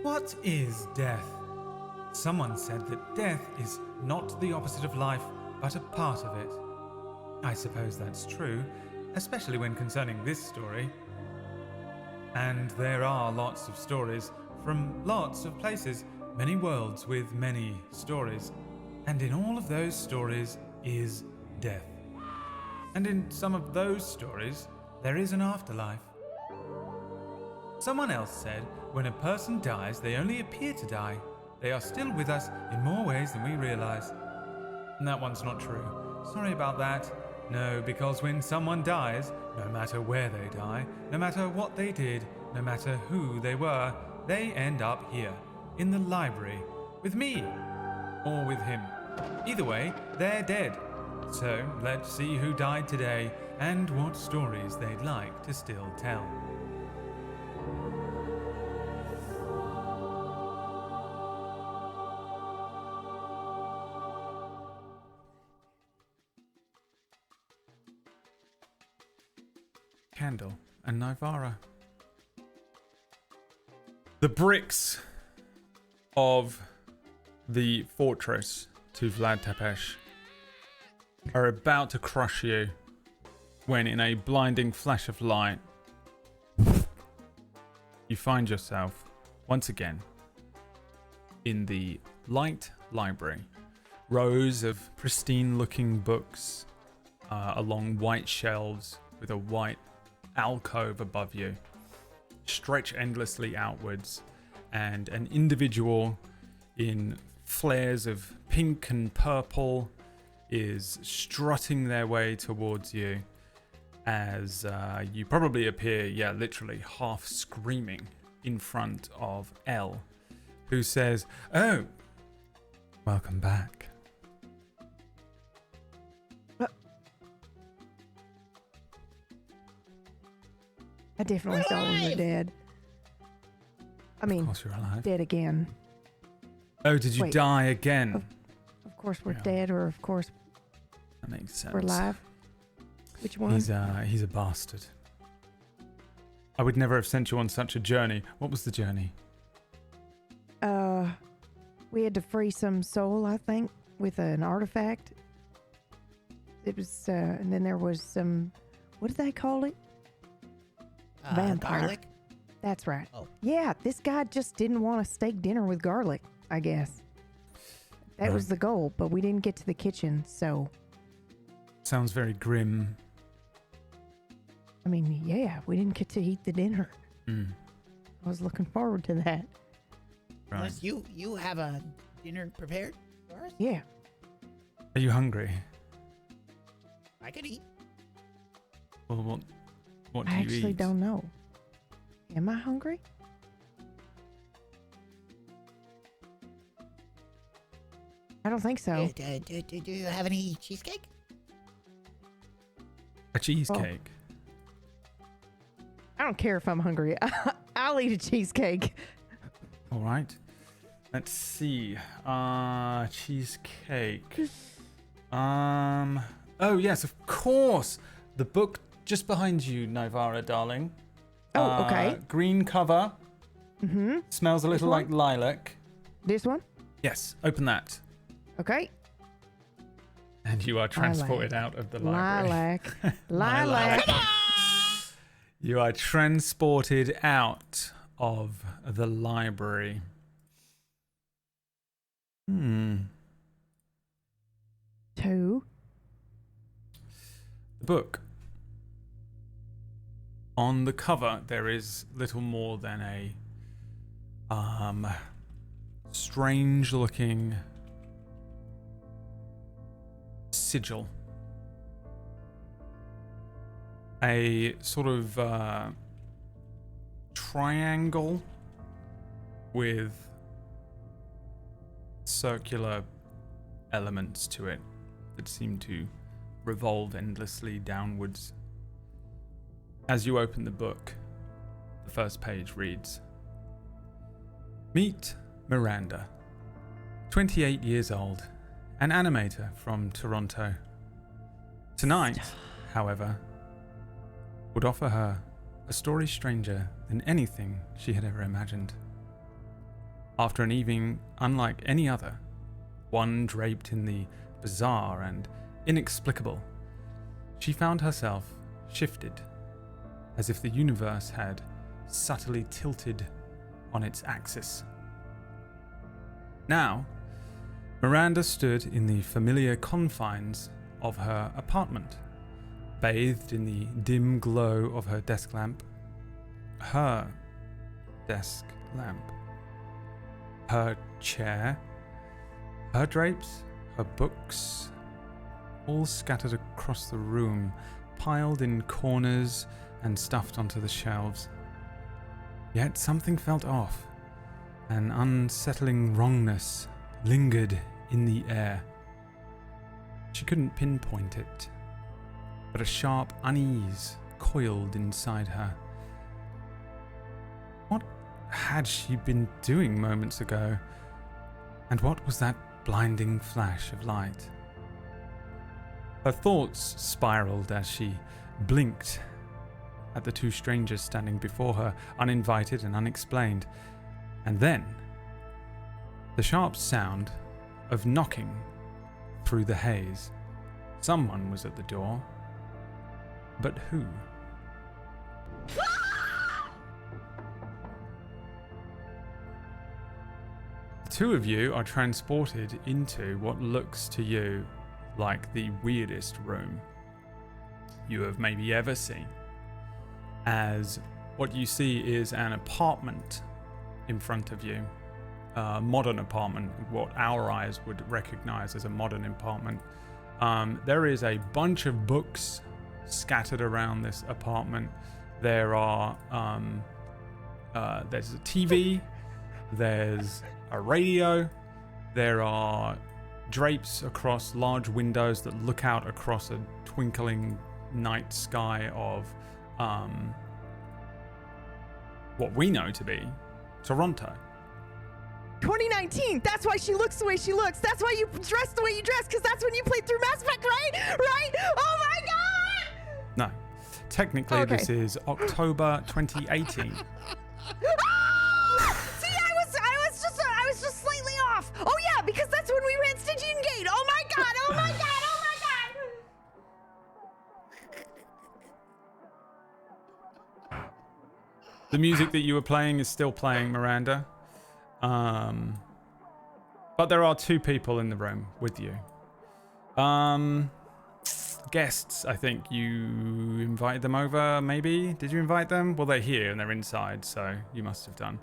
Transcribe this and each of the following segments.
What is death? Someone said that death is not the opposite of life, but a part of it. I suppose that's true, especially when concerning this story. And there are lots of stories from lots of places, many worlds with many stories. And in all of those stories is death. And in some of those stories, there is an afterlife. Someone else said, when a person dies, they only appear to die. They are still with us in more ways than we realize. And that one's not true. Sorry about that. No, because when someone dies, no matter where they die, no matter what they did, no matter who they were, they end up here, in the library, with me, or with him. Either way, they're dead. So let's see who died today and what stories they'd like to still tell. Candle and Nivara. The bricks of the fortress to Vlad Tepesh are about to crush you when, in a blinding flash of light, you find yourself once again in the light library. Rows of pristine-looking books along white shelves with a white alcove above you stretch endlessly outwards, and an individual in flares of pink and purple is strutting their way towards you as you probably appear, literally half screaming in front of Elle, who says, "Oh, welcome back." I definitely thought we were dead. I mean, Of course you're alive. dead again. Oh, did you Wait. die again? Of course we're Yeah. dead, or of course That makes sense. we're alive. Which one? He's a bastard. I would never have sent you on such a journey. What was the journey? We had to free some soul, I think, with an artifact. It was, and then there was some, what did they call it? Vampire. Garlic? That's right. Oh. Yeah, this guy just didn't want a steak dinner with garlic, I guess. That was the goal, but we didn't get to the kitchen, so. Sounds very grim. I mean, yeah, we didn't get to eat the dinner. Mm, I was looking forward to that. right. Unless you have a dinner prepared for us? Yeah. Are you hungry? I could eat. Well, what do I you actually eat? don't know. Am I hungry? I don't think so. Do you have any cheesecake? A cheesecake. I don't care if I'm hungry. I'll eat a cheesecake. All right. Let's see. Cheesecake. Oh yes, of course. The book just behind you, Nivara, darling. Oh, okay. Green cover. Mm-hmm. Smells a little one? like lilac. This one? Yes. Open that. Okay. And you are transported out of the library. Lilac. Lilac. You are transported out of the library. Two. The book. On the cover, there is little more than a strange-looking sigil. A sort of triangle with circular elements to it that seem to revolve endlessly downwards. As you open the book, the first page reads, "Meet Miranda, 28 years old, an animator from Toronto. Tonight, however, would offer her a story stranger than anything she had ever imagined. after an evening unlike any other, one draped in the bizarre and inexplicable, she found herself shifted, as if the universe had subtly tilted on its axis. Now, Miranda stood in the familiar confines of her apartment, bathed in the dim glow of her desk lamp. Her desk lamp. Her chair. Her drapes. Her books. All scattered across the room, piled in corners and stuffed onto the shelves. Yet something felt off. An unsettling wrongness lingered in the air. She couldn't pinpoint it, but a sharp unease coiled inside her. What had she been doing moments ago? And what was that blinding flash of light? Her thoughts spiraled as she blinked at the two strangers standing before her, uninvited and unexplained. And then, the sharp sound of knocking through the haze. Someone was at the door. But who? The two of you are transported into what looks to you like the weirdest room you have maybe ever seen. As what you see is an apartment in front of you. A modern apartment, what our eyes would recognize as a modern apartment. There is a bunch of books scattered around this apartment. There are there's a TV, there's a radio, there are drapes across large windows that look out across a twinkling night sky of what we know to be Toronto. 2019. That's why she looks the way she looks. That's why you dress the way you dress, because that's when you played through Mass Effect, right? Right? Oh my god! No. Technically, Okay. this is October 2018. See, I was just slightly off. Oh yeah, because that's when we ran Stygian Gate. Oh my god! Oh my god! Oh my god! The music that you were playing is still playing, Miranda. But there are two people in the room with you. Guests, I think you invited them over, maybe? Did you invite them? Well, they're here and they're inside, so you must have done.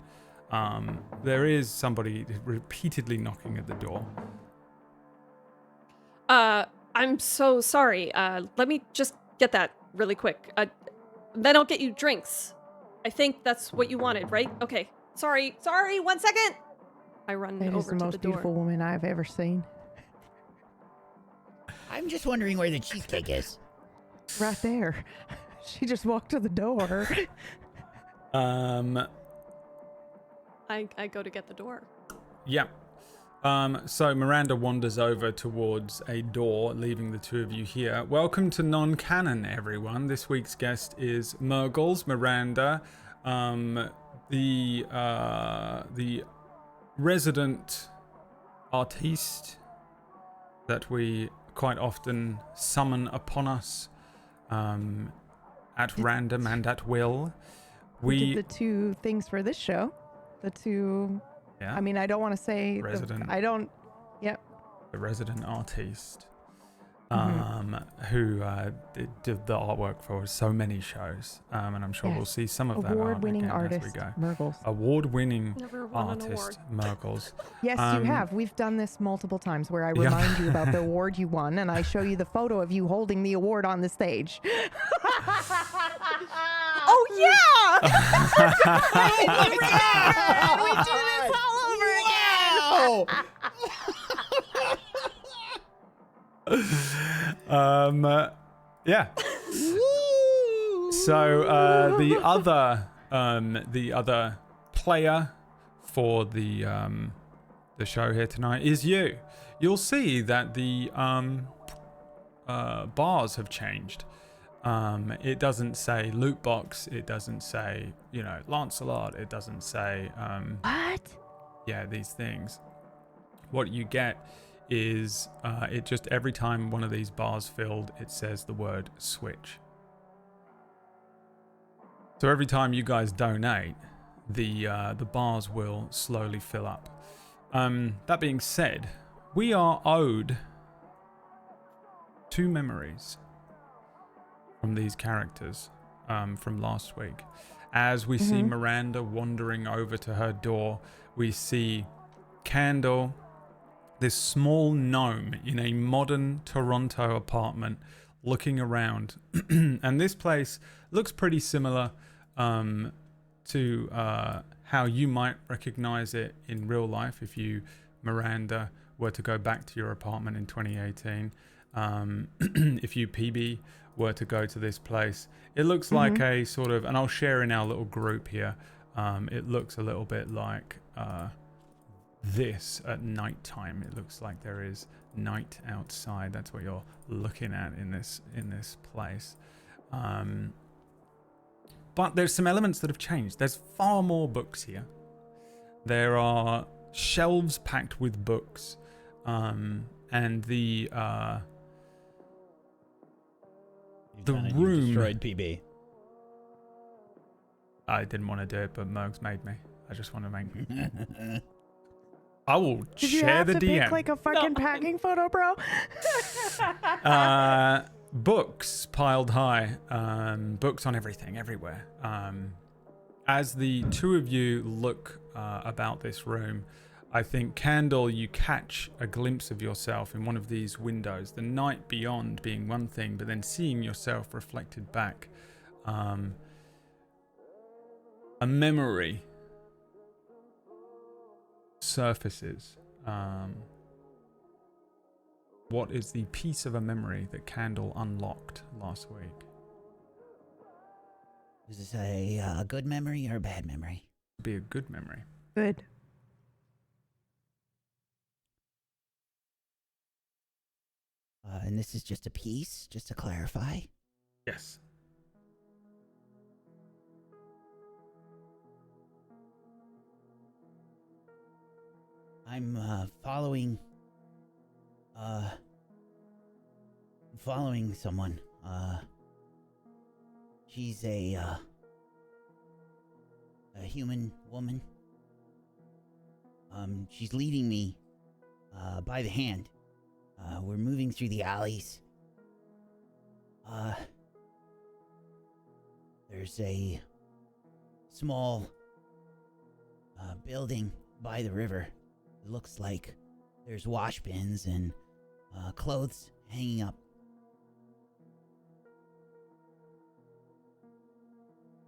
There is somebody repeatedly knocking at the door. I'm so sorry. Let me just get that really quick. Then I'll get you drinks. I think that's what you wanted, right? Okay. Sorry, 1 second. I run That over is the to most the door. beautiful woman I've ever seen. I'm just wondering where the cheesecake is. Right there. She just walked to the door. I go to get the door. Yeah. So Miranda wanders over towards a door, leaving the two of you here. Welcome to Non-Canon, everyone. This week's guest is Mirggles, Miranda, the resident artiste that we quite often summon upon us at random and at will. We did the two things for this show. The two. Yeah. I mean, I don't want to say. Resident. Yep. The resident artiste, who did the artwork for so many shows, and I'm sure we'll see some of that Award-winning art again artist, as we go. Mirggles. Award-winning Never won an artist, Mirggles. Yes, you have. We've done this multiple times where I remind you about the award you won, and I show you the photo of you holding the award on the stage. Oh yeah! We do this all over Oh. Yeah. So the other player for the show here tonight is you. You'll see that the bars have changed. It doesn't say loot box. It doesn't say, Lancelot. It doesn't say. What? these things. What you get is it just every time one of these bars filled, it says the word switch. So every time you guys donate, the bars will slowly fill up. That being said, we are owed 2 memories from these characters from last week. As we see Miranda wandering over to her door, we see Candle, this small gnome in a modern Toronto apartment, looking around. And this place looks pretty similar to how you might recognize it in real life if you, Miranda, were to go back to your apartment in 2018. If you, PB, were to go to this place, it looks like a sort of, and I'll share in our little group here, it looks a little bit like this at nighttime. It looks like there is night outside. That's what you're looking at in this place. But there's some elements that have changed. There's far more books here. There are shelves packed with books, and the room destroyed PB. I didn't want to do it, but Mergs made me. I just want to make me. I will Did you share have the to DM. pick like a fucking packing photo, bro? Books piled high. Books on everything, everywhere. As the two of you look about this room, I think, Candle, you catch a glimpse of yourself in one of these windows. The night beyond being one thing, but then seeing yourself reflected back. A memory surfaces. What is the piece of a memory that Candle unlocked last week? Is this a good memory or a bad memory? It'd be a good memory. Good. And this is just a piece, just to clarify. Yes. I'm following someone. She's a human woman. She's leading me by the hand. We're moving through the alleys. There's a small building by the river. It looks like there's wash bins and clothes hanging up.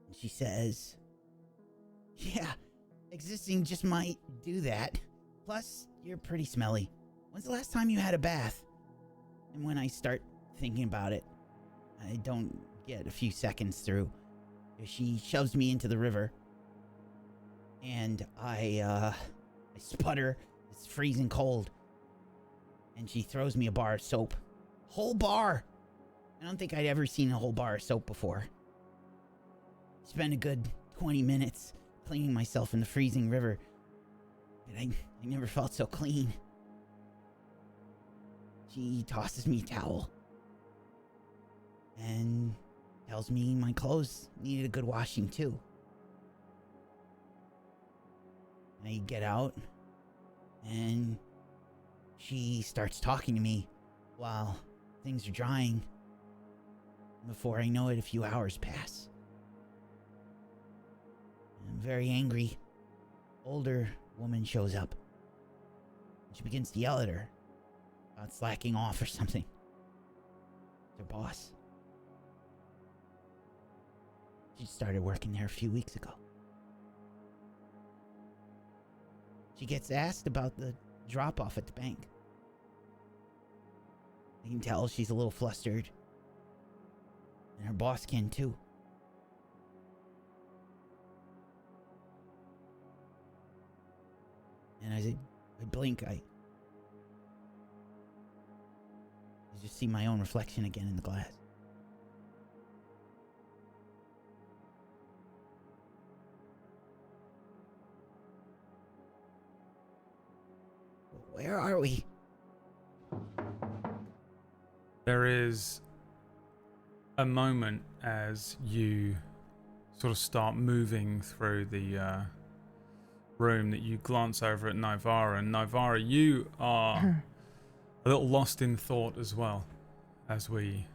And she says, "Yeah, existing just might do that. Plus, you're pretty smelly. When's the last time you had a bath?" And when I start thinking about it, I don't get a few seconds through. She shoves me into the river, and I sputter. It's freezing cold. And she throws me a bar of soap. Whole bar! I don't think I'd ever seen a whole bar of soap before. Spent a good 20 minutes cleaning myself in the freezing river. But I never felt so clean. She tosses me a towel. And tells me my clothes needed a good washing too. I get out, and she starts talking to me while things are drying. Before I know it, a few hours pass. A very angry, older woman shows up. She begins to yell at her about slacking off or something. It's her boss. She started working there a few weeks ago. She gets asked about the drop-off at the bank. I can tell she's a little flustered. And her boss can too. And as I blink, I just see my own reflection again in the glass. are we? There is a moment as you sort of start moving through the room that you glance over at Nivara. And Nivara, you are a little lost in thought as well as we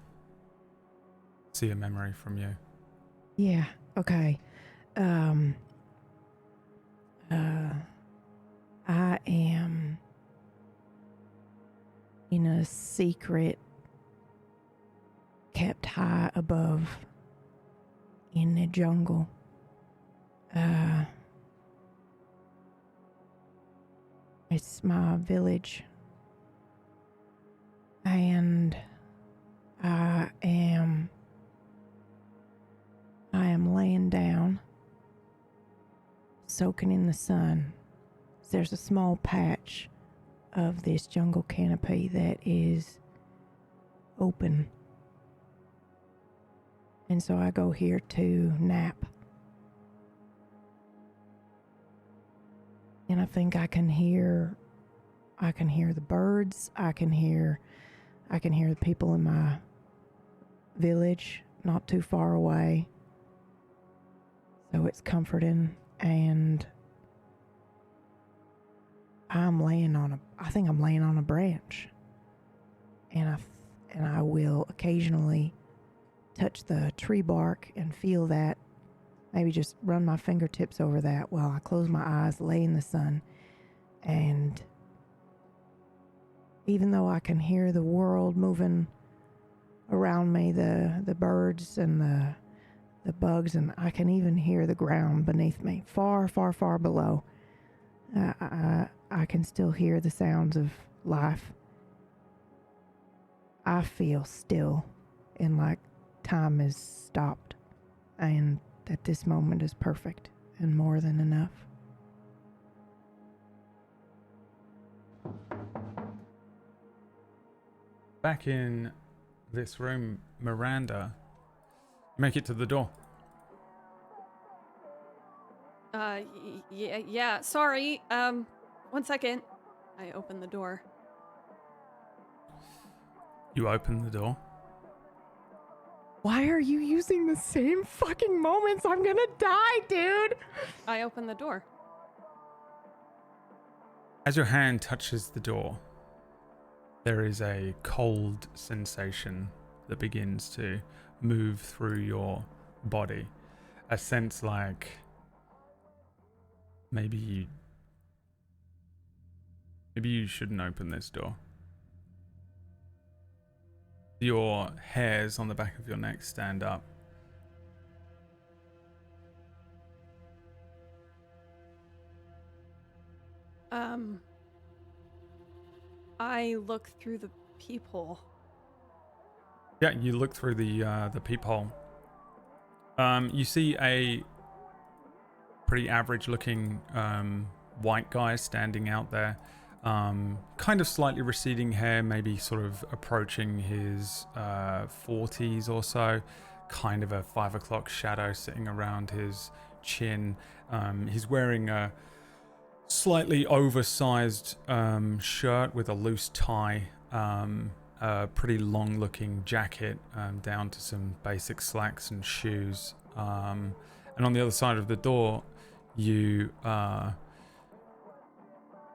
see a memory from you. Yeah, okay. I am in a secret kept high above in the jungle. It's my village. And I am laying down, soaking in the sun. There's a small patch of this jungle canopy that is open. And so I go here to nap. And I think I can hear the birds. I can hear the people in my village not too far away. So it's comforting, and I think I'm laying on a branch. And I will occasionally touch the tree bark and feel that, maybe just run my fingertips over that while I close my eyes, lay in the sun. And even though I can hear the world moving around me, the birds and the bugs, and I can even hear the ground beneath me, far, far, far below, I can still hear the sounds of life. I feel still, and like time is stopped, and that this moment is perfect and more than enough. Back in this room, Miranda, make it to the door. Yeah, sorry. 1 second. I open the door. You open the door. Why are you using the same fucking moments? I'm gonna die, dude! I open the door. As your hand touches the door, there is a cold sensation that begins to move through your body. A sense like maybe you shouldn't open this door. Your hairs on the back of your neck stand up. I look through the peephole. Yeah, you look through the peephole. You see a pretty average-looking white guy standing out there. Kind of slightly receding hair, maybe sort of approaching his 40s or so. Kind of a 5 o'clock shadow sitting around his chin. He's wearing a slightly oversized shirt with a loose tie. A pretty long-looking jacket down to some basic slacks and shoes. And on the other side of the door, you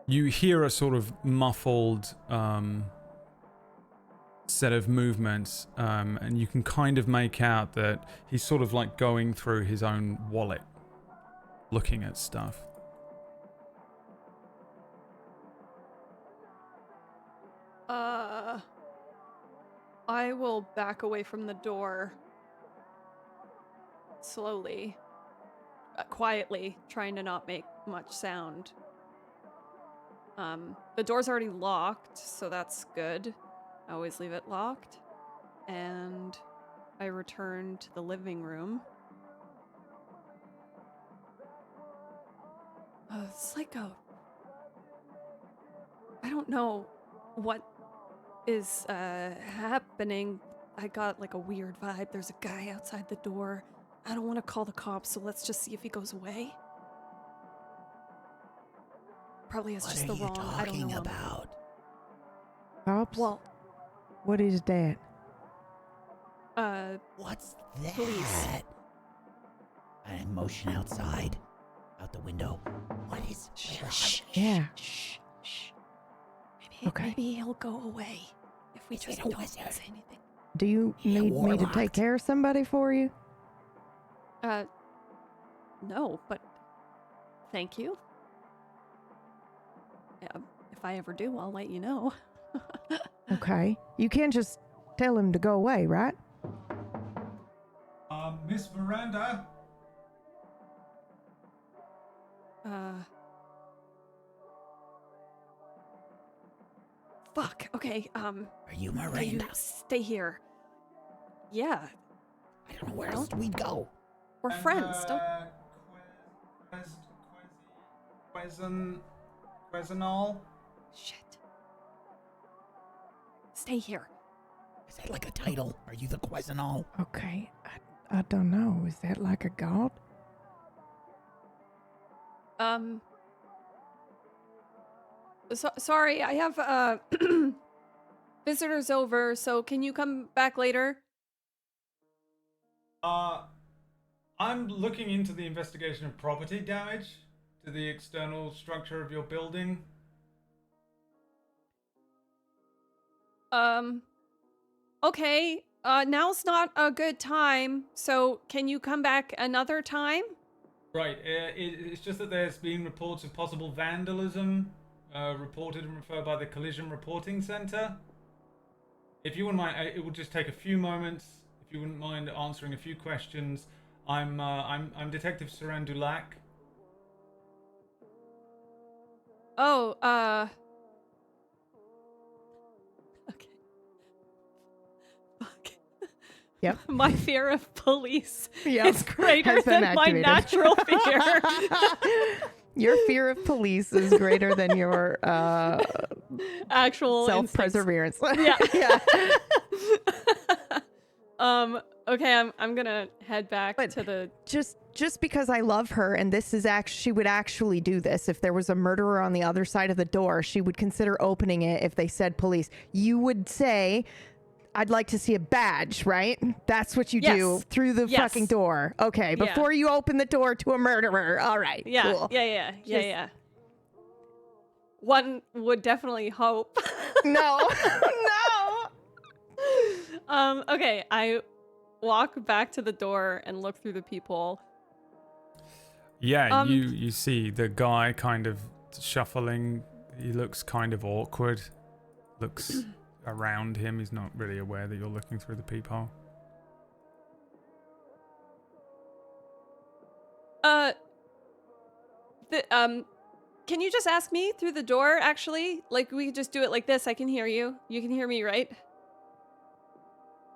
hear a sort of muffled set of movements, and you can kind of make out that he's sort of like going through his own wallet, looking at stuff. I will back away from the door slowly, quietly, trying to not make much sound. The door's already locked, so that's good. I always leave it locked. And I return to the living room. It's like I don't know what is happening. I got like a weird vibe. There's a guy outside the door. I don't want to call the cops, so let's just see if he goes away. Probably has just the wrong. I don't know. What are you talking about? Cops? Well, What is that? What's that? Police. I motion outside, out the window. What is? Shh. Yeah. Shh. Okay. Maybe he'll go away if we Is just it a don't wizard? say anything. Do you Yeah, need me to warlocked. take care of somebody for you? No, but thank you. If I ever do, I'll let you know. Okay. You can't just tell him to go away, right? Miss Miranda? Fuck. Okay, Are you okay, you Miranda? stay here. Yeah, I don't know where else we'd go. we're friends. Don't. Quesinol? Shit. Stay here. Is that like a title? Are you the Quesinol? Okay. I don't know. Is that like a god? Sorry, I have visitors over, so can you come back later? I'm looking into the investigation of property damage to the external structure of your building. Okay, now's not a good time, so can you come back another time? Right, it's just that there's been reports of possible vandalism reported and referred by the Collision Reporting Center. If you wouldn't mind, it will just take a few moments. If you wouldn't mind answering a few questions, I'm Detective Sarandulak. Oh, okay. Fuck. Yep. My fear of police Yep. is greater Has been than my activated. natural fear. Your fear of police is greater than your Actual self-perseverance. Yeah. Yeah. Okay, I'm gonna head back But- to the. Just because I love her, and this is she would actually do this. If there was a murderer on the other side of the door, she would consider opening it if they said police. You would say, I'd like to see a badge, right? That's what you do Yes. through the Yes. fucking door. Okay, Yeah. before you open the door to a murderer. All right, Yeah, cool. yeah. One would definitely hope. No, no. Okay, I walk back to the door and look through the peephole. Yeah, you see the guy kind of shuffling. He looks kind of awkward. Looks around him. He's not really aware that you're looking through the peephole. Can you just ask me through the door, actually? Like, we could just do it like this. I can hear you. You can hear me, right?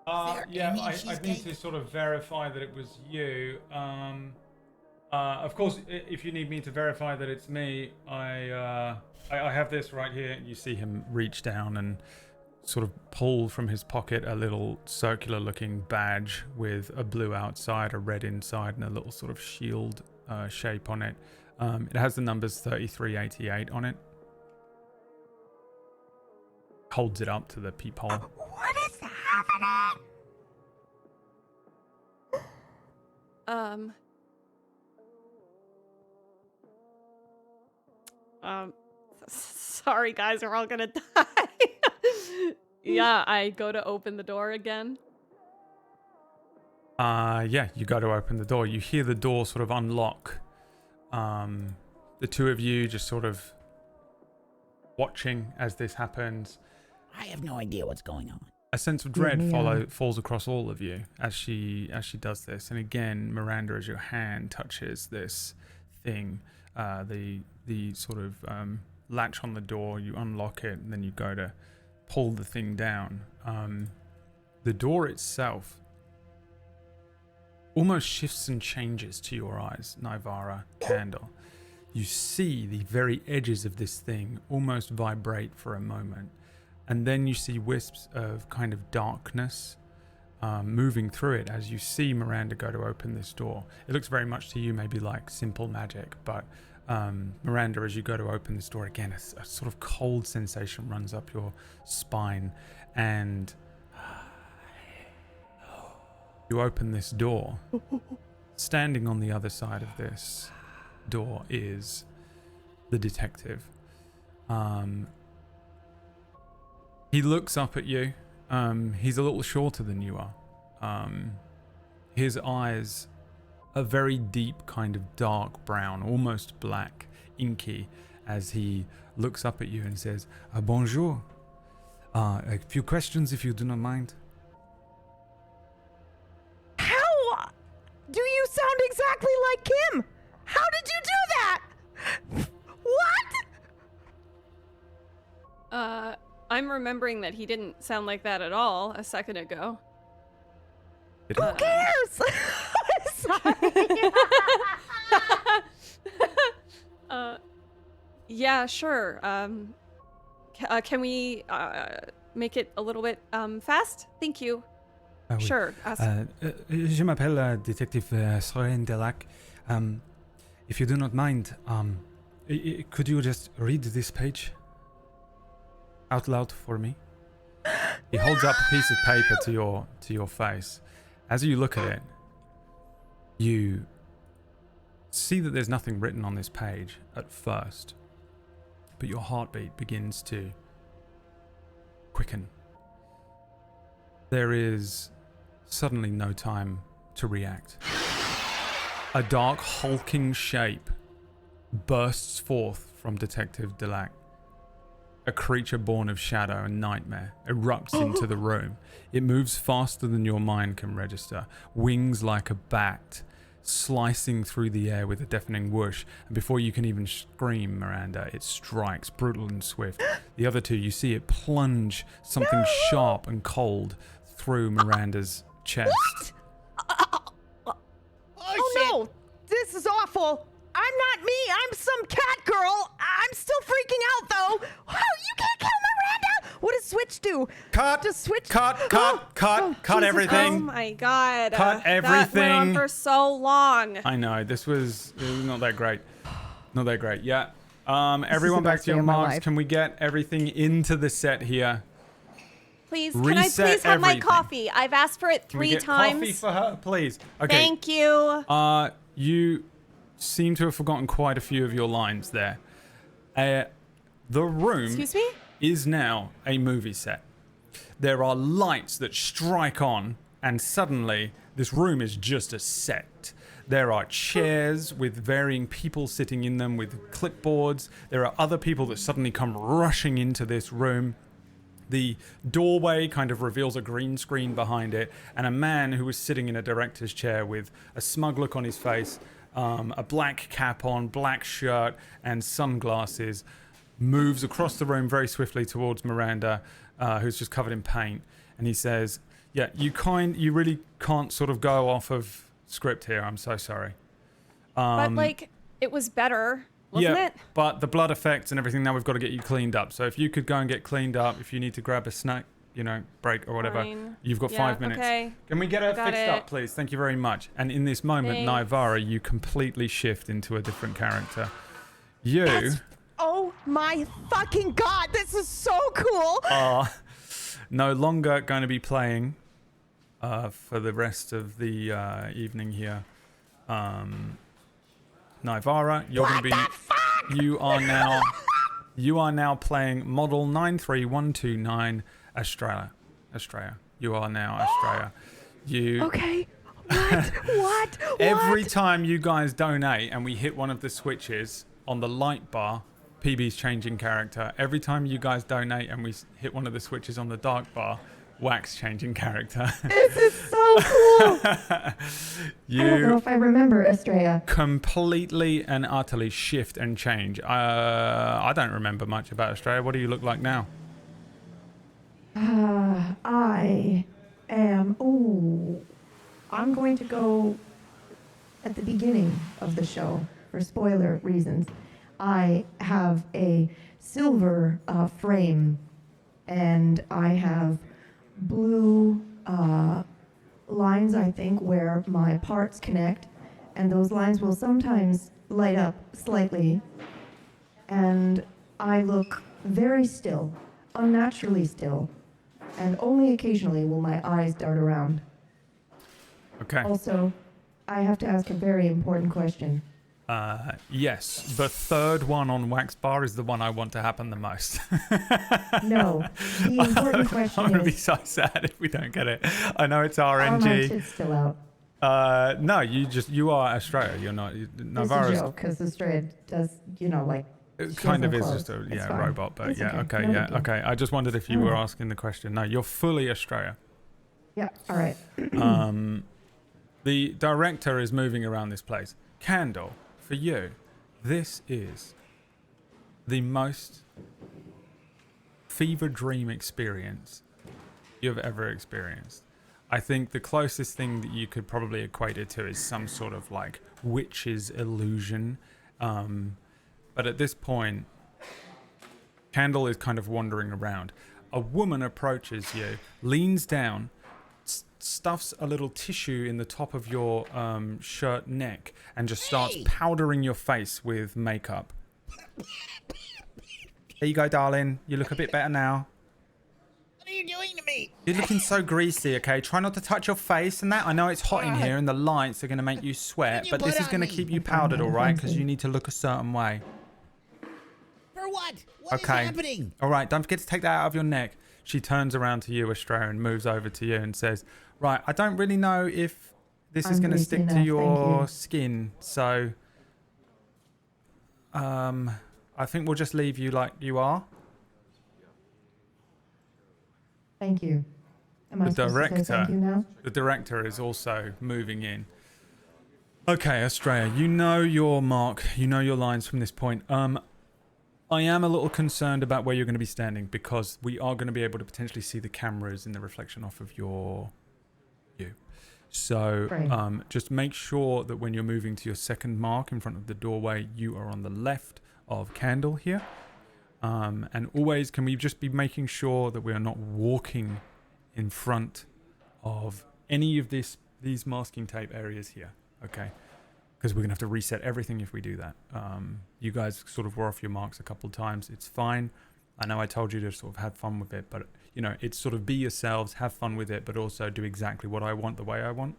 there Yeah, any I need cheesecake? to sort of verify that it was you. Of course, if you need me to verify that it's me, I have this right here. You see him reach down and sort of pull from his pocket a little circular-looking badge with a blue outside, a red inside, and a little sort of shield shape on it. It has the numbers 3388 on it. Holds it up to the peephole. What is happening? Sorry, guys, we're all gonna die. Yeah, I go to open the door again. Yeah, you go to open the door. You hear the door sort of unlock. The two of you just sort of watching as this happens. I have no idea what's going on. A sense of dread me falls across all of you as she does this. And again, Miranda, as your hand touches this thing, the sort of latch on the door, you unlock it, and then you go to pull the thing down. The door itself almost shifts and changes to your eyes, Nivara Candle. You see the very edges of this thing almost vibrate for a moment, and then you see wisps of kind of darkness moving through it as you see Miranda go to open this door. It looks very much to you maybe like simple magic, but Miranda, as you go to open this door again, a sort of cold sensation runs up your spine, and you open this door. Standing on the other side of this door is the detective. He looks up at you. He's a little shorter than you are. His eyes are very deep, kind of dark brown, almost black, inky, as he looks up at you and says, bonjour. A few questions, if you do not mind. How do you sound exactly like him? How did you do that? What? I'm remembering that he didn't sound like that at all a second ago. Who cares? Sorry. Yeah, sure. Can we make it a little bit fast? Thank you. Oui. Sure. Je m'appelle Détective Soren Delac. If you do not mind, could you just read this page out loud for me? He holds up a piece of paper to your face. As you look at it, you see that there's nothing written on this page at first, but your heartbeat begins to quicken. There is suddenly no time to react. A dark, hulking shape bursts forth from Detective Delac. A creature born of shadow and nightmare erupts into the room. It moves faster than your mind can register, wings like a bat, slicing through the air with a deafening whoosh. And before you can even scream, Miranda, it strikes, brutal and swift. The other two, you see it plunge something sharp and cold through Miranda's chest. What? Oh no! This is awful! I'm not me! I'm some cat girl! I'm still freaking out though! Wow, you can't kill Miranda! What does Switch do? Cut! Does Switch... Cut Jesus. everything! Oh my god. Cut That went everything. on for so long. I know, it was not that great. Not that great, yeah. Everyone the back best to your day of my marks. life. Can we get everything into the set here? Please, can I Reset please have my everything. coffee? I've asked for it Can we 3 get times. coffee for her, please? Okay. Thank you. You seem to have forgotten quite a few of your lines there. The room Excuse me? is now a movie set. There are lights that strike on, and suddenly this room is just a set. There are chairs with varying people sitting in them with clipboards. There are other people that suddenly come rushing into this room. The doorway kind of reveals a green screen behind it, and a man who was sitting in a director's chair with a smug look on his face, a black cap on, black shirt, and sunglasses, moves across the room very swiftly towards Miranda, who's just covered in paint, and he says, "Yeah, you really can't sort of go off of script here. I'm so sorry." But like, it was better, wasn't yeah, it? but the blood effects and everything, now we've got to get you cleaned up. So if you could go and get cleaned up, if you need to grab a snack, break or whatever, Fine. you've got 5 minutes. Okay. Can we get her Got fixed it. up, please? Thank you very much. And in this moment, Thanks. Naivara, you completely shift into a different character. You Oh my fucking god, this is so cool! are no longer going to be playing for the rest of the evening here. Naivara, you're going to be... You are now playing Model 93129 Australia. You are now Australia. Okay. What? Every time you guys donate and we hit one of the switches on the light bar, PB's changing character. Every time you guys donate and we hit one of the switches on the dark bar, Wax changing character. This is so cool! I don't know You if I remember Estrella. completely and utterly shift and change. I don't remember much about Australia. What do you look like now? I am... Ooh. I'm going to go at the beginning of the show for spoiler reasons. I have a silver frame, and I have blue lines, I think, where my parts connect, and those lines will sometimes light up slightly, and I look very still, unnaturally still, and only occasionally will my eyes dart around. Okay. Also, I have to ask a very important question. Yes, the third one on Wax Bar is the one I want to happen the most. No, the important I'm question gonna be is, so sad if we don't get it. I know it's are my RNG. tits still out? No, you are Australia. You're not. It's a Navarro's joke, because Australia does, like, it she kind has of no is clothes. just a It's fine. robot, but It's yeah, okay, no big yeah, deal. okay. I just wondered if you Oh. were asking the question. No, you're fully Australia. Yeah, all right. The director is moving around this place. Candle, for you, this is the most fever dream experience you've ever experienced. I think the closest thing that you could probably equate it to is some sort of like witch's illusion. But at this point, Candle is kind of wandering around. A woman approaches you, leans down, stuffs a little tissue in the top of your shirt neck, and just starts powdering your face with makeup. There you go, darling. You look a bit better now. What are you doing to me? You're looking so greasy, okay? Try not to touch your face and that. I know it's hot in here and the lights are going to make you sweat, you but this put is on going to me? keep you I find powdered, that all right? Because offensive. you need to look a certain way. For what? What is Okay. happening? All right, don't forget to take that out of your neck. She turns around to you, Australia, and moves over to you and says, right, I don't really know if this is I'm going to greasy stick to enough, thank your you. skin, so I think we'll just leave you like you are. Thank you. Am I The supposed to say director. thank you now? The director is also moving in. Okay, Australia, you know your mark, you know your lines from this point. I am a little concerned about where you're going to be standing because we are going to be able to potentially see the cameras in the reflection off of you. So Right. just make sure that when you're moving to your second mark in front of the doorway, you are on the left of Candle here. And always, can we just be making sure that we are not walking in front of any of these masking tape areas here, okay? Because we're going to have to reset everything if we do that. You guys sort of were off your marks a couple of times. It's fine. I know I told you to sort of have fun with it, but, you know, it's sort of be yourselves, have fun with it, but also do exactly what I want the way I want.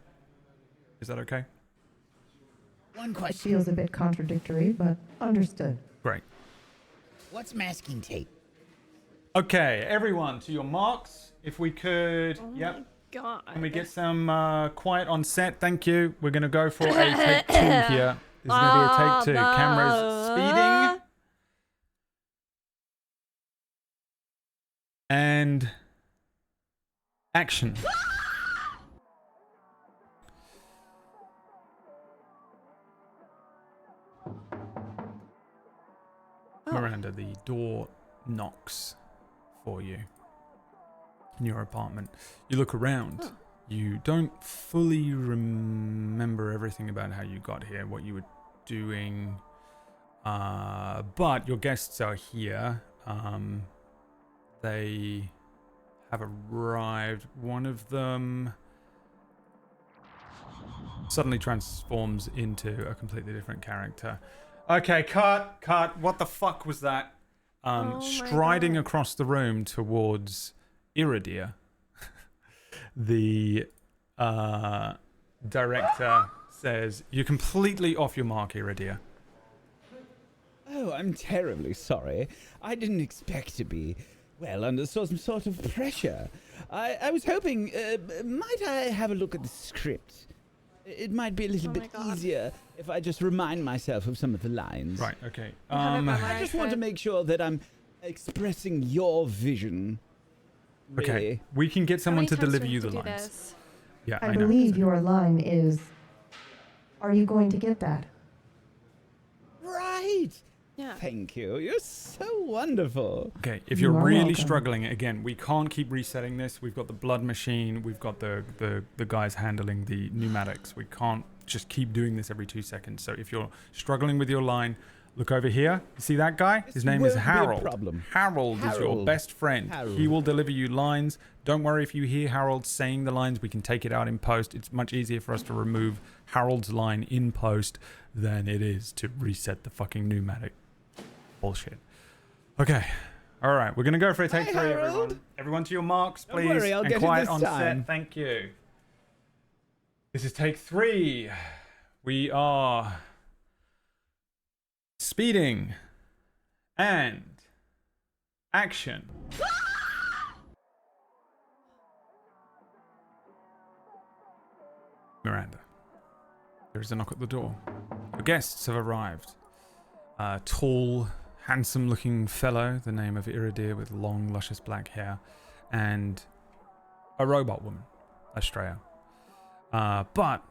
Is that okay? One It question. feels a bit contradictory, but understood. Great. What's masking tape? Okay, everyone, to your marks. If we could, Oh yep. my god. Can we get some quiet on set? Thank you. We're going to go for a take 2 here. This is going to be a take 2. Cameras speeding. And action. Miranda, the door knocks for you in your apartment. You look around. Huh. You don't fully remember everything about how you got here, what you were doing, but your guests are here. They have arrived. One of them suddenly transforms into a completely different character. Okay, cut. What the fuck was that? Oh my Striding God. across the room towards Iridia, the director says, "You're completely off your mark, Iridia." Oh, I'm terribly sorry. I didn't expect to be, well, under some sort of pressure. I was hoping, might I have a look at the script? It might be a little Oh bit my God. easier if I just remind myself of some of the lines. Right. Okay. I have it by my I just want to iPad. make sure that I'm expressing your vision. Really. Okay. We can get How someone many to times do deliver we you have the to do lines. this? Yeah, I I know. believe your line is, are you going to get that? Right. Yeah. Thank you. You're so wonderful. Okay, if You you're are really welcome. struggling, again, we can't keep resetting this. We've got the blood machine. We've got the guys handling the pneumatics. We can't just keep doing this every 2 seconds. So if you're struggling with your line, Look over here. You see that guy? This His name is won't be a Harold. problem. Harold is your Harold. best friend. Harold. He will deliver you lines. Don't worry if you hear Harold saying the lines. We can take it out in post. It's much easier for us to remove Harold's line in post than it is to reset the fucking pneumatic bullshit. Okay. All right. We're going to go for a take Hi, 3, Harold. everyone. Everyone to your marks, Don't please. worry, I'll and get it quiet this on time. set. Thank you. This is take 3. We are speeding and action. Miranda. There is a knock at the door. The guests have arrived. A tall, handsome-looking fellow, the name of Iridir, with long, luscious black hair, and a robot woman, Estrella. But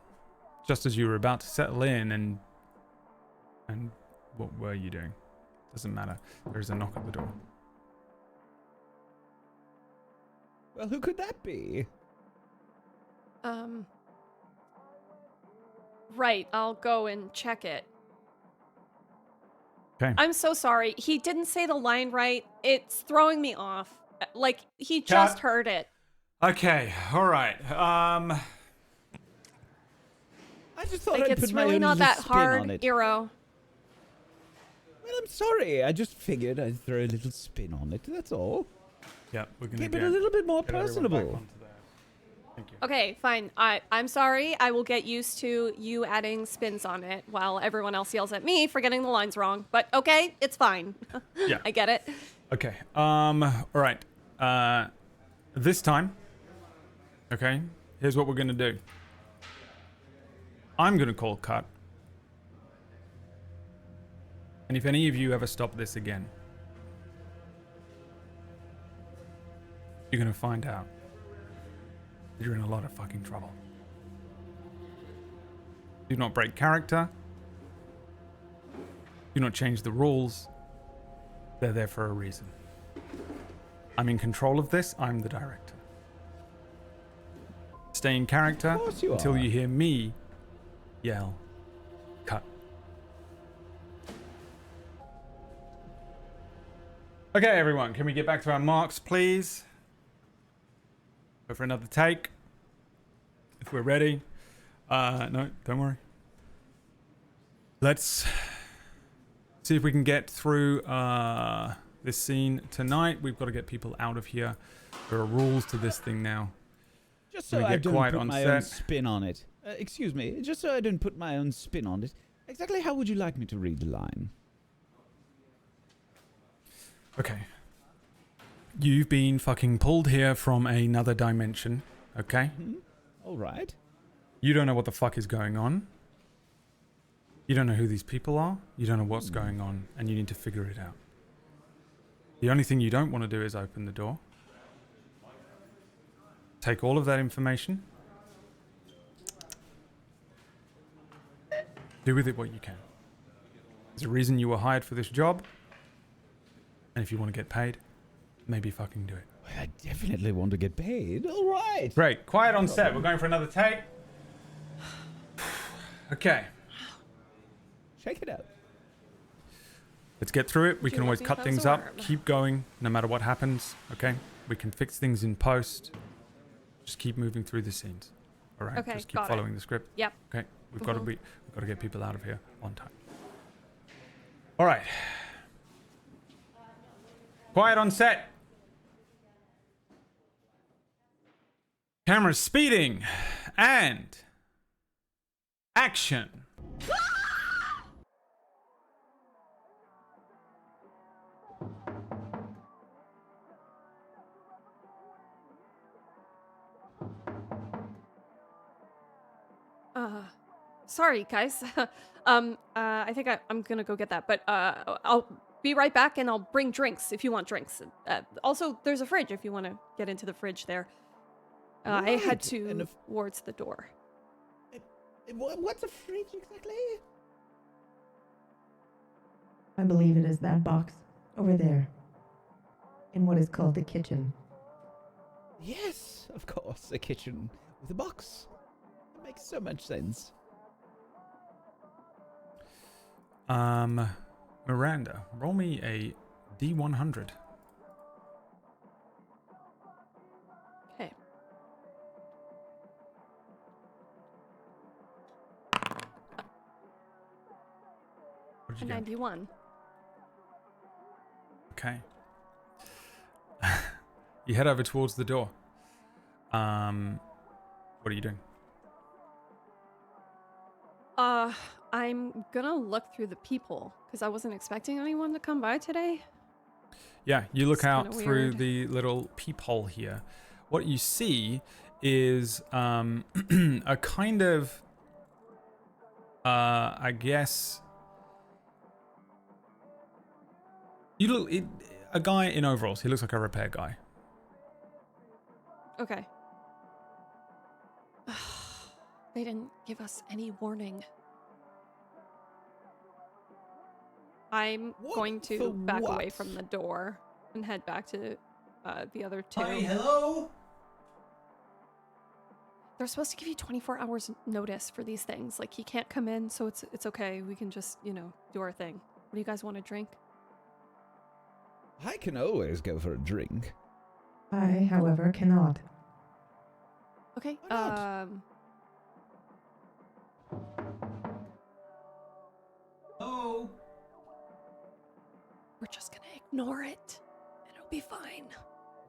just as you were about to settle in, and what were you doing? Doesn't matter. There is a knock at the door. Well, who could that be? Right, I'll go and check it. Okay. I'm so sorry. He didn't say the line right. It's throwing me off. Like, he just heard it. Okay. All right. I just thought Like, I'd it's put my really own not little that spin on hard, it. Eero. Well, I'm sorry. I just figured I'd throw a little spin on it. That's all. Yeah, we're gonna Keep it a little bit more get everyone back personable. onto there. Thank you. Okay, fine. I'm sorry. I will get used to you adding spins on it while everyone else yells at me for getting the lines wrong. But okay, it's fine. Yeah. I get it. Okay. All right. This time. Okay. Here's what we're gonna do. I'm gonna call cut. And if any of you ever stop this again, you're gonna find out that you're in a lot of fucking trouble. Do not break character. Do not change the rules. They're there for a reason. I'm in control of this. I'm the director. Stay in character Of course you until are. you hear me yell, cut. Okay, everyone, can we get back to our marks, please? Go for another take. If we're ready. No, don't worry. Let's see if we can get through this scene tonight. We've got to get people out of here. There are rules to this thing now. Just Can so we I get don't quiet put on my own set? spin on it. Excuse me. Just so I don't put my own spin on it. Exactly how would you like me to read the line? Okay. You've been fucking pulled here from another dimension, okay? All right. You don't know what the fuck is going on. You don't know who these people are. You don't know what's going on, and you need to figure it out. The only thing you don't want to do is open the door. Take all of that information. Do with it what you can. There's a reason you were hired for this job. And if you want to get paid, maybe fucking do it. Well, I definitely want to get paid. All right. Great. Quiet on set. We're going for another take. Okay. Check it out. Let's get through it. We Do can you always love me cut if I things was a up. worm? Keep going no matter what happens. Okay? We can fix things in post. Just keep moving through the scenes. All right? Okay, Just keep got it. following the script. Yep. Okay? We've got to Mhm. we've got to get people out of here on time. All right. Quiet on set. Camera speeding and action. Sorry, guys. I think I'm gonna go get that, but I'll be right back and I'll bring drinks if you want drinks. Also, there's a fridge if you want to get into the fridge there. I Right, head to and towards the door. What's a fridge exactly? I believe it is that box over there in what is called the kitchen. Yes, of course, a kitchen with a box. That makes so much sense. Miranda, roll me a D100. Okay. What did A you get? 91. Okay. You head over towards the door. What are you doing? I'm gonna look through the peephole because I wasn't expecting anyone to come by today. Yeah, you look It's out kinda through weird. the little peephole here. What you see is a kind of, I guess, a guy in overalls. He looks like a repair guy. Okay. They didn't give us any warning. I'm What going for to back away what? from the door and head back to the other two. Hi, hello? They're supposed to give you 24 hours notice for these things. Like, he can't come in, so it's okay. We can just, do our thing. What do you guys want to drink? I can always go for a drink. I, however, cannot. Okay. Why not? Oh, We're just gonna ignore it, and it'll be fine.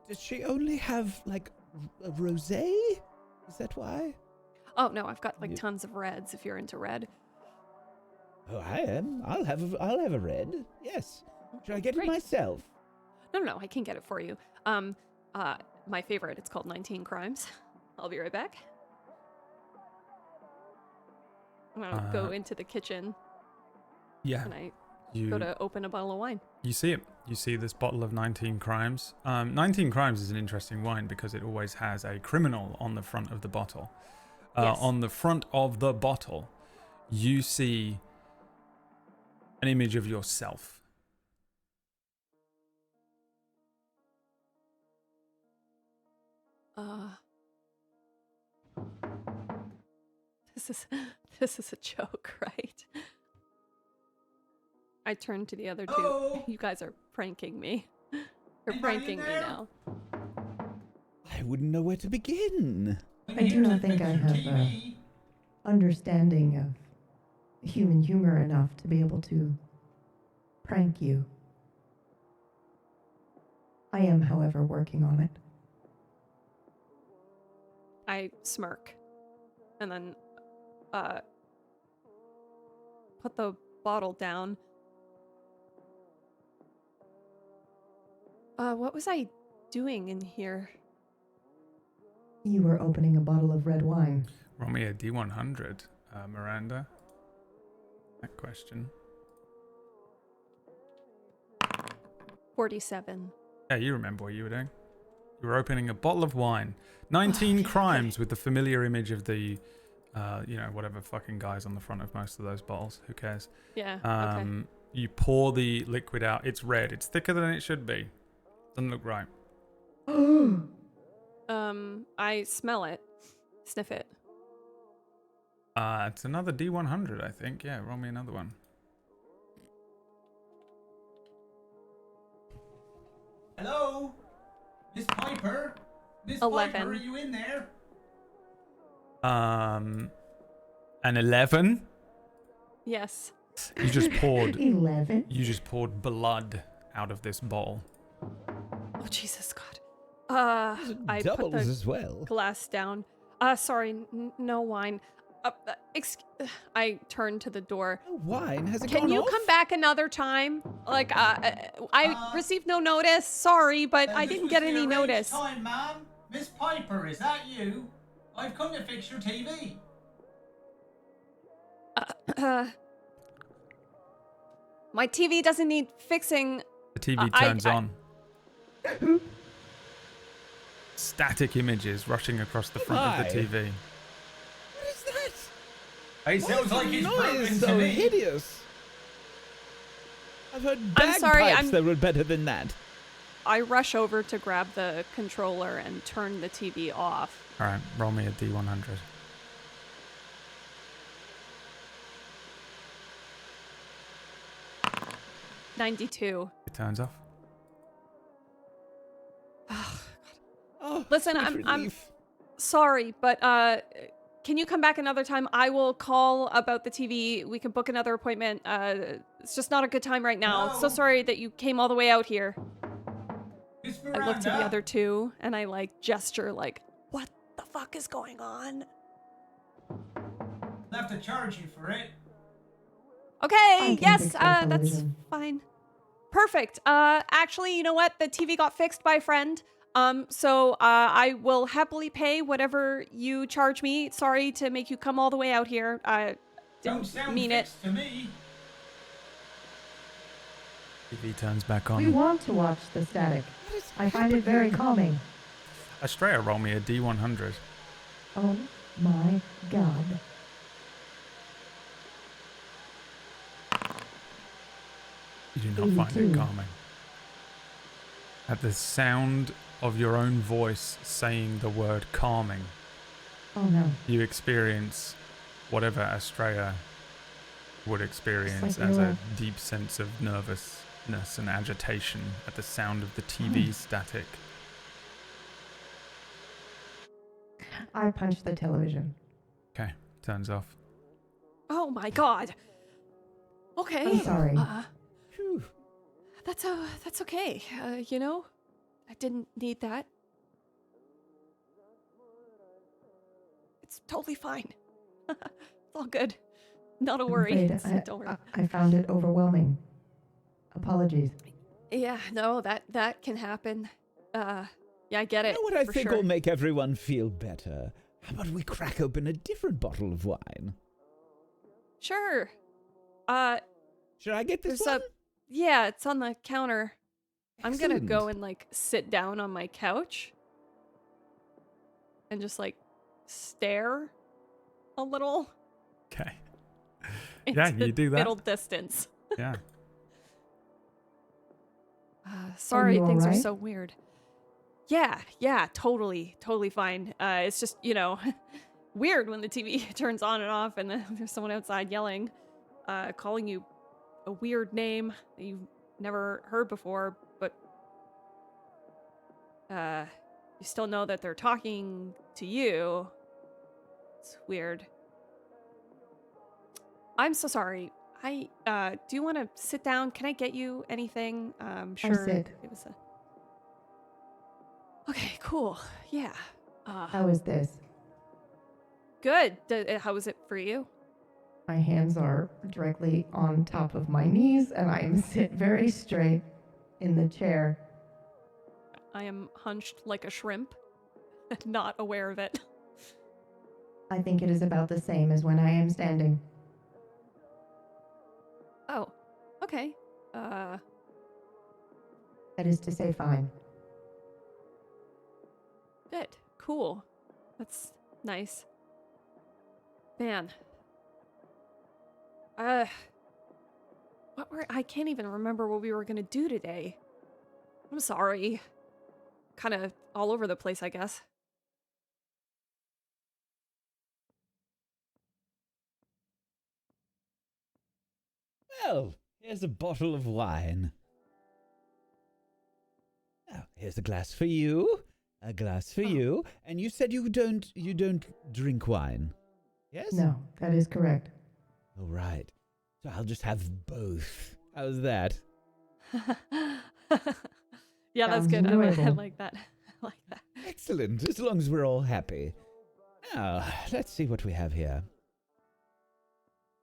Does she only have, like, a rosé? Is that why? Oh no, I've got like Yeah. tons of reds. If you're into red. Oh, I am. I'll have a red. Yes. Should I get Great. it myself? No, I can get it for you. My favorite. It's called 19 Crimes. I'll be right back. I'm gonna go into the kitchen Yeah, and I you go to open a bottle of wine. you see it. You see this bottle of 19 Crimes. 19 Crimes is an interesting wine because it always has a criminal on the front of the bottle. Yes. On the front of the bottle, you see an image of yourself. This is a joke, right? I turn to the other two. Oh. You guys are pranking me. You're Anybody in pranking me there? now. I wouldn't know where to begin. I do not think I have understanding of human humor enough to be able to prank you. I am, however, working on it. I smirk and then put the bottle down. What was I doing in here? You were opening a bottle of red wine. Roll me a D100, Miranda. That question. 47. Yeah, you remember what you were doing. You were opening a bottle of wine. 19 Crimes with the familiar image of the, whatever fucking guy's on the front of most of those bottles. Who cares? Yeah, okay. You pour the liquid out. It's red. It's thicker than it should be. Doesn't look right. I smell it. Sniff it. It's another D100, I think. Yeah, roll me another one. hello? Miss Piper? Miss 11. Piper, are you in there? An 11. Yes. You just poured. 11? You just poured blood out of this bowl. Oh, Jesus God. I put Doubles the as well. glass down. Sorry, no wine. I turn to the door. No wine? Has it Can gone you off? come back another time? Like, I received no notice. Sorry, but I This didn't was get the any arranged notice. time, ma'am. Miss Piper, is that you? I've come to fix your TV. My TV doesn't need fixing. The TV I- turns on. Static images rushing across the front of the Hi. TV. What is that? It sounds like it's broken noise to so me. hideous. I've heard I'm bagpipes sorry, that were better than that. I rush over to grab the controller and turn the TV off. All right, roll me a D100. 92. It turns off. Oh, Listen, sweet I'm relief. sorry, but can you come back another time? I will call about the TV. We can book another appointment. It's just not a good time right now. So sorry that you came all the way out here. Miss I look to the Miranda? other two and I like gesture like, what the fuck is going on? I'll have to charge you for it. Okay, I can yes, fix their that's television. fine. Perfect. Actually, you know what? The TV got fixed by a friend. So I will happily pay whatever you charge me. Sorry to make you come all the way out here. I Don't didn't sound mean it. fixed to me. TV turns back We on. want to watch the static. I find it very calming. Estrella, roll me a D100. Oh my god. You do not find it 82. calming. At the sound of your own voice saying the word calming, Oh no. you experience whatever Estrella would experience like as a you're- deep sense of nervousness and agitation at the sound of the TV static. I punched the television. Okay, turns off. Oh my god. Okay. I'm sorry. Phew. That's okay. You know, I didn't need that. It's totally fine. It's all good. Not a I'm worry. afraid Don't worry. I found it overwhelming. Apologies. Yeah, no, that can happen. Yeah, I get You it. know what I for think sure. will make everyone feel better? How about we crack open a different bottle of wine? Sure. Should I get this There's one? yeah, it's on the counter. I'm gonna go Excellent. and like sit down on my couch and just like stare a little Okay. into Yeah, you do that. middle distance. Yeah. Sorry, you things are alright? so weird. Yeah, totally fine. It's just, you know, weird when the TV turns on and off and then there's someone outside yelling, calling you a weird name that you've never heard before, but you still know that they're talking to you. It's weird. I'm so sorry. Do you want to sit down? Can I get you anything? Sure. sit. It was a... Okay, cool. Yeah. How is this? Good. How was it for you? My hands are directly on top of my knees, and I am sit very straight in the chair. I am hunched like a shrimp, not aware of it. I think it is about the same as when I am standing. Oh, okay. That is to say, fine. Good. Cool. That's nice. Man. I can't even remember what we were gonna do today. I'm sorry. Kind of all over the place, I guess. Well, here's a bottle of wine. Now, here's a glass for you, a glass for you, and you said you don't drink wine. Yes? No, that is correct. All right. So I'll just have both. How's that? Yeah, that's Sounds good. I enjoyable. like that. I like that. Excellent, as long as we're all happy. Now, let's see what we have here.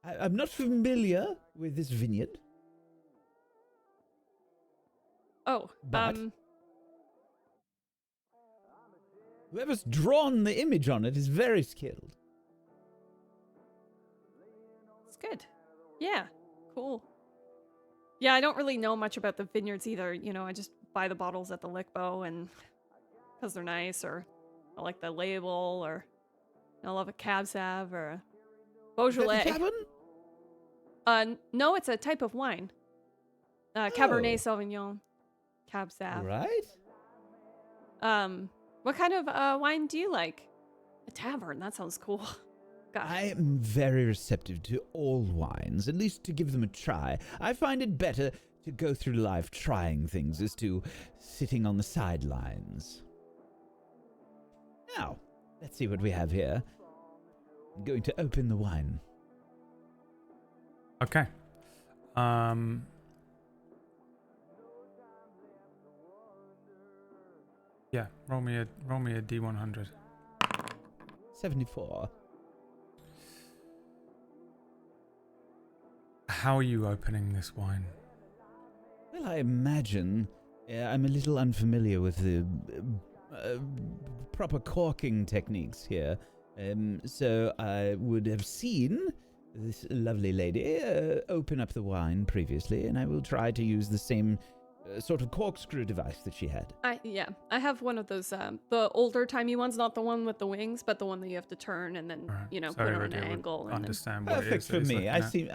I'm not familiar with this vineyard. Oh, But- Whoever's drawn the image on it is very skilled. it's good. Yeah, cool. Yeah, I don't really know much about the vineyards either. You know, I just buy the bottles at the Lickbow and because they're nice, or I like the label, or I love a Cab Sav or a Beaujolais. Is that the tavern? No, it's a type of wine. Cabernet Sauvignon, Cab Sav. Right. What kind of wine do you like? A tavern. That sounds cool. Gosh. I am very receptive to all wines, at least to give them a try. I find it better to go through life trying things as to sitting on the sidelines. Now, let's see what we have here. I'm going to open the wine. Okay. Yeah, roll me a D100. 74. How are you opening this wine? Well, I imagine I'm a little unfamiliar with the proper corking techniques here. So I would have seen this lovely lady open up the wine previously, and I will try to use the same sort of corkscrew device that she had. I have one of those, the older timey ones, not the one with the wings, but the one that you have to turn and then, Right. put it on an angle. And Understand what it Perfect is for that he's me. looking I at. see.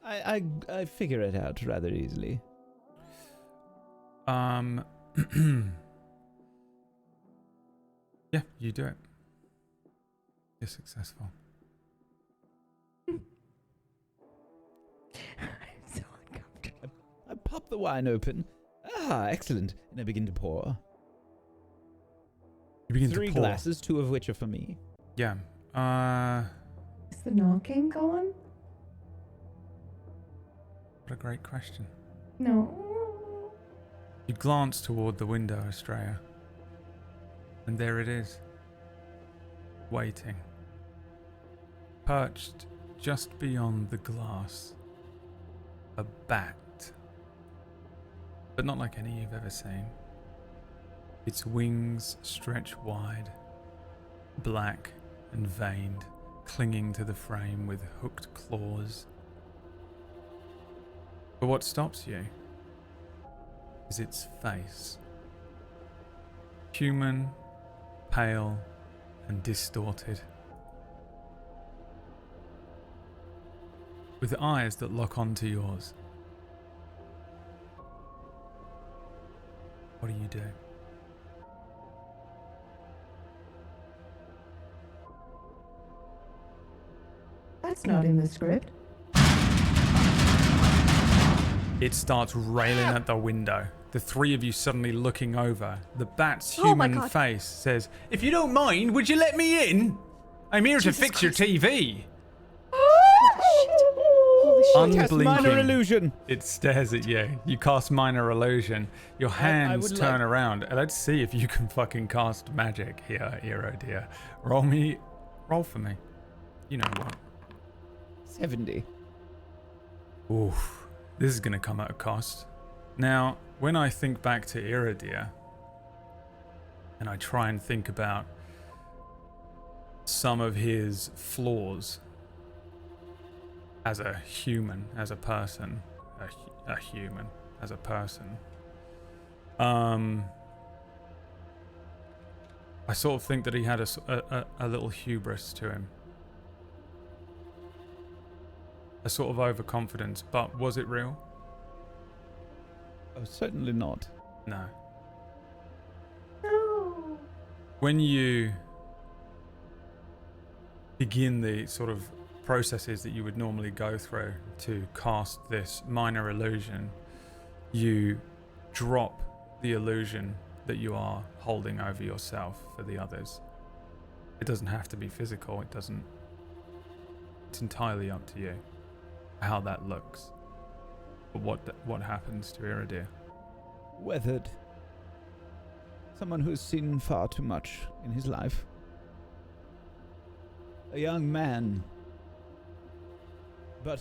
I figure it out rather easily. Yeah, you do it. You're successful. I'm so uncomfortable. I pop the wine open. Ah, excellent. And I begin to pour. You begin 3 to pour. glasses, 2 of which are for me. Yeah. Is the knocking going? What a great question. No. You glance toward the window, Estrella. And there it is. Waiting. Perched just beyond the glass. A bat. But not like any you've ever seen. Its wings stretch wide, black and veined, clinging to the frame with hooked claws. But what stops you is its face. Human, pale, and distorted. With eyes that lock onto yours. What do you do? That's not in the script. It starts railing at the window. The 3 of you suddenly looking over. The bat's Oh my human God. face says, "If you don't mind, would you let me in? I'm here Jesus to fix your Christ. TV." Holy shit. Cast minor Unblinking. illusion. It stares at you. You cast minor illusion. Your hands would turn like- around. Let's see if you can fucking cast magic here, hero dear. Roll for me. You know what? 70. Oof. This is going to come at a cost. Now, when I think back to Iridia, and I try and think about some of his flaws as a human, as a person, a human, as a person, I sort of think that he had a little hubris to him. A sort of overconfidence, but was it real? Oh, certainly not. No. No. When you begin the sort of processes that you would normally go through to cast this minor illusion, you drop the illusion that you are holding over yourself for the others. It doesn't have to be physical. It's entirely up to you how that looks. But what happens to Iridia? Weathered. Someone who's seen far too much in his life. A young man. But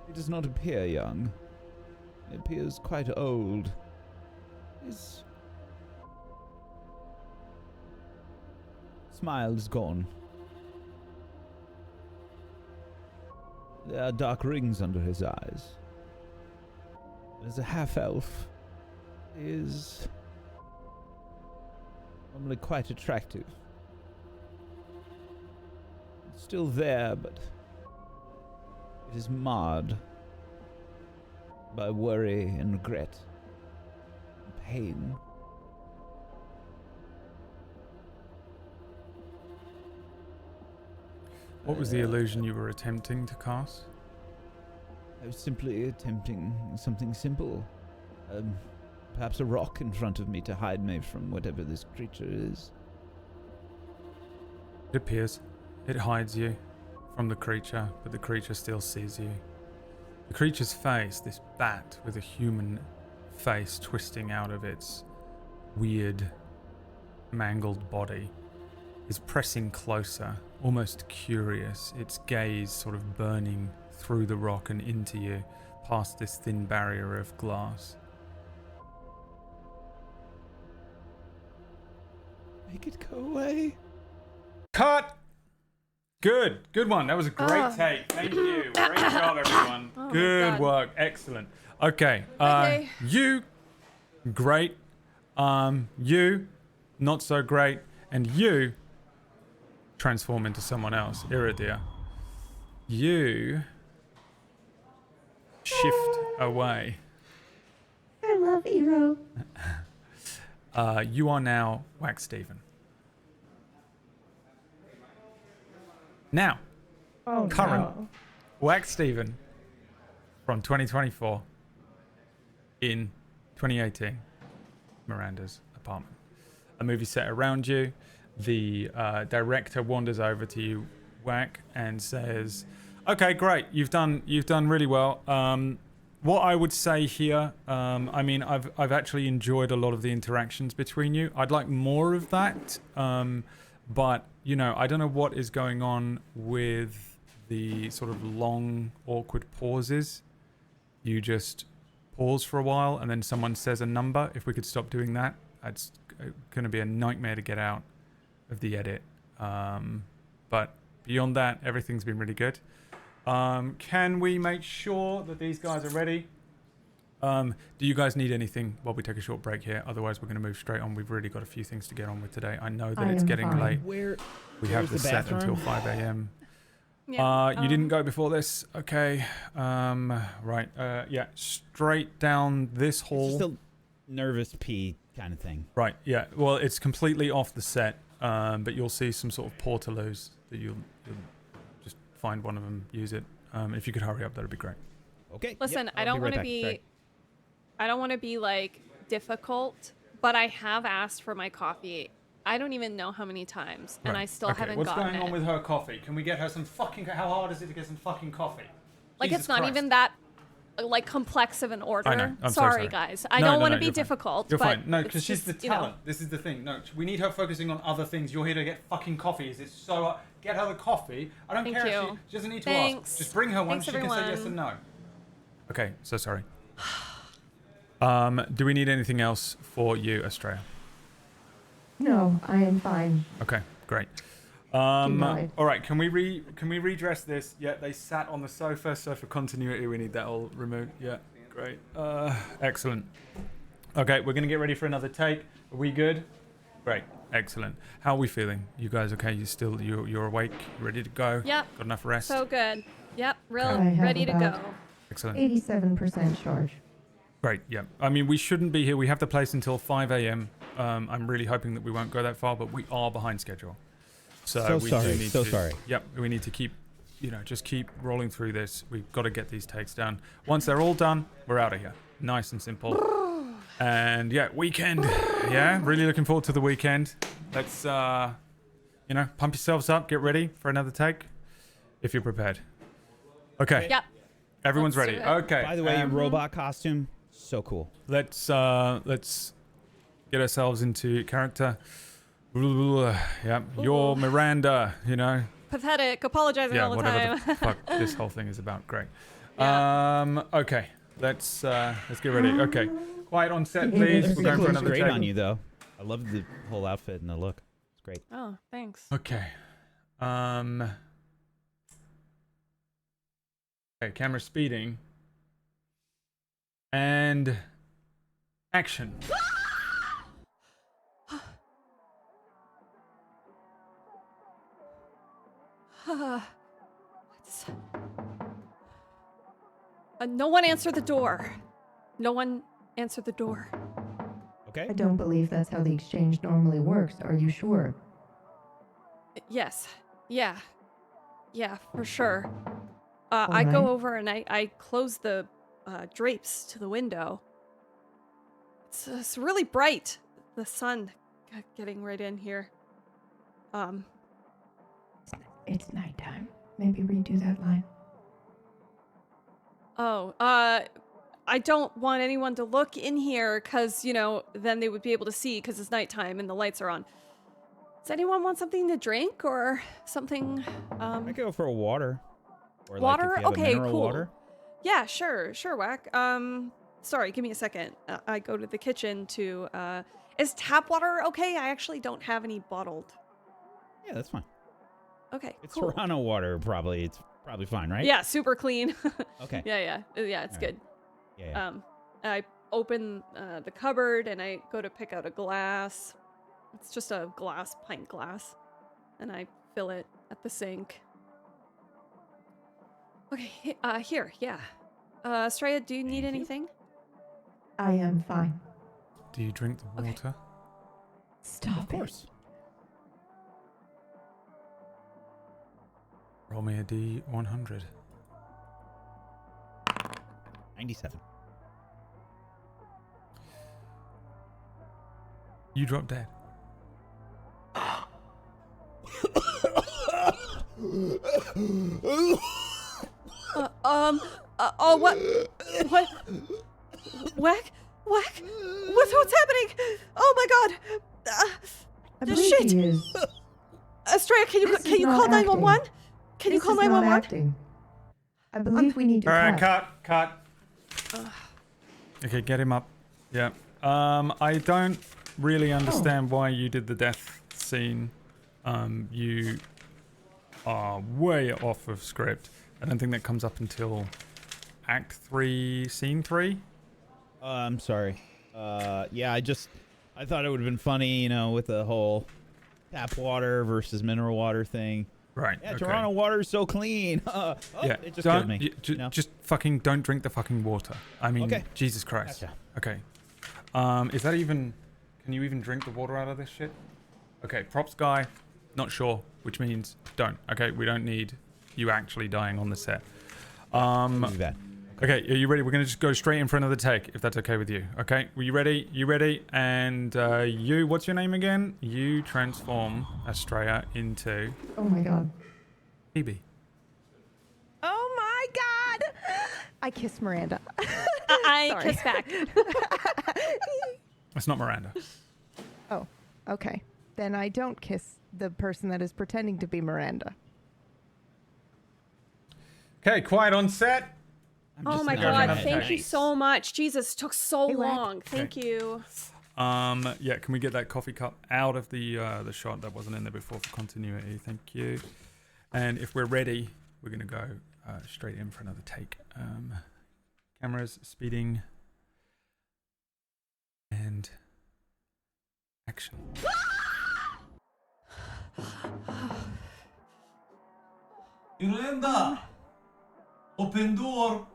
he does not appear young. He appears quite old. His smile is gone. There are dark rings under his eyes. As a half-elf, he is normally quite attractive. It's still there, but it is marred by worry and regret and pain. What was the illusion you were attempting to cast? I was simply attempting something simple. Perhaps a rock in front of me to hide me from whatever this creature is. It appears. It hides you from the creature, but the creature still sees you. The creature's face, this bat with a human face twisting out of its weird, mangled body, is pressing closer, almost curious, its gaze sort of burning through the rock and into you, past this thin barrier of glass. Make it go away. Cut! Good one. That was a great take. Thank you. Great job, everyone. Oh my Good God. work. Excellent. Okay. Okay. You, great. You, not so great. And you, transform into someone else. Iridia. You shift away. I love Hero. You are now Wacksteven. Now, Oh, current no. Wacksteven from 2024 in 2018, Miranda's apartment. A movie set around you. The director wanders over to you, Wack, and says, "Okay, great. You've done really well. What I would say here, I mean, I've actually enjoyed a lot of the interactions between you. I'd like more of that, but you know, I don't know what is going on with the sort of long, awkward pauses. You just pause for a while, and then someone says a number. If we could stop doing that, it's going to be a nightmare to get out of the edit. But beyond that, everything's been really good. Can we make sure that these guys are ready? Do you guys need anything while we take a short break here? Otherwise, we're going to move straight on. We've really got a few things to get on with today. I know that I it's am getting fine. late. Where? We have where's the the set until bathroom? 5 a.m. Yeah. You didn't go before this? Okay. Right. Yeah, straight down this It's hall. just a nervous pee kind of thing. Right, yeah. Well, it's completely off the set, but you'll see some sort of portaloos that you'll just find one of them, use it. If you could hurry up, that'd be great. Okay. Listen, yep, I I'll don't right want to back. be. Sorry. I don't want to be like difficult, but I have asked for my coffee. I don't even know how many times, and Right, I still okay. haven't What's gotten going on it. with her coffee? Can we get her some fucking... How hard is it to get some fucking coffee? Like, Jesus it's not Christ. even that like complex of an order. I know. I'm so sorry, sorry. guys. I No, don't no, want no, to be you're fine. difficult. You're but fine. No, it's because she's the just, you know. talent. This is the thing. No, we need her focusing on other things. You're here to get fucking coffee. Is it so... Get her the coffee. I don't Thank care if you. she doesn't need to Thanks. ask. Just bring her one. Thanks, She can say yes everyone. and no. Okay, so sorry. Do we need anything else for you, Estrella? No, I am fine. Okay, great. Denied. All right, can we redress this? Yeah, they sat on the sofa, so for continuity we need that all removed. Yeah, great. Excellent. Okay, we're gonna get ready for another take. Are we good? Great, excellent. How are we feeling? You guys okay? You're awake? Ready to go? Yep. Got enough rest? So good. Yep. Real I have ready to about- go. Excellent. 87% charge. Great, yeah. I mean, we shouldn't be here. We have the place until 5 a.m. I'm really hoping that we won't go that far, but we are behind schedule. So we sorry, do need so to, sorry. Yep, we need to keep, just keep rolling through this. We've got to get these takes done. Once they're all done, we're out of here. Nice and simple. And yeah, weekend. Yeah, really looking forward to the weekend. Let's, pump yourselves up. Get ready for another take, if you're prepared. Okay. Yep. Everyone's Let's ready. do it. Okay. By the way, your robot costume, so cool. Let's get ourselves into character. Yeah, you're Miranda, Pathetic. Apologizing Yeah, all the whatever time. the fuck this whole thing is about. Great. Yeah. Okay. Let's get ready. Okay. Quiet on set, please. We're going for Looks another great take. on you, though. I love the whole outfit and the look. It's great. Oh, thanks. Okay. Okay, camera speeding. And action. No one answered the door. No one answered the door. Okay. I don't believe that's how the exchange normally works. Are you sure? Yes. Yeah. Yeah, for sure. I Alright. go over and I close the drapes to the window. It's really bright. The sun getting right in here. It's nighttime. Maybe redo that line. Oh, I don't want anyone to look in here because, you know, then they would be able to see because it's nighttime and the lights are on. Does anyone want something to drink or something? I go for a water. Or Water? Like if you have Okay, mineral cool. water. Yeah, sure, Whack. Sorry, give me a second. I go to the kitchen to, is tap water okay? I actually don't have any bottled. Yeah, that's fine. Okay, It's cool. Toronto water, probably. It's probably fine, right? Yeah, super clean. Okay. Yeah, it's All right. good. Yeah. I open the cupboard and I go to pick out a glass. It's just a pint glass. And I fill it at the sink. Okay, here, yeah. Estrella, do you need Thank you. anything? I am fine. Do you drink the Okay. water? Stop Of course. Roll me a D100. 97. You drop dead. Oh, what? Whack? What's happening? Oh my god! I Shit. believe he is. Estrella, can This you is call not 911? acting. Can you This call is not 911? acting. I believe we need to Alright, cut. cut. Okay, get him up. Yeah. I don't really understand why you did the death scene. You are way off of script. I don't think that comes up until Act 3, Scene 3. I'm sorry. Yeah, I thought it would have been funny, you know, with the whole tap water versus mineral water thing. Right. Yeah, okay. Toronto water is so clean. Yeah, It just don't, killed me. you know? just fucking don't drink the fucking water. I mean, Okay. Jesus Christ. Gotcha. Okay. Is that even... Can you even drink the water out of this shit? Okay, props guy, not sure, which means don't. Okay, we don't need you actually dying on the set. Do that. Okay, are you ready? We're going to just go straight in for another take, if that's okay with you. Okay, were you ready? You ready? And you, what's your name again? You transform Estrella into Oh my god. Phoebe. Oh my god! I kissed Miranda. I Sorry. kiss back. That's not Miranda. Oh, okay. Then I don't kiss the person that is pretending to be Miranda. Okay, quiet on set. I'm Oh just my nodding god, my head. thank you Nice. so much. Jesus, took so Hey, Wack. long. Thank you. Yeah, can we get that coffee cup out of the shot that wasn't in there before for continuity? Thank you. And if we're ready, we're going to go straight in for another take. Cameras, speeding, and action. Miranda! Open door!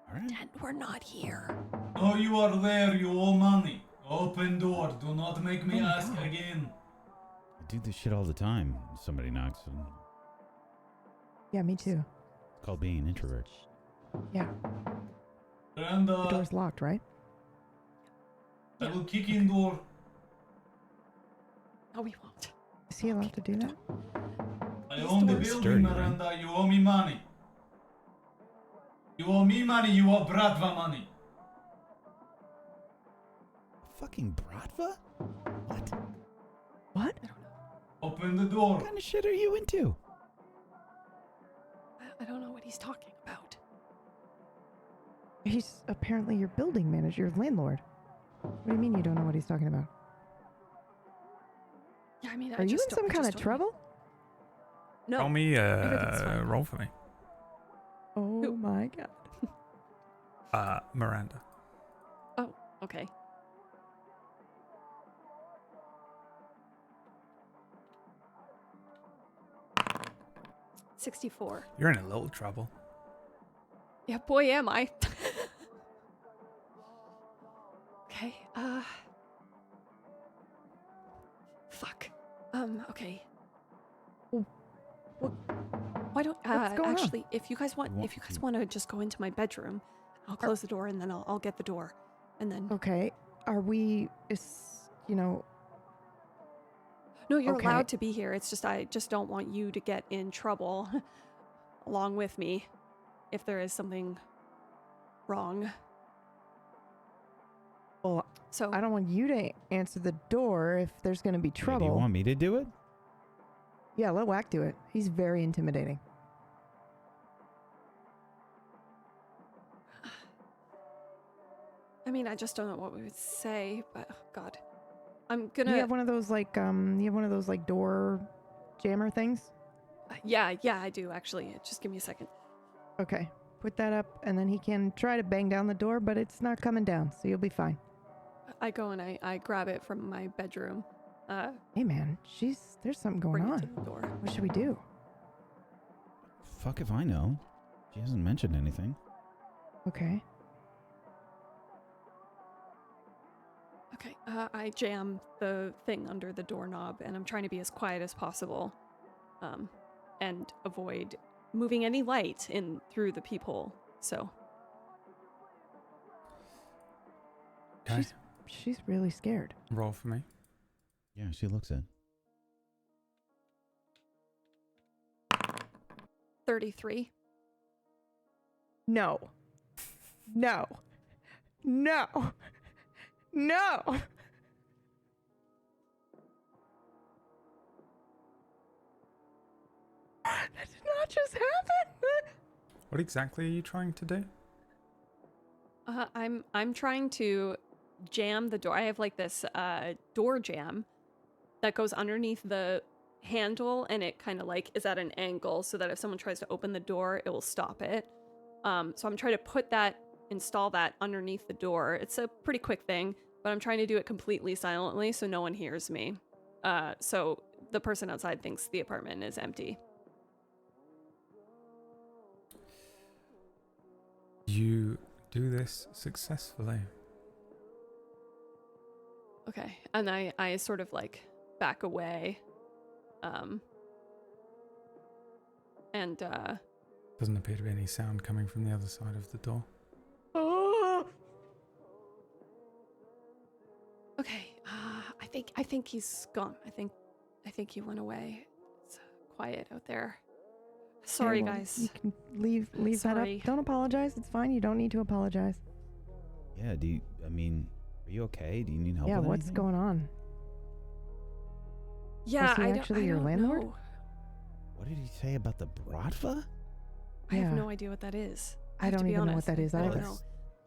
All right. And we're not here. Oh, you are there, you owe money. Open door, do not make me Oh my ask God. again. I do this shit all the time. Somebody knocks. And Yeah, me too. it's called being an introvert. Yeah. The Miranda, door's locked, right? I will kick in door. No, we won't. Is he allowed to do that? I These own the doors- building, Sturdy, right? Miranda. You owe me money. You owe me money, you owe Bratva money. Fucking Bratva? What? What? Open the door. What kind of shit are you into? I don't know what he's talking about. He's apparently your building manager, your landlord. What do you mean you don't know what he's talking about? Yeah, I mean, Are you in some kind of trouble? No. Roll me, everything's fine. roll for me. Oh Who? my god. Miranda. Oh, okay. $64. You're in a little trouble. Yeah, boy, am I. Okay, fuck. Okay. why don't What's going on? actually, if you guys want to just go into my bedroom, I'll close the door and then I'll get the door, and then. Okay. Are we? No, you're Okay. allowed to be here. It's just I just don't want you to get in trouble along with me if there is something wrong. Well, So I don't want you to answer the door if there's going to be Yeah, trouble. do you want me to do it? Yeah, let Wack do it. He's very intimidating. I mean, I just don't know what we would say, but oh, God, I'm gonna. You have one of those door jammer things? Yeah, I do actually. Just give me a second. Okay. Put that up, and then he can try to bang down the door, but it's not coming down, so you'll be fine. I go and I grab it from my bedroom. Hey, man, there's something going Bring it on. to the door. What should we do? Fuck if I know. She hasn't mentioned anything. Okay. Okay, I jam the thing under the doorknob, and I'm trying to be as quiet as possible, and avoid moving any light in through the peephole. So. Okay. She's really scared. Roll for me. Yeah, she looks it. 33. No. No. No. No. That did not just happen. What exactly are you trying to do? I'm trying to jam the door. I have like this door jam that goes underneath the handle, and it kind of like is at an angle so that if someone tries to open the door, it will stop it. So I'm trying to install that underneath the door. It's a pretty quick thing, but I'm trying to do it completely silently so no one hears me. So the person outside thinks the apartment is empty. You do this successfully. Okay, and I sort of like back away. And Doesn't appear to be any sound coming from the other side of the door. okay, I think he's gone. I think he went away. It's quiet out there. Sorry, Okay, well, guys. You can leave that Sorry. up. Don't apologize. It's fine. You don't need to apologize. Yeah, are you okay? Do you need help Yeah, with what's anything? going on? Yeah, Was he I actually don't your landlord? know. What did he say about the bratva? I have Yeah. no idea what that is. I have to don't be even know honest. what that is I either. don't know.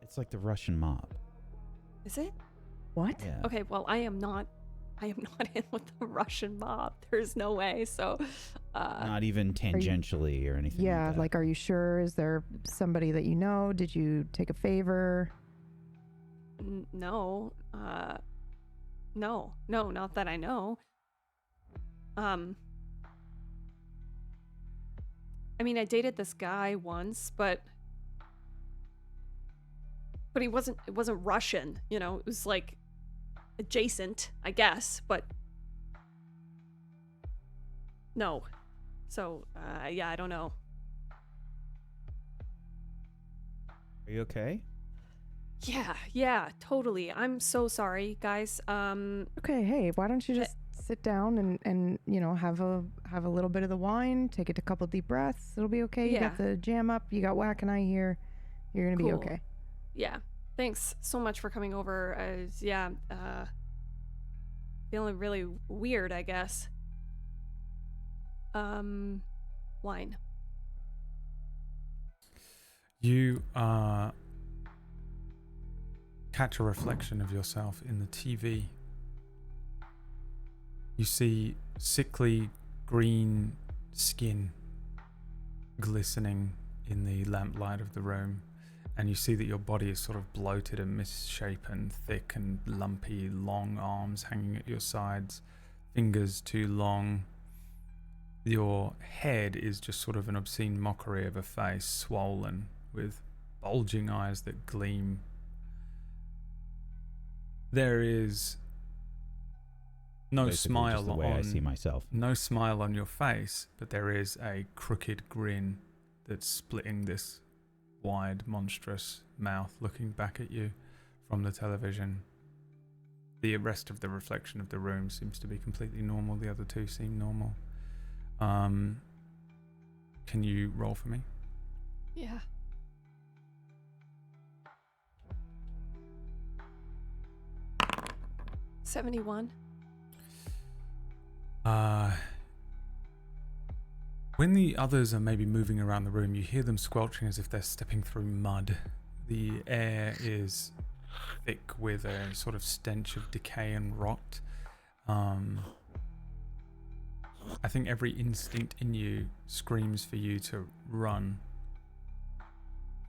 It's like the Russian mob. Is it? What? Yeah. Okay, well, I am not in with the Russian mob. There's no way. So, Not even tangentially or anything. Yeah, like, like, are you sure? Is there somebody that you know? Did you take a favor? no. No, not that I know. I mean, I dated this guy once, but it wasn't Russian, you know. It was like adjacent, I guess, but no. So, yeah, I don't know. Are you okay? Yeah, totally. I'm so sorry, guys. Okay, hey, why don't you just sit down and have a little bit of the wine, take a couple deep breaths. It'll be okay. You got Yeah. the jam up. You got Wack and I here. You're gonna be Cool. okay. Yeah. Thanks so much for coming over. Feeling really weird, I guess. Wine. You catch a reflection of yourself in the TV. You see sickly green skin glistening in the lamplight of the room, and you see that your body is sort of bloated and misshapen, thick and lumpy, long arms hanging at your sides, fingers too long. Your head is just sort of an obscene mockery of a face, swollen, with bulging eyes that gleam. There is no Basically smile just the way I see on myself. no smile on your face, but there is a crooked grin that's splitting this wide, monstrous mouth looking back at you from the television. The rest of the reflection of the room seems to be completely normal. The other two seem normal. Can you roll for me? Yeah. $71. When the others are maybe moving around the room, you hear them squelching as if they're stepping through mud. The air is thick with a sort of stench of decay and rot. I think every instinct in you screams for you to run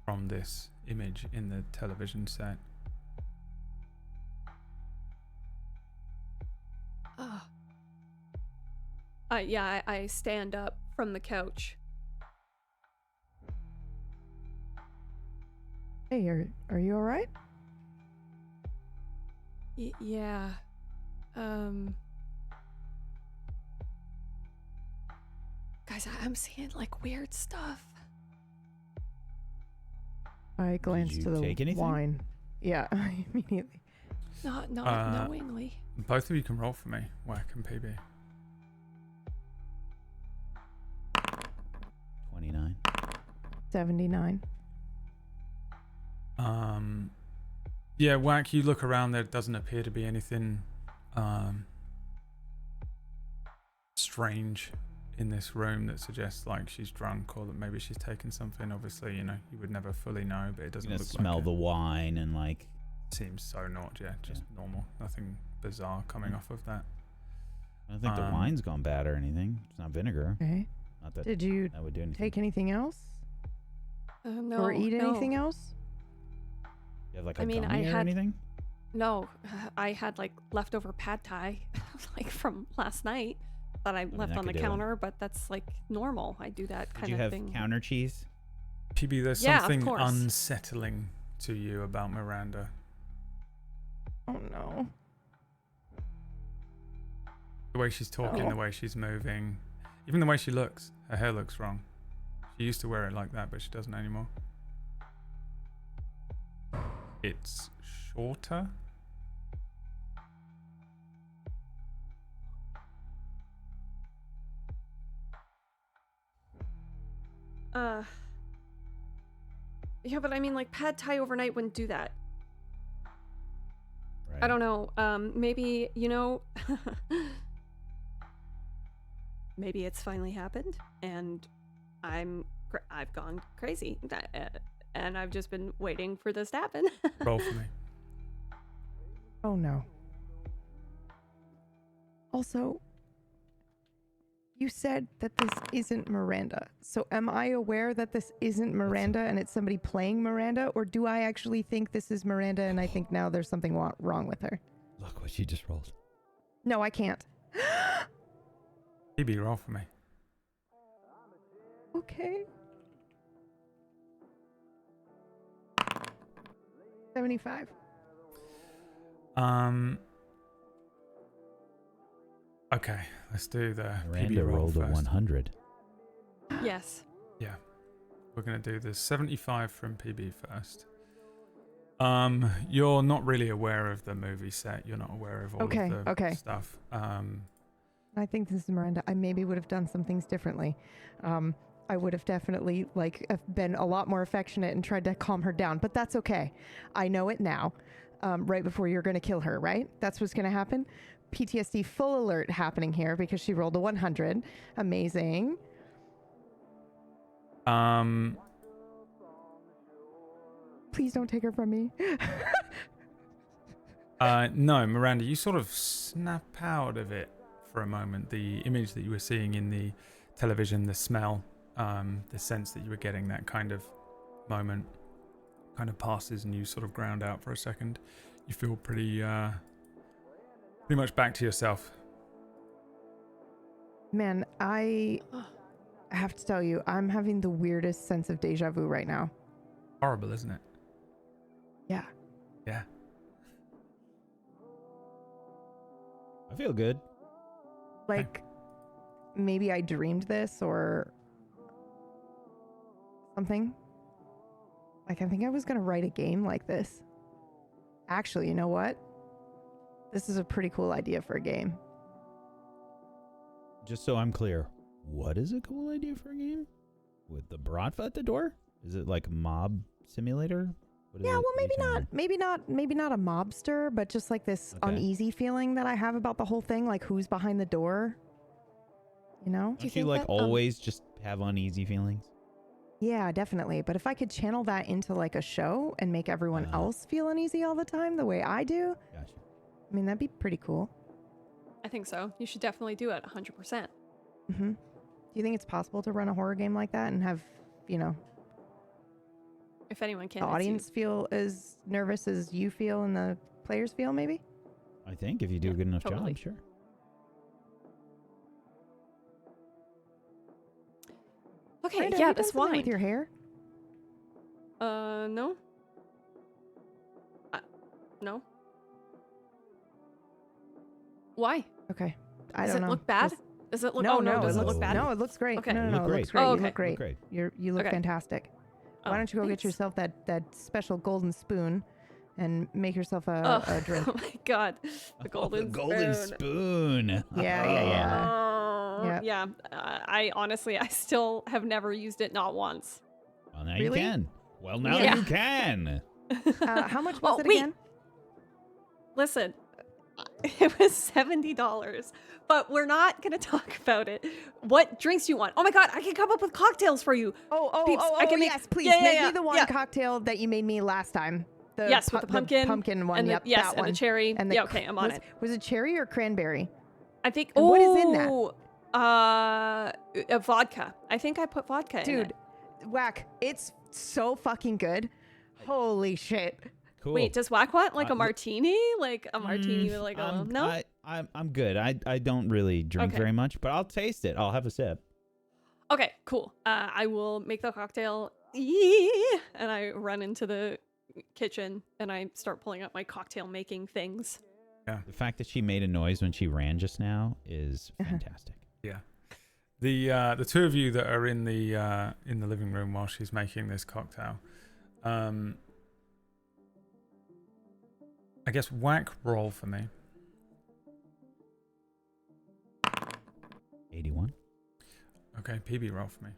from this image in the television set. Yeah, I stand up from the couch. Hey, are you all right? Yeah. Guys, I'm seeing like weird stuff. I glanced you to the take anything? wine. Yeah, immediately. Not knowingly. Both of you can roll for me, Whack and PB. 29. 79. Yeah, Whack, you look around, there doesn't appear to be anything strange in this room that suggests like she's drunk or that maybe she's taken something. Obviously, you would never fully know, but it doesn't You look smell like the wine and like. Seems so not, just normal. Nothing bizarre coming off of that. I don't think the wine's gone bad or anything. It's not vinegar. Okay. Not that Did you that would do anything. take anything else? No. Or eat no. anything else? You have like a I mean, gummy I or had- anything? No, I had like leftover pad thai, like from last night, that I left that on the could do it. counter. But that's like normal. I do that Did kind you of have thing. counter cheese? PB, there's Yeah, of something course. unsettling to you about Miranda. Oh no. The way she's talking, the way she's moving, even the way she looks. Her hair looks wrong. She used to wear it like that, but she doesn't anymore. It's shorter. Yeah, but I mean, like pad thai overnight wouldn't do that. Right. I don't know. Maybe maybe it's finally happened, and I've gone crazy, and I've just been waiting for this to happen. Roll for me. Oh no. Also, you said that this isn't Miranda. So am I aware that this isn't Miranda and it's somebody playing Miranda? Or do I actually think this is Miranda and I think now there's something wrong with her? Look what she just rolled. No, I can't. PB, roll for me. Okay. 75. Okay, let's do the Miranda PB roll rolled a first. 100. Yes. Yeah, we're gonna do the 75 from PB first. You're not really aware of the movie set. You're not aware of all of the stuff. I think this is Miranda. I maybe would have done some things differently. I would have definitely been a lot more affectionate and tried to calm her down, but that's okay. I know it now. Right before you're going to kill her, right? That's what's going to happen. PTSD full alert happening here because she rolled a 100. Amazing. Please don't take her from me. No, Miranda, you sort of snap out of it for a moment. The image that you were seeing in the television, the smell, the sense that you were getting, that kind of moment kind of passes and you sort of ground out for a second. You feel pretty much back to yourself. Man, I have to tell you, I'm having the weirdest sense of deja vu right now. Horrible, isn't it? Yeah. Yeah. I feel good. Like, maybe I dreamed this or something. Like, I think I was going to write a game like this. Actually, you know what? This is a pretty cool idea for a game. Just so I'm clear, what is a cool idea for a game? With the Bratva at the door? Is it like mob simulator? What is Yeah, it? well, What are you maybe telling me? maybe not a mobster, but just like this Okay. uneasy feeling that I have about the whole thing, like who's behind the door. You know? Don't you think like that, always just have uneasy feelings? Yeah, definitely. But if I could channel that into like a show and make everyone else feel uneasy all the time the way I do, Gotcha. I mean, that'd be pretty cool. I think so. You should definitely do it 100%. Do you think it's possible to run a horror game like that and have, you know, If anyone can, the it's you. audience feel as nervous as you feel and the players feel, maybe? I think if you do a good enough totally. job, sure. Okay, Miranda, have yeah, you done this something wine. with your hair? No. No. Why? Okay. I Does don't it know. look bad? Just- Does it look? No, oh no, no, does it it looks look bad? No, it looks great. Okay. No, You no, look it great. looks great. Oh, You okay. look great. Great. You look Okay. fantastic. Oh, Why don't you go thanks. get yourself that special golden spoon and make yourself a drink? Oh my god, the golden, golden spoon. Yeah. Oh, Yep. yeah. I honestly, I still have never used it, not once. Well, now Really? you can. Well, now Yeah. you can. How much was Oh, it wait. again? Listen, it was $70, but we're not gonna talk about it. What drinks do you want? Oh my god, I can come up with cocktails for you. Peeps, I can make- yes, please. Yeah, yeah, make yeah, me the one yeah. cocktail that you made me last time. The Yes, with the pumpkin pumpkin one. and the, Yep, yes, that and one. the cherry. And the yeah, okay, I'm on was, it. Was it cherry or cranberry? I think. And what is in that? Vodka. I think I put vodka in Dude, it. Whack, it's so fucking good. Holy shit. Cool. Wait, does Wack want like a look- martini? Like a martini with like a I'm, no? I'm good. I don't really drink Okay. very much, but I'll taste it. I'll have a sip. Okay, cool. I will make the cocktail, and I run into the kitchen and I start pulling out my cocktail making things. The fact that she made a noise when she ran just now is fantastic. Yeah. The two of you that are in the living room while she's making this cocktail, I guess whack roll for me. 81. Okay, PB roll for me.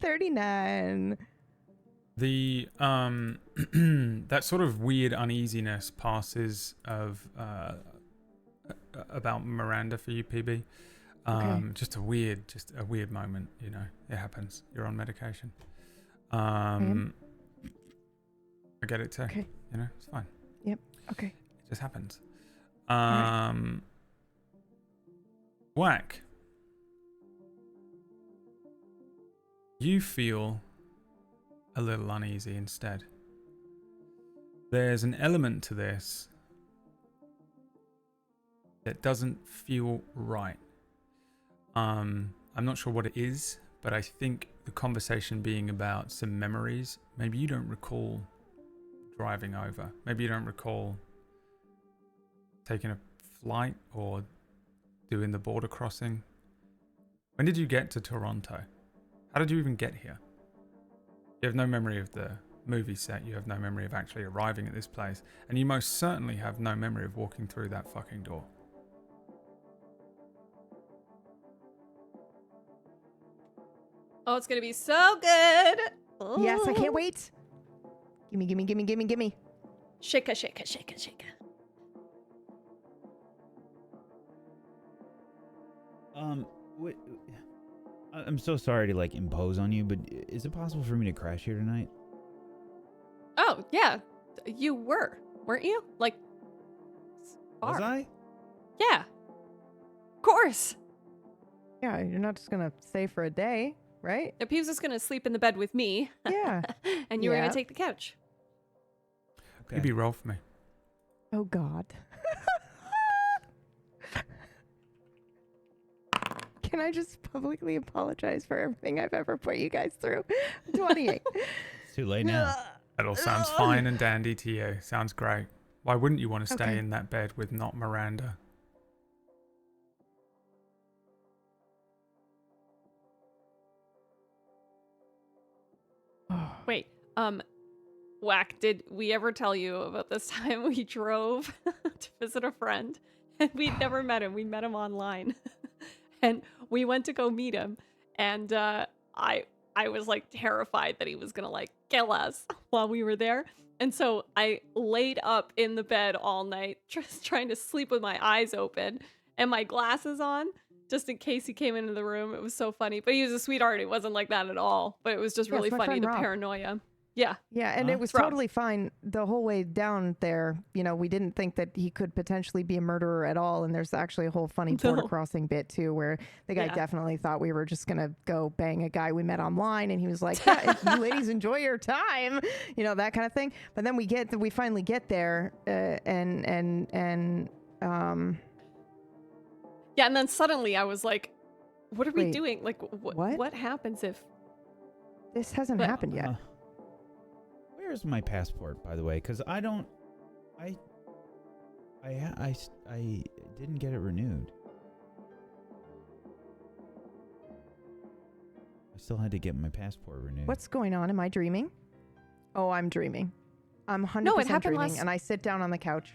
39. The that sort of weird uneasiness passes of about Miranda for you, PB. Okay. Just a weird moment, you know. It happens. You're on medication. I get it too. Okay. You know, it's fine. Okay. It just happens. right. Whack. You feel a little uneasy instead. There's an element to this that doesn't feel right. I'm not sure what it is, but I think the conversation being about some memories, maybe you don't recall driving over. Maybe you don't recall taking a flight or doing the border crossing. When did you get to Toronto? How did you even get here? You have no memory of the movie set. You have no memory of actually arriving at this place. And you most certainly have no memory of walking through that fucking door. Oh, it's gonna be so good. Yes, I Oh. can't wait. Gimme. Shaka, shaka, shaka, shaka. I'm so sorry to like impose on you, but is it possible for me to crash here tonight? Oh yeah, you weren't you? Like, Was far. I? Yeah, of course. Yeah, you're not just gonna stay for a day, right? If he was just gonna sleep in the bed with me, Yeah. and you were Yeah. gonna take the couch. Okay. Maybe roll for me. Oh God. Can I just publicly apologize for everything I've ever put you guys through? 28. It's too late now. That all sounds fine and dandy to you. Sounds great. Why wouldn't you want to stay Okay. in that bed with not Miranda? Wait, Whack, did we ever tell you about this time we drove to visit a friend and we'd never met him? We met him online and we went to go meet him and I was like terrified that he was gonna like kill us while we were there. And so I laid up in the bed all night, just trying to sleep with my eyes open and my glasses on, just in case he came into the room. It was so funny. But he was a sweetheart. He wasn't like that at all. But it was just Yeah, really it's my funny, friend the Rob. paranoia. Yeah. Yeah, and it was Rob. totally fine the whole way down there. You know, we didn't think that he could potentially be a murderer at all. And there's actually a whole funny border No. crossing bit too, where the guy Yeah. definitely thought we were just gonna go bang a guy we met online, and he was like, "Yeah, if you ladies enjoy your time," you know, that kind of thing. But then we finally get there, Yeah, and then suddenly I was like, what are we Wait, doing? Like, what? what happens if... this hasn't But- happened yet. Where's my passport, by the way? Because I didn't get it renewed. I still had to get my passport renewed. What's going on? Am I dreaming? Oh, I'm dreaming. I'm 100% No, it happened dreaming, last- and I sit down on the couch.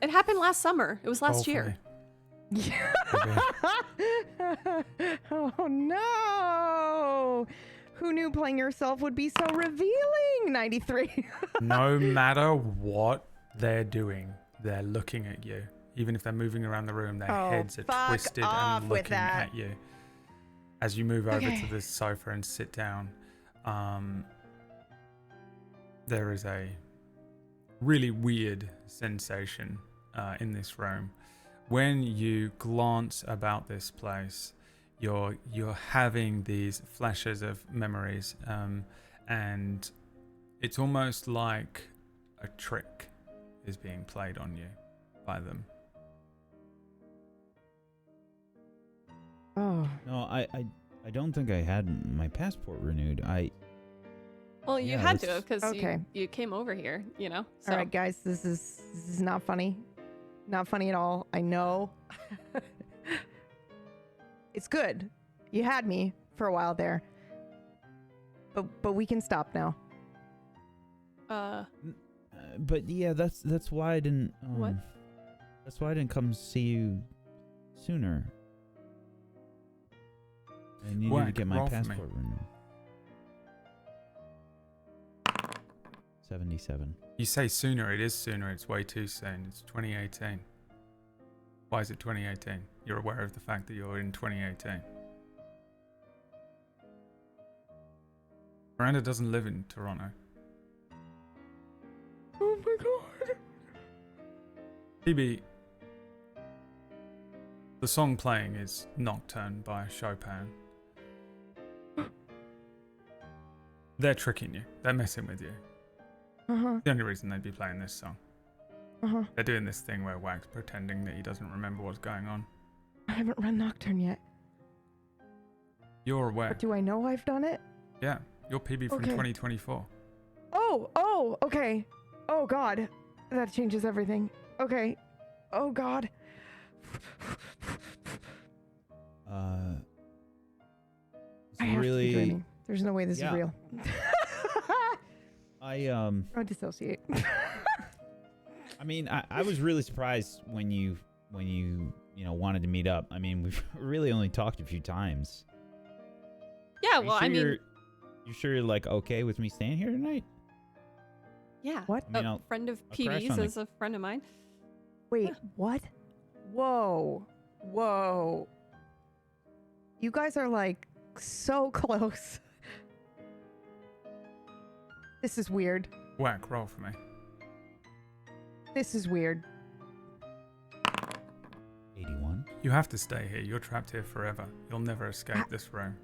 It happened last summer. It was last Roll for year. me. Oh no! Who knew playing yourself would be so revealing? 93. No matter what they're doing, they're looking at you. Even if they're moving around the room, their Oh, heads are fuck twisted off and with looking that. at you. As you move over Okay. to the sofa and sit down, there is a really weird sensation in this room. When you glance about this place, you're having these flashes of memories, and it's almost like a trick is being played on you by them. Oh, No, I don't think I had my passport renewed. Well, you Yeah, had to that's- because Okay. you came over here, you know? So. all right, guys. This is not funny. Not funny at all. I know. It's good. You had me for a while there. But we can stop now. But yeah, that's why I didn't. What? That's why I didn't come see you sooner. I needed to Whack, get my roll for me. passport renewed. 77. You say sooner, it is sooner. It's way too soon. It's 2018. Why is it 2018? You're aware of the fact that you're in 2018. Miranda doesn't live in Toronto. Oh my god. PB, the song playing is Nocturne by Chopin. They're tricking you. They're messing with you. Uh-huh. The only reason they'd be playing this song. Uh-huh. They're doing this thing where Wack's pretending that he doesn't remember what's going on. I haven't run Nocturne yet. You're aware. But do I know I've done it? Yeah, you're PB from Okay. 2024. Oh, okay. Oh god. That changes everything. Okay. Oh god. It's I have to be really. dreaming. There's no way this Yeah. is real. I dissociate. I mean, I was really surprised when you wanted to meet up. I mean, we've really only talked a few times. Yeah, Are you well, sure I mean, you sure you're like okay with me staying here tonight? yeah. What? I mean, A I'll friend of crash PB's on the- is a friend of mine. Wait, what? Whoa. Whoa. You guys are like so close. This is weird. Wack, roll for me. This is weird. 81. You have to stay here. You're trapped here forever. You'll never escape this room.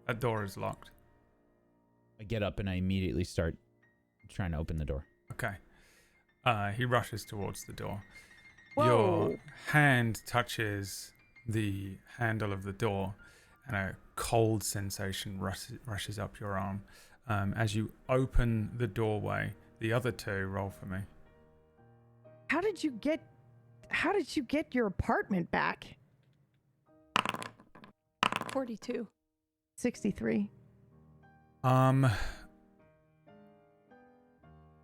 That door is locked. I get up and I immediately start trying to open the door. Okay. He rushes towards the door. Whoa. Your hand touches the handle of the door, and a cold sensation rushes up your arm. As you open the doorway, the other two roll for me. How did you get your apartment back? 42. 63.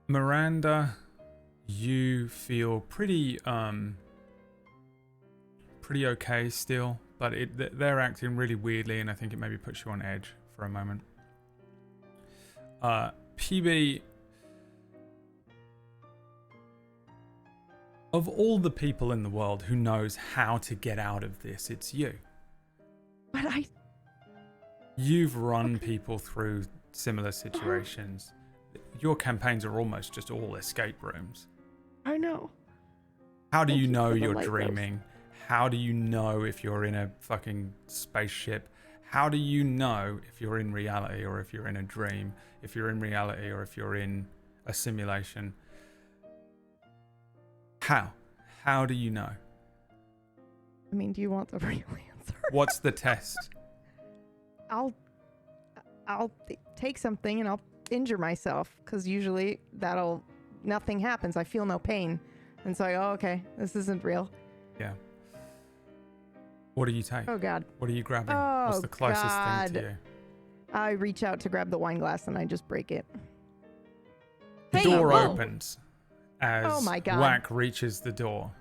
Miranda, you feel pretty okay still, but they're acting really weirdly, and I think it maybe puts you on edge for a moment. PB, of all the people in the world who knows how to get out of this, it's you. But You've run people through similar situations. Your campaigns are almost just all escape rooms. I know. How do Thank you you know for the you're light, Rose. dreaming? How do you know if you're in a fucking spaceship? How do you know if you're in reality or if you're in a dream? If you're in reality or if you're in a simulation? How? How do you know? I mean, do you want the real answer? What's the test? I'll take something and I'll injure myself, because usually nothing happens. I feel no pain. And so I go, oh, okay, this isn't real. Yeah. What do you take? Oh, God. What are you grabbing? Oh, What's the closest thing to God. you? I reach out to grab the wine glass and I just break it. The Hey, door whoa. opens as Oh my God. Wack reaches the door.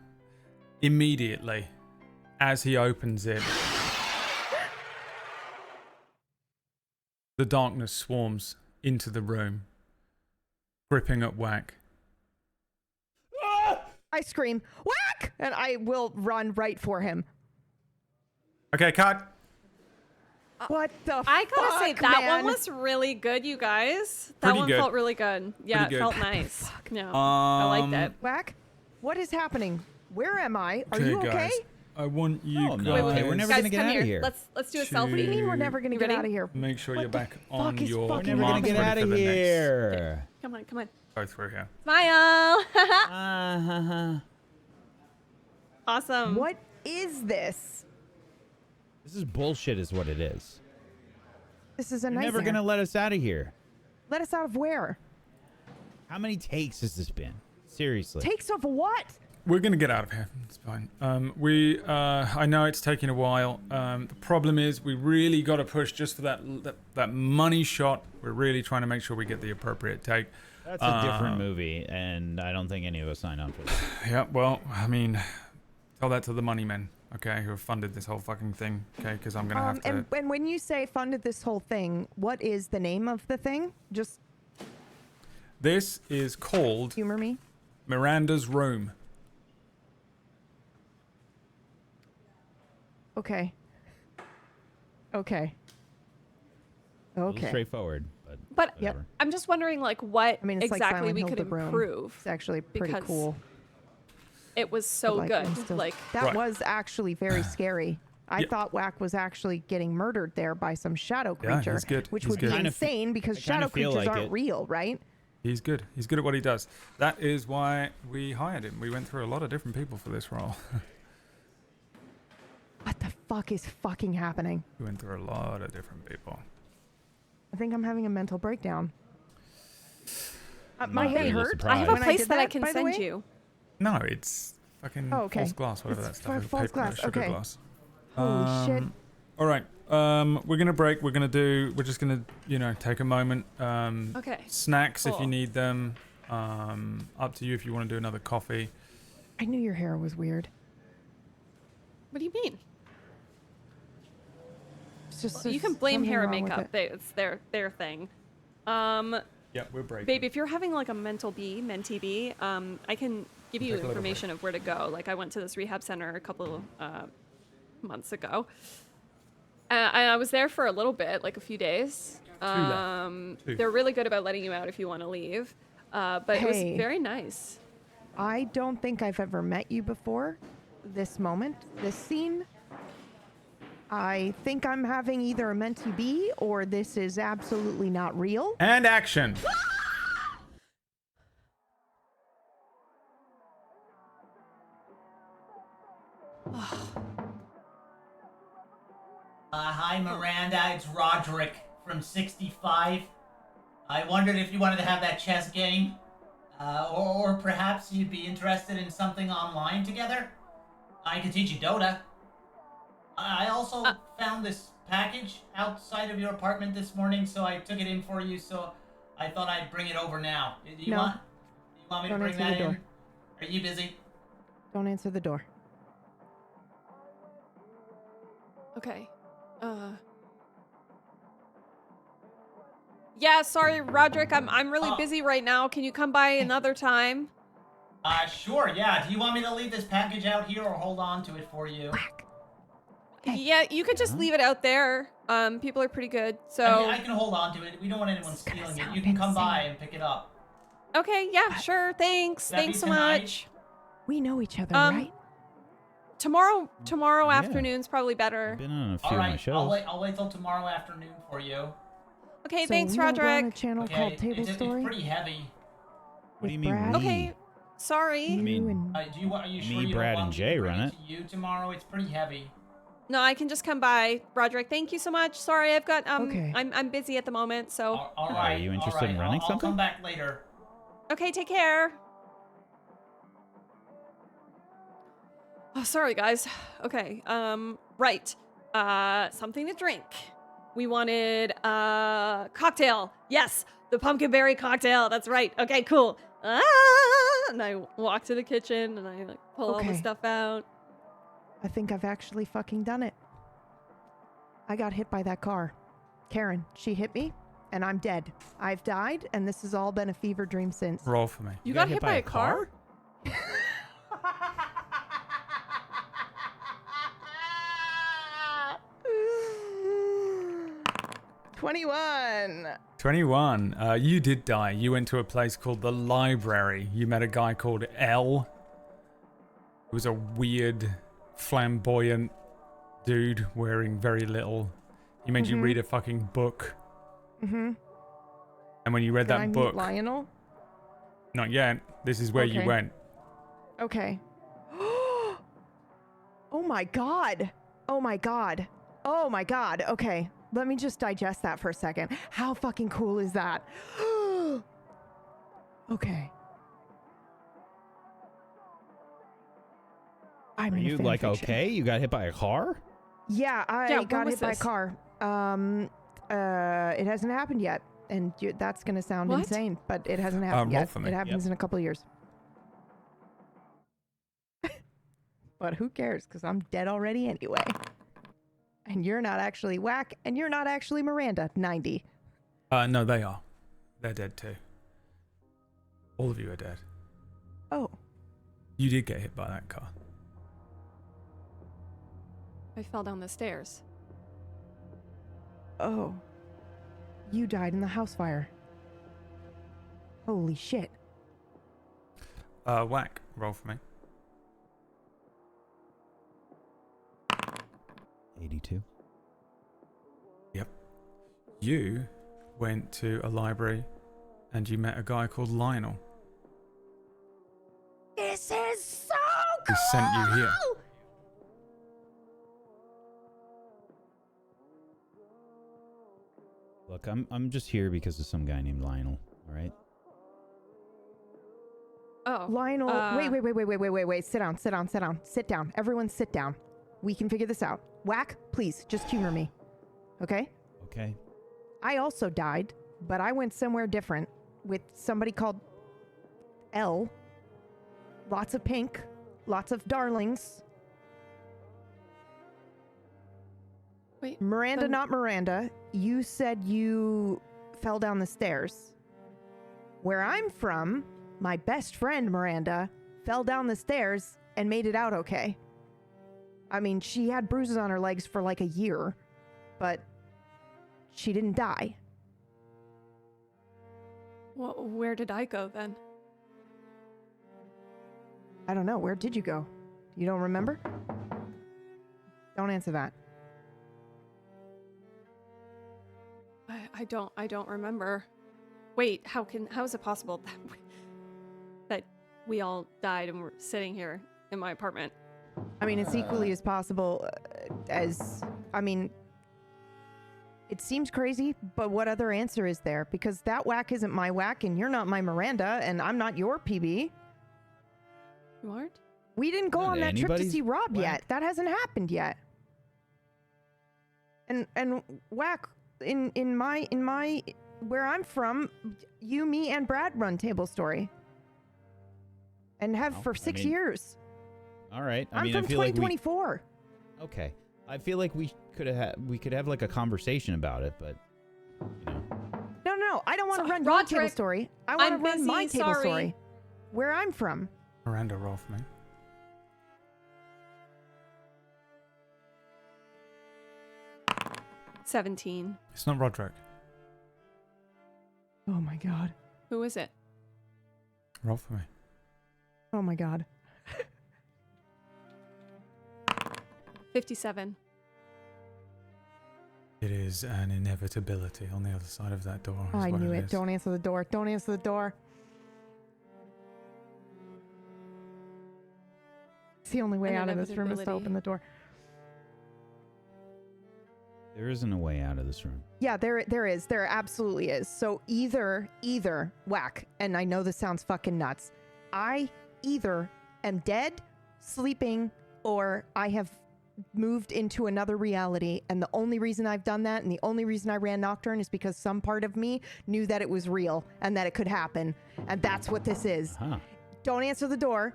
Immediately, as he opens it, the darkness swarms into the room, gripping at Wack. I scream, whack! And I will run right for him. Okay, cut. What the I gotta say, fuck, that man? one was really good, you guys. That Pretty one good. felt really good. Yeah, Pretty it good. felt nice. No, I liked it. Whack? What is happening? Where am I? Are Okay, you okay? guys. I want you No, I'm not guys okay. We're never Guys, gonna get come out here. of here. Let's do a to- What do you selfie. mean we're never going to You get ready? out of here? make sure What you're the back fuck on is your fucking We're never gonna marks get ready out for of the next here. Come on, come on. go through here. Smile. Uh-huh. Awesome. What is this? This is bullshit is what it is. This is a You're nightmare. never gonna let us out of here. Let us out of where? How many takes has this been? Seriously. Takes of what? We're gonna get out of here. It's fine. I know it's taking a while. The problem is we really got to push just for that money shot. We're really trying to make sure we get the appropriate take. That's a different movie, and I don't think any of us signed on for that. Yeah. Well, I mean, tell that to the money men, okay, who have funded this whole fucking thing, okay? Because I'm gonna have to. And when you say funded this whole thing, what is the name of the thing? Just This is called humor me. Miranda's Room. Okay. Okay. A little Okay. straightforward, But whatever. I'm just wondering, like, what I mean, it's like exactly Silent we Hill, could the room. improve. It's actually pretty because cool. It was but, so like, good. I'm still- Like, that Right. was actually very scary. I Yeah. thought Wack was actually getting murdered there by some shadow Yeah, creature, he's good. which He's would good. be Kinda fe- insane because I kinda shadow feel creatures like aren't it. real, right? He's good. He's good at what he does. That is why we hired him. We went through a lot of different people for this role. What the fuck is fucking happening? We went through a lot of different people. I think I'm having a mental breakdown. My Not head really hurt. I have a when place did that I that, can by the send way. you. No, it's fucking Oh, okay. false glass, whatever It's that stuff is. false Paper, glass, sugar okay. glass. Holy shit. All right. We're gonna break. We're just gonna, take a moment. Okay. Snacks if you Cool. need them. Up to you if you want to do another coffee. I knew your hair was weird. What do you mean? It's just You can there's blame something hair and wrong with makeup. it. It's their thing. Yeah, we're breaking. Babe, if you're having like a mentee bee, I can give you Take a little information of where to go. Like I went to this rehab center a couple months ago. I was there for a little bit, like a few days. Two. They're really good about letting you out if you want to leave. But it was Hey. very nice. I don't think I've ever met you before. This moment, this scene. I think I'm having either a mentee bee or this is absolutely not real. And action. Hi, Miranda. It's Roderick from 65. I wondered if you wanted to have that chess game. Or perhaps you'd be interested in something online together? I could teach you Dota. I also found this package outside of your apartment this morning, so I took it in for you, so I thought I'd bring it over now. Do you No. want me to Don't bring answer that the in? door. Are you busy? Don't answer the door. Okay. Yeah, sorry, Roderick. I'm really busy right now. Can you come by another time? Sure, yeah. Do you want me to leave this package out here or hold on to it for you? Hey. Yeah, you could just leave it out there. People are pretty good. So I mean, I can hold on to it. We don't want anyone This is gonna stealing it. sound You can come by insane. and pick it up. okay, yeah, sure. Thanks. That'd be Thanks so tonight? much. We know each other, Um, right? Tomorrow Yeah. afternoon's probably better. I've been on a few All of my right, shows. I'll wait till tomorrow afternoon for you. Okay, So thanks, we all go on a Roderick. channel Okay, called it's Tablestory. pretty heavy. What do you with mean Brad? we? Okay, sorry. You mean, and Are you sure Me, you Brad, don't want and me Jay to bring run it to you tomorrow? It's pretty heavy. No, I can just come by, Roderick. Thank you so much. Sorry, I've got Okay. I'm busy at the moment, so All Are right. you all interested right, in running I'll something? come back later. okay, take care. Oh, sorry guys. Okay. Right. Something to drink. We wanted cocktail. Yes, the pumpkinberry cocktail. That's right. Okay, cool. And I walk to the kitchen and I like pull all the Okay. stuff out. I think I've actually fucking done it. I got hit by that car. Karen, she hit me, and I'm dead. I've died, and this has all been a fever dream since. Roll for me. You got hit by a car? 21. 21. You did die. You went to a place called the library. You met a guy called L. He was a weird, flamboyant dude wearing very little. He made you read a fucking book. Mm-hmm. And when you read Did I that meet book, Lionel? not yet. This is where you Okay. went. Okay. Oh my god. Oh my god. Oh my god. Okay. Let me just digest that for a second. How fucking cool is that? Okay. I'm Are in a you fan like fiction. okay? You got hit by a car? Yeah, I Yeah, when got was hit by a this? car. It hasn't happened yet, and that's gonna sound What? insane, but it hasn't happened roll yet. for me. It happens in a couple of years. But who cares? Because I'm dead already anyway. And you're not actually Whack, and you're not actually Miranda. 90. No, they are. They're dead too. All of you are dead. Oh, You did get hit by that car. I fell down the stairs. oh. You died in the house fire. Holy shit. Whack, roll for me. 82. You went to a library and you met a guy called Lionel. This is so Who sent you here. Look, I'm just here because of some guy named Lionel. All right. Oh. Lionel, wait. Sit down. Everyone sit down. We can figure this out. Whack, please, just humor me. Okay? Okay. I also died, but I went somewhere different with somebody called L. Lots of pink, lots of darlings. Wait. Miranda, then- not Miranda. You said you fell down the stairs. Where I'm from, my best friend Miranda fell down the stairs and made it out okay. I mean, she had bruises on her legs for like a year, but she didn't die. Well, where did I go then? I don't know. Where did you go? You don't remember? Don't answer that. I don't remember. Wait, how is it possible that we all died and we're sitting here in my apartment? I mean, it's equally as possible I mean, It seems crazy, but what other answer is there? Because that whack isn't my whack, and you're not my Miranda, and I'm not your PB. You aren't? We didn't go on that trip to anybody's see Rob whack? yet. That hasn't happened yet. And whack in my where I'm from, you, me, and Brad run Tablestory, and have Well, for I 6 mean, years. All right. I'm from 2024. Okay. I feel like we could have like a conversation about it, but you know. No, I don't want to So, run your Roderick, Tablestory. I want to I'm run my busy, Tablestory, sorry. where I'm from. Miranda, roll for me. $17. It's not Roderick. Oh my god. Who is it? Roll for me. Oh my god. 57. It is an inevitability on the other side of that door. is I what knew it. is. Don't answer the door. Don't answer the door. It's the only way An out of this room is to inevitability. open the door. There isn't a way out of this room. Yeah, there is. There absolutely is. So either whack, and I know this sounds fucking nuts. I either am dead, sleeping, or I have moved into another reality, and the only reason I've done that and the only reason I ran Nocturne is because some part of me knew that it was real and that it could happen, and that's what this is. Huh. Don't answer the door.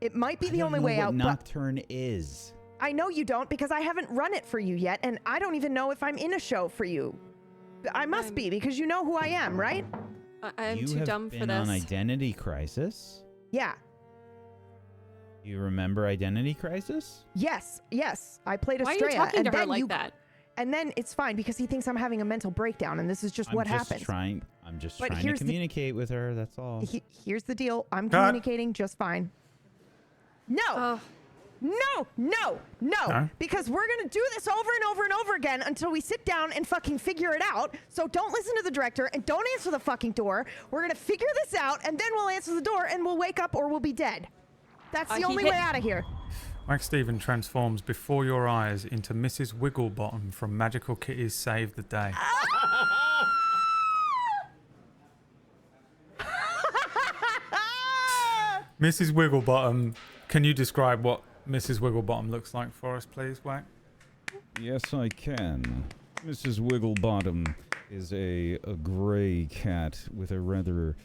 It might be I the don't only know way what out, but Nocturne is. I know you don't because I haven't run it for you yet, and I don't even know if I'm in a show for you. I must I'm- be because you know who I am, right? I'm you too have dumb been for this. on Identity Crisis. Yeah. You remember Identity Crisis? Yes. I played Why are Estrella, you talking and to her then like that? And then it's fine because he thinks I'm having a mental breakdown, and this is just what happens. I'm just But trying to here's the- communicate with her. That's all. Here's the deal. I'm Cut. communicating just fine. No. No. Huh? Because we're going to do this over and over and over again until we sit down and fucking figure it out. So don't listen to the director and don't answer the fucking door. We're going to figure this out, and then we'll answer the door, and we'll wake up or we'll be dead. That's the He only hit- way out of here. Wacksteven transforms before your eyes into Mrs. Wigglebottom from Magical Kitties Save the Day. Mrs. Wigglebottom, can you describe what Mrs. Wigglebottom looks like for us, please, Wack? Yes, I can. Mrs. Wigglebottom is a gray cat with a rather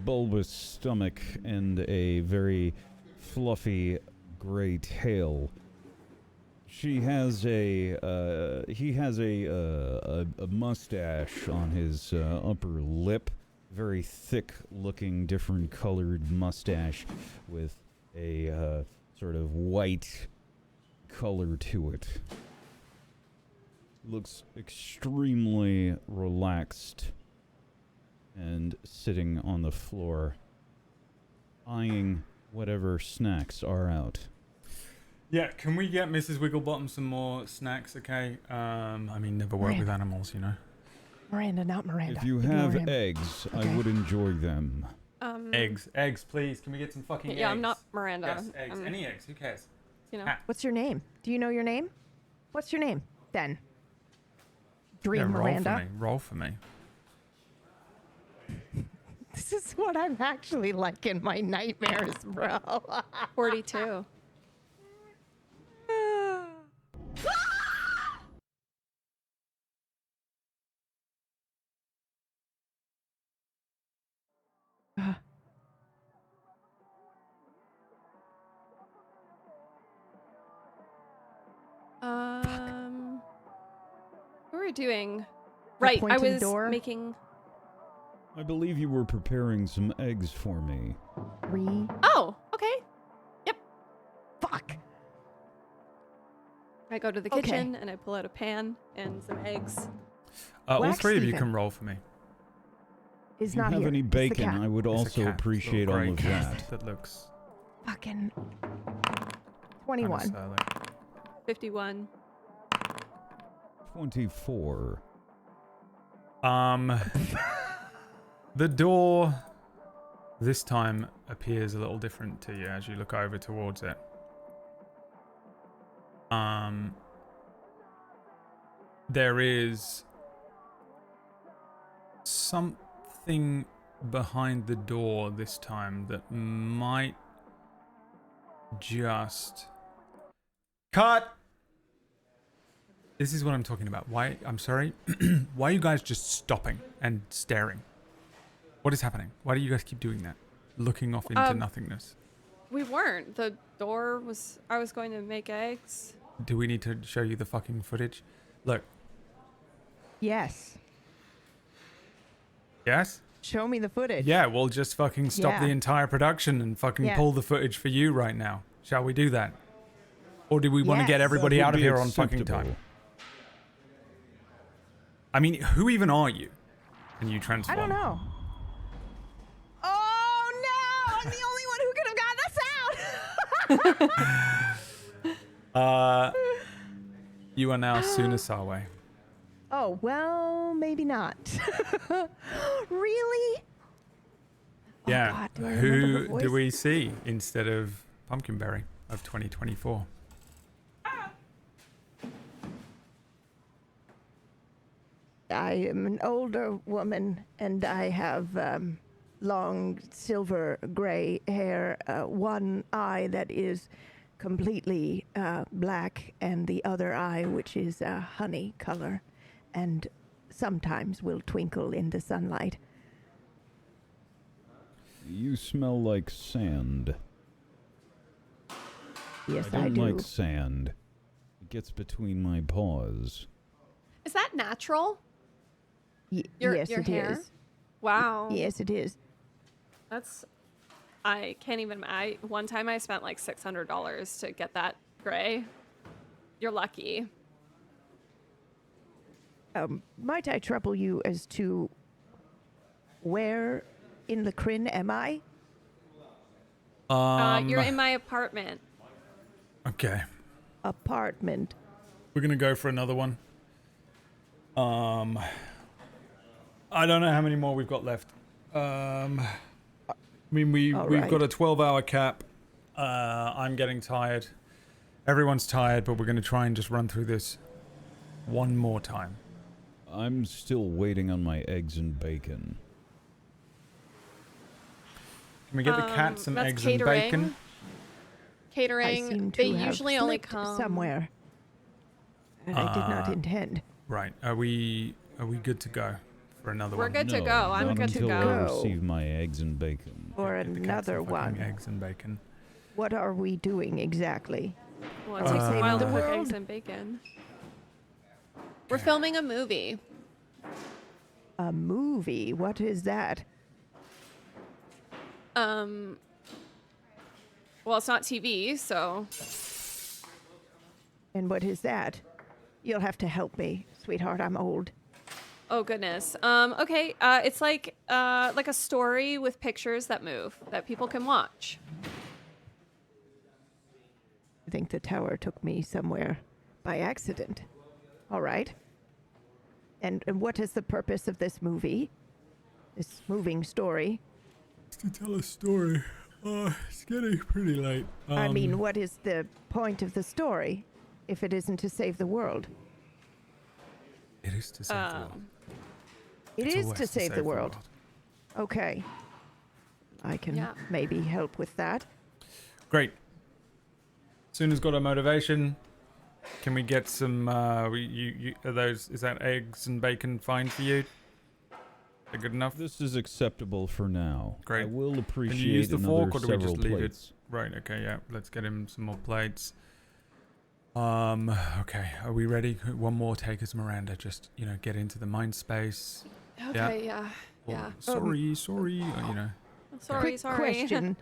bulbous stomach and a very fluffy gray tail. He has a mustache on his upper lip, very thick looking, different colored mustache with a sort of white color to it. Looks extremely relaxed and sitting on the floor, eyeing whatever snacks are out. Yeah, can we get Mrs. Wigglebottom some more snacks, okay? I mean, never work with animals, you know. Miranda, not Miranda. If you Ignore have him. eggs, I Okay. would enjoy them. Eggs, please. Can we get some fucking eggs? Yeah, I'm not Miranda. Yes, eggs. I'm- Any eggs, who cares? You know. Ah. What's your name? Do you know your name? What's your name, then? Dream Yeah, Miranda. Roll for me. This is what I'm actually like in my nightmares, bro. 42. What were we doing? Right, I pointing was door? making. I believe you were preparing some eggs for me. 3. Oh, okay. Fuck. I go to the Okay. kitchen and I pull out a pan and some eggs. All three of you Wacksteven can roll for me. Is If you not have here. any It's the bacon, cat. I would It's a also cat, little appreciate all grey of cat that. that looks Fucking kind 21. of surly. 51. 24. The door this time appears a little different to you as you look over towards it. there is something behind the door this time that might just cut. This is what I'm talking about. Why? I'm sorry. Why are you guys just stopping and staring? What is happening? Why do you guys keep doing that? Looking off into nothingness. We weren't. The door was... I was going to make eggs. Do we need to show you the fucking footage? Look. Yes. Yes? Show me the footage. Yeah, we'll just fucking stop the entire production and fucking pull the footage for you right now. Shall we do that? Or do we want to get everybody out of here on fucking time? I mean, who even are you? Can you transform? I don't know. Oh no! I'm the only one who could have gotten us out. You are now Sunasawe. Oh well, maybe not. Really? Yeah. Oh, God, do I remember her Who voice? do we see instead of Pumpkinberry of 2024? I am an older woman, and I have long silver gray hair, one eye that is completely black, and the other eye which is honey color, and sometimes will twinkle in the sunlight. You smell like sand. Yes, I I don't do. like sand. It gets between my paws. Is that natural? Your yes, it hair? is. Wow. Yes, it is. That's... I can't even... One time I spent like $600 to get that gray. You're lucky. Might I trouble you as to where in the Kryn am I? You're in my apartment. Okay. Apartment. We're gonna go for another one. I don't know how many more we've got left. I mean, we've got a 12-hour cap. I'm getting tired. Everyone's tired, but we're gonna try and just run through this one more time. I'm still waiting on my eggs and bacon. Can we get the cat some that's eggs catering. and bacon? I Catering. seem to They have usually only slipped come somewhere. And I did not intend. Right. Are we good to go for another We're one? good to No, go. I'm not good to until I go. receive my eggs and bacon. Or Get the cat another some fucking one. eggs and bacon. What are we doing exactly? Well, it takes a while to the cook world? eggs and bacon. We're filming a movie. A movie? What is that? Well, it's not TV, so... And what is that? You'll have to help me, sweetheart. I'm old. Oh, goodness. Okay, it's like a story with pictures that move, that people can watch. I think the tower took me somewhere by accident. All right. And what is the purpose of this movie? This moving story? To tell a story. It's getting pretty late. I mean, what is the point of the story if it isn't to save the world? It is to save the world. It It's is always to save the world. Okay. I can maybe help with that. Great. Suna's got a motivation. Can we get some? Are those? Is that eggs and bacon fine for you? Are good enough? This is acceptable for now. Great. I will appreciate Can you use the another fork, or do we several just leave plates. it? Right. Okay. Yeah. Let's get him some more plates. Okay. Are we ready? One more take as Miranda. Just get into the mind space. Okay, yeah. Or, Yeah. Sorry. Sorry, Quick sorry. question.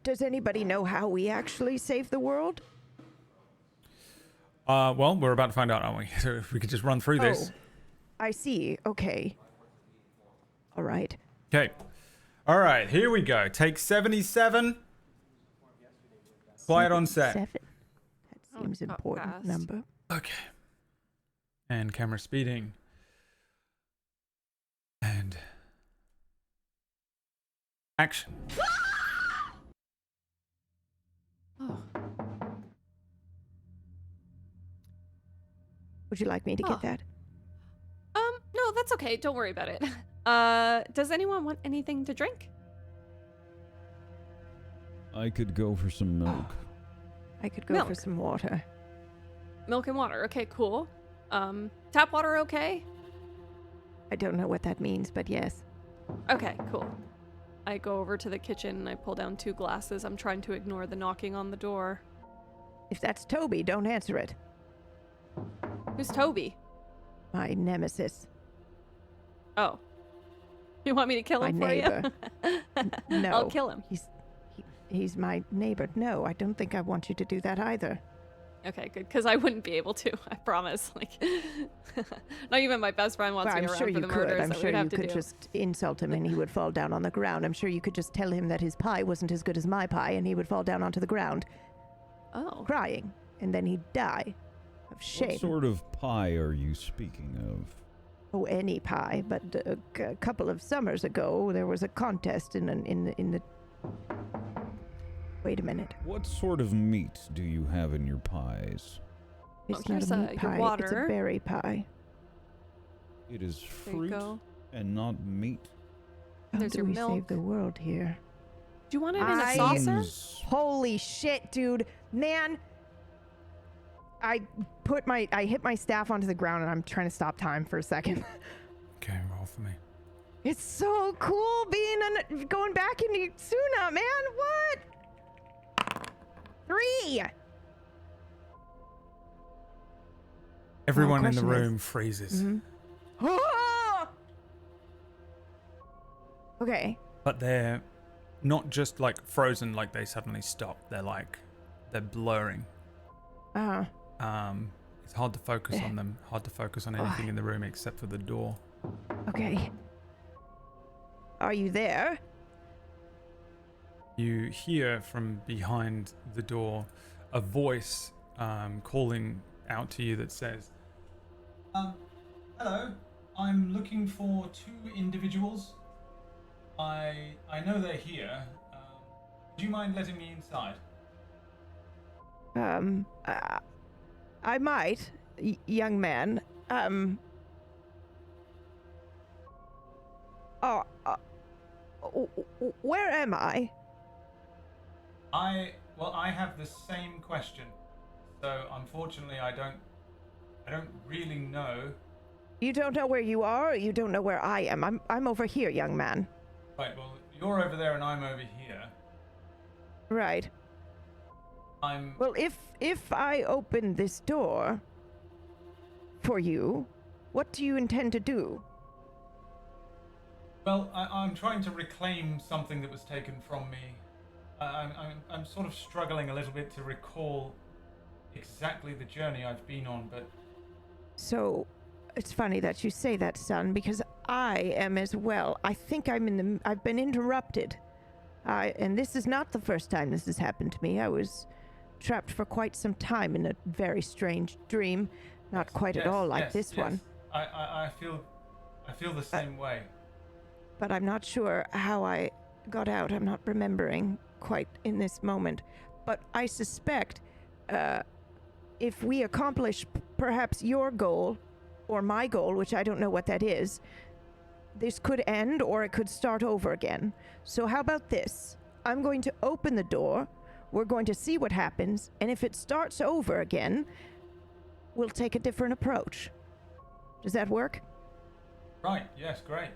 Does anybody know how we actually save the world? Well, we're about to find out, aren't we? So if we could just run through this. Oh, I see. Okay. All right. Okay. All right. Here we go. Take 77. Quiet on set. 7. That seems not important fast. number. Okay. And camera speeding. And action. Oh. Would you like me to Oh. get that? No, that's okay. Don't worry about it. Does anyone want anything to drink? I could go for some milk. I could go for Milk. some water. Milk and water. Okay, cool. Tap water okay? I don't know what that means, but yes. Okay, cool. I go over to the kitchen and I pull down 2 glasses. I'm trying to ignore the knocking on the door. If that's Toby, don't answer it. Who's Toby? My nemesis. Oh. You want me to kill My him for neighbor. you? No. I'll kill him. He's my neighbor. No, I don't think I want you to do that either. Okay, good, because I wouldn't be able to. I promise. Like, not even my best friend wants Well, me I'm around sure for you the could. murders I'm that sure we'd have you to could do. just insult him and he would fall down on the ground. I'm sure you could just tell him that his pie wasn't as good as my pie and he would fall down onto the ground Oh. crying, and then he'd die of shame. What sort of pie are you speaking of? Oh, any pie. But a couple of summers ago, there was a contest in the. Wait a minute. What sort of meat do you have in your pies? It's not here's a your meat pie. It's a water. berry pie. It is There you fruit go. and not meat. How There's do your we save milk. the world here? Do you want it in a I- saucer? Holy shit, dude. Man. I hit my staff onto the ground and I'm trying to stop time for a second. Okay, roll for me. It's so cool going back into Suna, man. What? 3. Everyone in the question is- room freezes, Ah! Okay. but they're not just like frozen, like they suddenly stop. They're blurring. Uh, It's hard to focus on them. Hard to focus on anything in the room except for the door. okay. Are you there? You hear from behind the door a voice calling out to you that says, Hello. I'm looking for 2 individuals. I know they're here. Do you mind letting me inside? I might, young man. Where am I? I have the same question. So unfortunately I don't really know. You don't know where you are, or you don't know where I am. I'm over here, young man. Right, well, you're over there and I'm over here. Right. Well, if I open this door for you, what do you intend to do? Well, I'm trying to reclaim something that was taken from me. I'm sort of struggling a little bit to recall exactly the journey I've been on, but So, it's funny that you say that, son, because I am as well. I think I've been interrupted. And this is not the first time this has happened to me. I was trapped for quite some time in a very strange dream. Not quite at all like this one. I feel the same way. But I'm not sure how I got out. I'm not remembering quite in this moment. But I suspect if we accomplish perhaps your goal or my goal, which I don't know what that is, this could end or it could start over again. So how about this? I'm going to open the door. We're going to see what happens. And if it starts over again, we'll take a different approach. Does that work? Right, yes, great.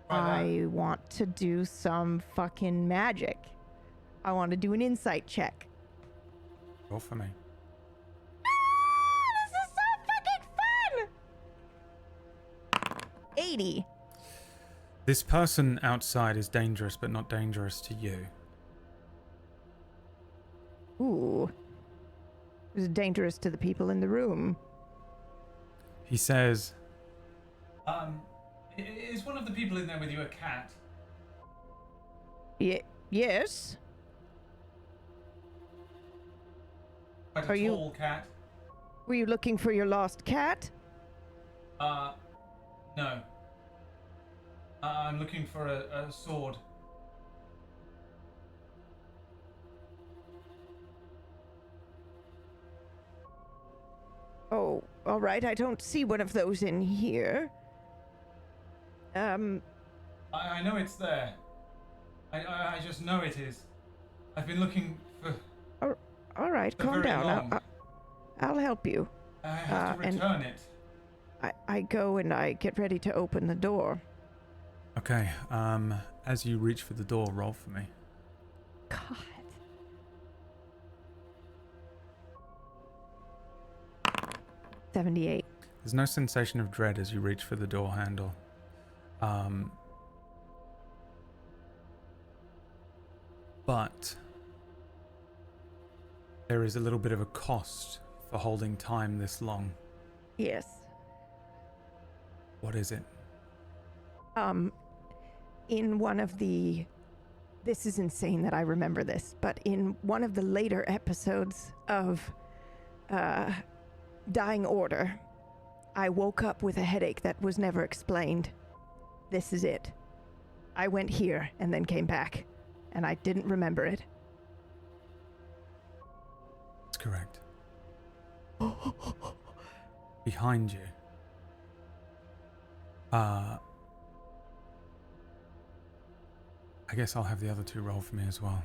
Try that. I want to do some fucking magic. I want to do an insight check. roll for me. This is so fucking fun! 80. This person outside is dangerous, but not dangerous to you. Ooh. Is it dangerous to the people in the room? He says, Is one of the people in there with you a cat? Yes. Quite Are a you- tall cat? Were you looking for your lost cat? No. I'm looking for a sword. Oh, all right. I don't see one of those in here. I know it's there. I just know it is. I've been looking for All right, for calm very down. long. I'll help you. I have to and- return it. I go and I get ready to open the door. Okay, as you reach for the door, roll for me. God. $78. There's no sensation of dread as you reach for the door handle. But there is a little bit of a cost for holding time this long. Yes. What is it? In one of the... This is insane that I remember this, but in one of the later episodes of Dying Order, I woke up with a headache that was never explained. This is it. I went here and then came back, and I didn't remember it. That's correct. Behind you. I guess I'll have the other two roll for me as well.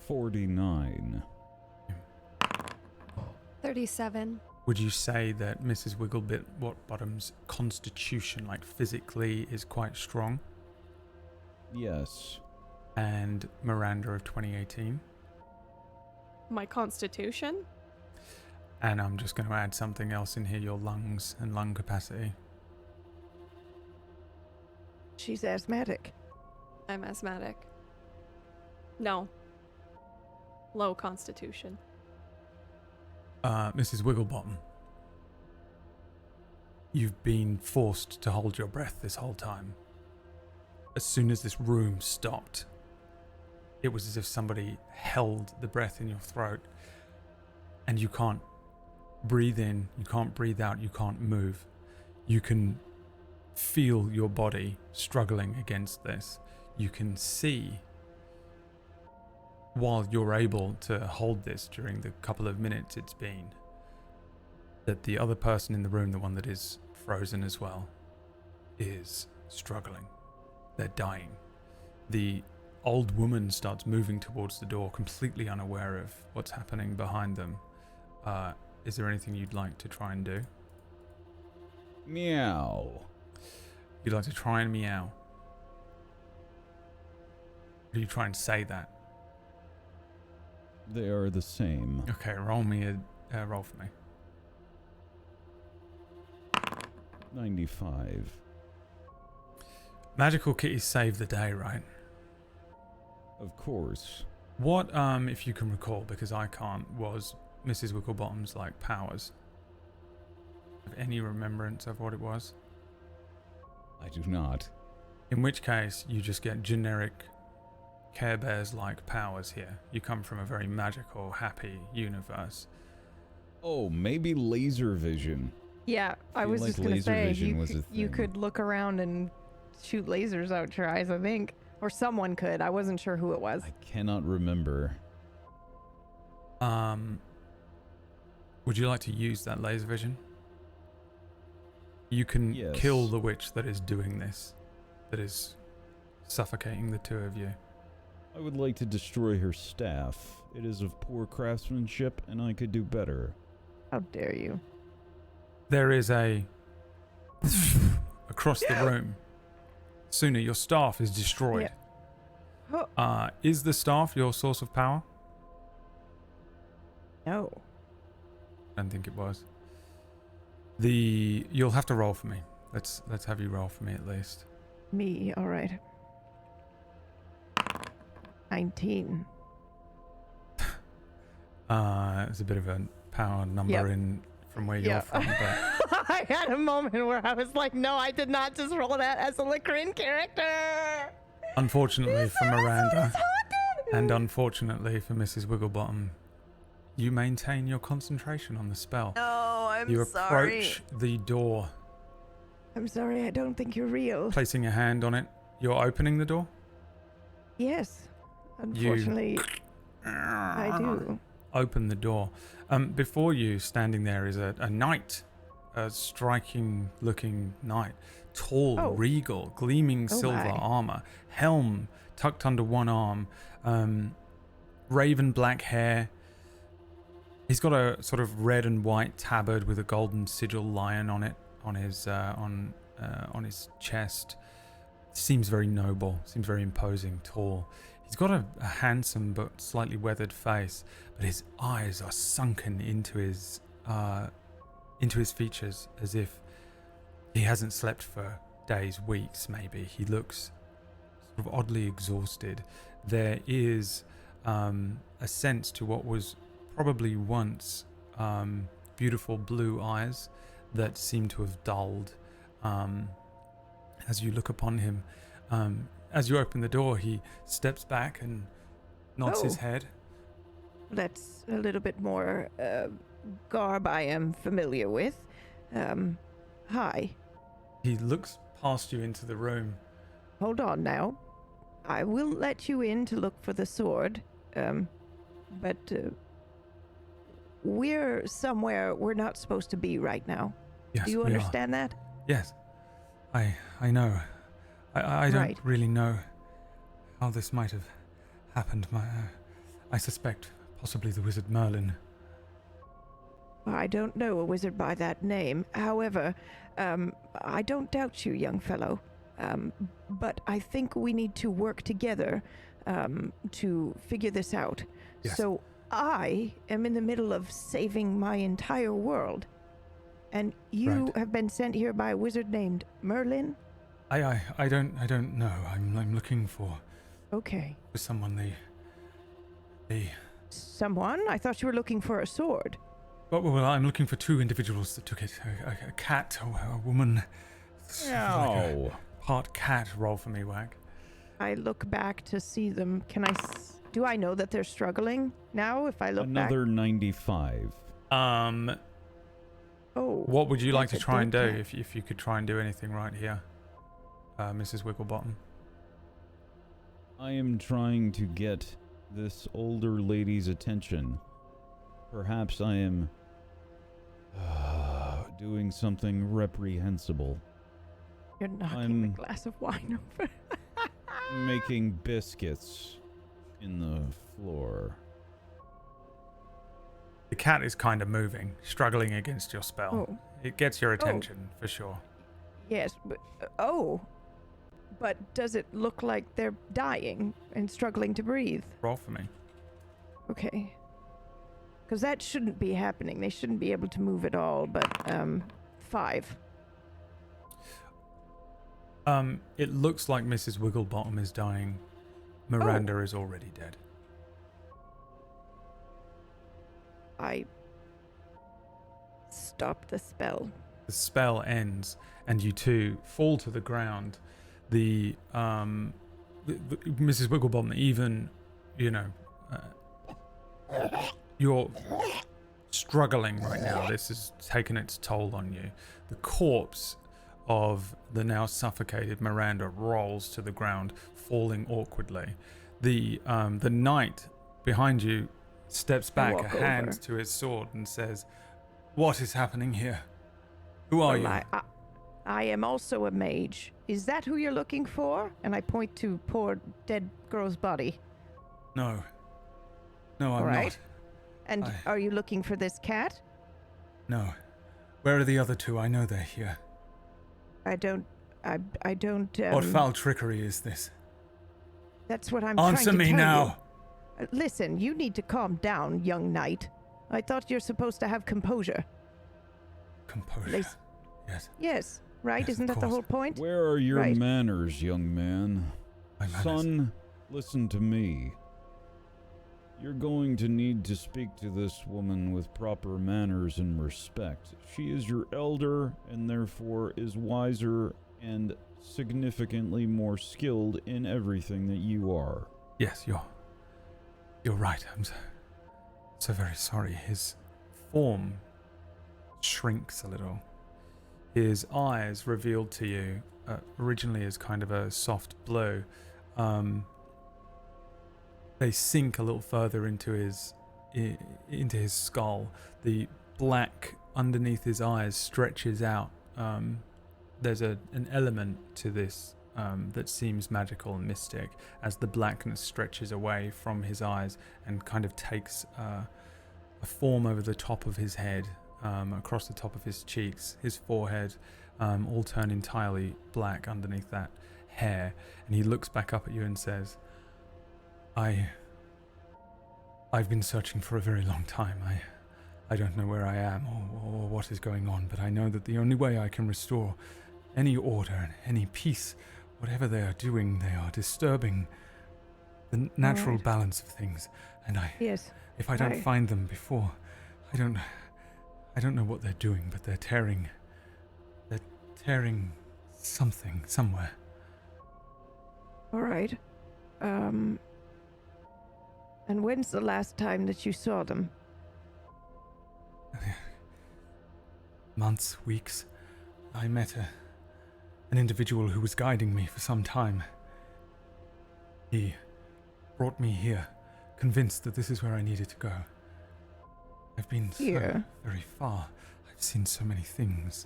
49. 37. Would you say that Mrs. Wigglebottom's constitution, like physically, is quite strong? Yes. And Miranda of 2018? My constitution? And I'm just going to add something else in here, your lungs and lung capacity. She's asthmatic. I'm asthmatic. No. Low constitution. Mrs. Wigglebottom, you've been forced to hold your breath this whole time. As soon as this room stopped, it was as if somebody held the breath in your throat, and you can't breathe in, you can't breathe out, you can't move. You can feel your body struggling against this. You can see, while you're able to hold this during the couple of minutes it's been, that the other person in the room, the one that is frozen as well, is struggling. They're dying. The old woman starts moving towards the door, completely unaware of what's happening behind them. Is there anything you'd like to try and do? Meow. You'd like to try and meow? Or do you try and say that? They are the same. Okay, roll me a roll for me. 95. Magical kitties save the day, right? Of course. What, if you can recall, because I can't, was Mrs. Wigglebottom's, like, powers? Have any remembrance of what it was? I do not. In which case, you just get generic Care Bears-like powers here. You come from a very magical, happy universe. Oh, maybe laser vision. Yeah, I Feel was like just gonna laser say vision was a you thing. could look around and shoot lasers out your eyes, I think, or someone could. I wasn't sure who it was. I cannot remember. Would you like to use that laser vision? You can Yes. kill the witch that is doing this, that is suffocating the two of you. I would like to destroy her staff. It is of poor craftsmanship, and I could do better. How dare you? There is a across the room. Sooner, your staff is destroyed. Oh, Is the staff your source of power? no. I don't think it was. You'll have to roll for me. Let's have you roll for me at least. Me, all right. 19. It's a bit of a power number Yep. in from where you're from, but I had a moment where I was like, no, I did not just roll that as a Licorice character. unfortunately for That's Miranda what and unfortunately for Mrs. Wigglebottom, you maintain your concentration on the spell. No, I'm You sorry. approach the door, I'm sorry, I don't think you're real. placing a hand on it. You're opening the door. Yes. Unfortunately, I do. Open the door. Before you, standing there, is a knight, a striking-looking knight, tall, Oh. regal, gleaming Oh silver my. armor, helm tucked under one arm, raven black hair. He's got a sort of red and white tabard with a golden sigil lion on it, on his chest. Seems very noble. Seems very imposing, tall. He's got a handsome but slightly weathered face, but his eyes are sunken into his features, as if he hasn't slept for days, weeks, maybe. He looks sort of oddly exhausted. There is a sense to what was probably once beautiful blue eyes that seem to have dulled as you look upon him. As you open the door, he steps back and nods his Oh. head. That's a little bit more garb I am familiar with. Hi. He looks past you into the room. Hold on now. I will let you in to look for the sword. But we're somewhere we're not supposed to be right now. Yes, Do you we are. understand that? Yes, I know. I don't Right. really know how this might have happened. I suspect possibly the wizard Merlin. I don't know a wizard by that name. However, I don't doubt you, young fellow. But I think we need to work together to figure this out. Yes. So I am in the middle of saving my entire world. And you Right. have been sent here by a wizard named Merlin? I don't know. I'm looking for Okay. someone. They Someone? I thought you were looking for a sword. well, I'm looking for two individuals that took it. A cat, a woman. Sort of like a Ow. part cat. Roll for me, Wag. I look back to see them. Do I know that they're struggling now if I look Another 95. back? Oh. What would you like to that's a try and do dead cat. if you could try and do anything right here, Mrs. Wigglebottom? I am trying to get this older lady's attention. Perhaps I am doing something reprehensible. You're knocking I'm- the glass of wine over. Making biscuits in the floor. The cat is kind of moving, struggling against your spell. Oh. It gets your attention for sure. Yes, but but does it look like they're dying and struggling to breathe? Roll for me. Okay. Because that shouldn't be happening. They shouldn't be able to move at all, but 5. It looks like Mrs. Wigglebottom is dying. Miranda is already dead. I stop the spell. The spell ends, and you two fall to the ground. The Mrs. Wigglebottom, even, you're struggling right now. This has taken its toll on you. The corpse of the now suffocated Miranda rolls to the ground, falling awkwardly. The knight behind you steps back, walk hands over. to his sword, and says, "What is happening here? Who are you?" I am also a mage. Is that who you're looking for? And I point to poor dead girl's body. No, I'm Alright. not. And are you looking for this cat? No. Where are the other two? I know they're here. I don't. What foul trickery is this? That's what I'm Answer trying to me tell now. you. Listen, you need to calm down, young knight. I thought you're supposed to have composure. Composure. Least- Yes. Yes, right? Yes, Isn't of that the course. whole point? Where are your Right. manners, young man? My manners. Son, listen to me. You're going to need to speak to this woman with proper manners and respect. She is your elder and therefore is wiser and significantly more skilled in everything that you are. Yes, you're right. I'm so very sorry. His form shrinks a little. His eyes revealed to you originally as kind of a soft blue, they sink a little further into his skull. The black underneath his eyes stretches out. There's an element to this that seems magical and mystic as the blackness stretches away from his eyes and kind of takes a form over the top of his head, across the top of his cheeks, his forehead, all turn entirely black underneath that hair. And he looks back up at you and says, I've been searching for a very long time. I don't know where I am or what is going on, but I know that the only way I can restore any order and any peace, whatever they are doing, they are disturbing the natural balance of things. And if I don't find them before, I don't know what they're doing, but they're tearing something somewhere. All right. And when's the last time that you saw them? Months, weeks. I met an individual who was guiding me for some time. He brought me here, convinced that this is where I needed to go. I've been so very far. I've seen so many things.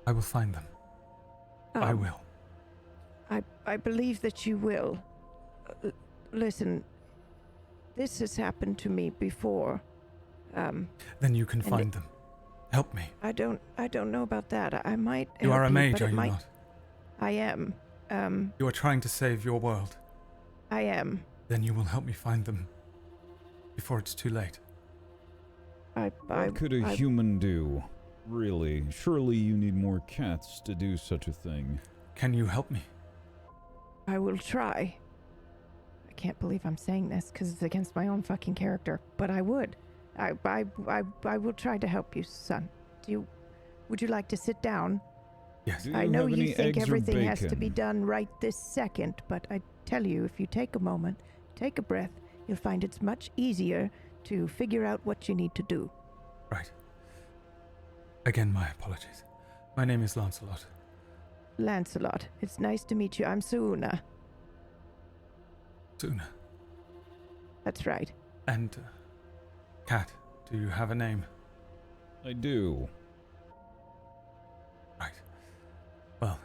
I will find them. I will. I believe that you will. Listen, this has happened to me before. Then you can find them. Help me. I don't know about that. I might. You are a mage, but are you not? I am. You are trying to save your world. I am. Then you will help me find them before it's too late. What could a human do? Really? Surely you need more cats to do such a thing. Can you help me? I will try. I can't believe I'm saying this because it's against my own fucking character, but I would. I will try to help you, son. Would you like to sit down? Yes. I know you think everything has to be done right this second, but I tell you, if you take a moment, take a breath, you'll find it's much easier to figure out what you need to do. Right. Again, my apologies. My name is Lancelot. Lancelot, it's nice to meet you. I'm Suuna. Suuna. That's right. And, Cat, do you have a name? I do. Right. Well,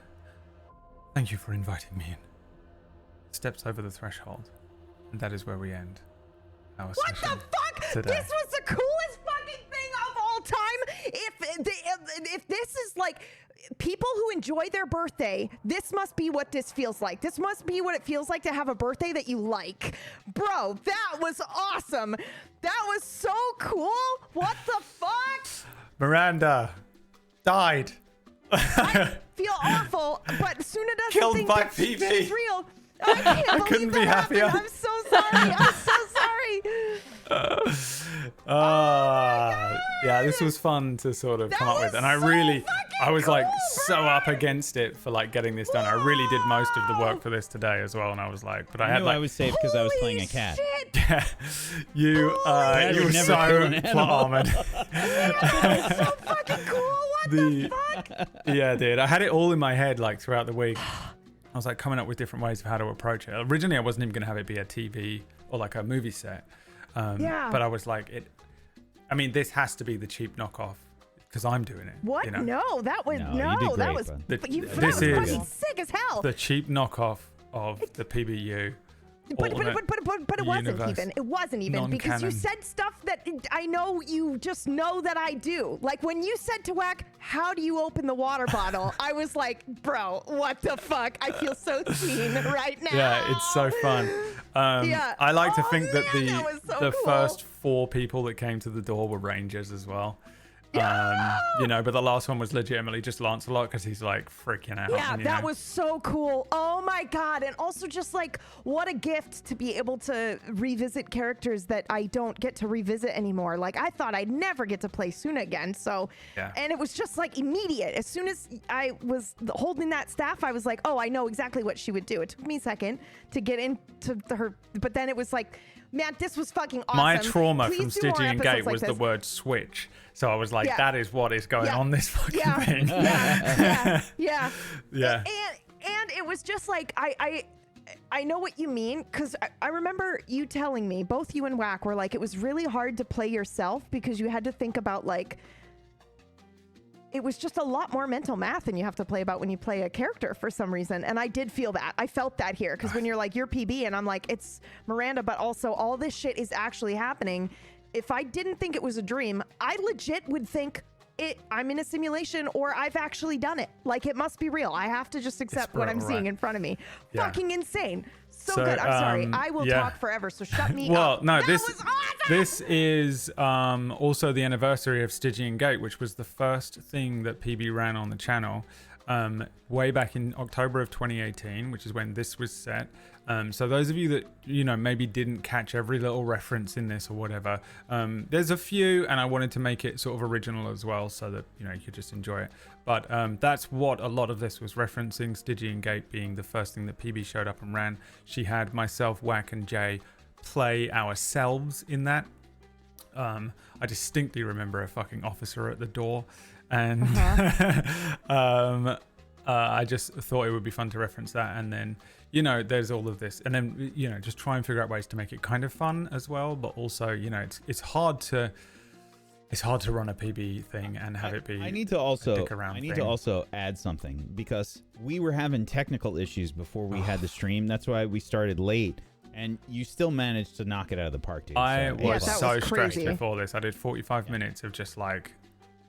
thank you for inviting me in. Steps over the threshold, and that is where we end our What session the fuck? today. This was the coolest fucking thing of all time. If this is like people who enjoy their birthday, this must be what this feels like. This must be what it feels like to have a birthday that you like. Bro, that was awesome. That was so cool. What the fuck? Miranda died. I feel awful, but Suna doesn't Killed think by that PB. she's real. I can't believe couldn't be that happened. happier. I'm so sorry. I'm so sorry. Yeah, this was fun to sort of come up with, and I was like so up against it for like getting this done. I really did most of the work for this today as well, and I was like, but I was safe because I was playing a cat. Yeah, you were never kill so an plot armored. That was so fucking cool. What the fuck? Yeah, dude, I had it all in my head like throughout the week. I was like coming up with different ways of how to approach it. Originally, I wasn't even going to have it be a TV or like a movie set. But I was like, this has to be the cheap knockoff because I'm doing it. What? You know? No, that was that was This is fucking sick as hell. the cheap knockoff of the PBU. But it wasn't universe. even. It wasn't even because you Non-canon. said stuff that I know you just know that I do. Like when you said to Wack, "How do you open the water bottle?" I was like, "Bro, what the fuck?" I feel so seen right now. Yeah, it's so fun. I like to think that that was so the cool. first 4 people that came to the door were rangers as well. But the last one was legitimately just Lancelot because he's like freaking out. Yeah, and, that was so cool. Oh my god. And also just like what a gift to be able to revisit characters that I don't get to revisit anymore. Like I thought I'd never get to play Suna again. So and it was just like immediate. As soon as I was holding that staff, I was like, oh, I know exactly what she would do. It took me a second to get into her, but then it was like man, this was fucking awesome. My trauma Please from do more Stygian Gate episodes like was the this. word switch. So I was like, Yeah. that is what is going Yeah. on this fucking Yeah. thing. Yeah. Yeah. And it was just like I know what you mean, because I remember you telling me, both you and Wack were like, it was really hard to play yourself because you had to think about like, it was just a lot more mental math than you have to play about when you play a character for some reason. And I did feel that. I felt that here, because when you're like, you're PB, and I'm like, it's Miranda, but also all this shit is actually happening. If I didn't think it was a dream, I legit would think I'm in a simulation, or I've actually done it. Like, it must be real. I have to just accept what I'm seeing in front of me. Yeah. Fucking insane. So good. I'm sorry. I will talk forever, so shut me Well, up. no, That this was awesome! this is also the anniversary of Stygian Gate, which was the first thing that PB ran on the channel way back in October of 2018, which is when this was set. So those of you that, you know, maybe didn't catch every little reference in this or whatever, there's a few, and I wanted to make it sort of original as well, so that, you know, you could just enjoy it. But that's what a lot of this was referencing, Stygian Gate being the first thing that PB showed up and ran. She had myself, Wack, and Jay play ourselves in that. I distinctly remember a fucking officer at the door, and I just thought it would be fun to reference that. And then, you know, there's all of this, and then, you know, just try and figure out ways to make it kind of fun as well, but also, you know, it's hard to run a PB thing and have it be I need to also dick around thing. to also add something, because we were having technical issues before we had the stream. That's why we started late, and you still managed to knock it out of the park, dude. I So, was that so was stressed crazy. before this. I did 45 minutes of just like,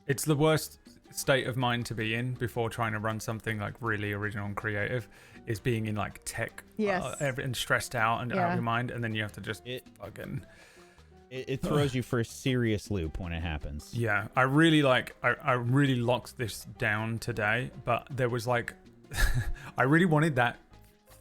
it's the worst state of mind to be in before trying to run something like really original and creative, is being in like tech and stressed out and out of your mind, and then you have to just fucking... It throws you for a serious loop when it happens. Yeah, I really locked this down today, but there was like, I really wanted that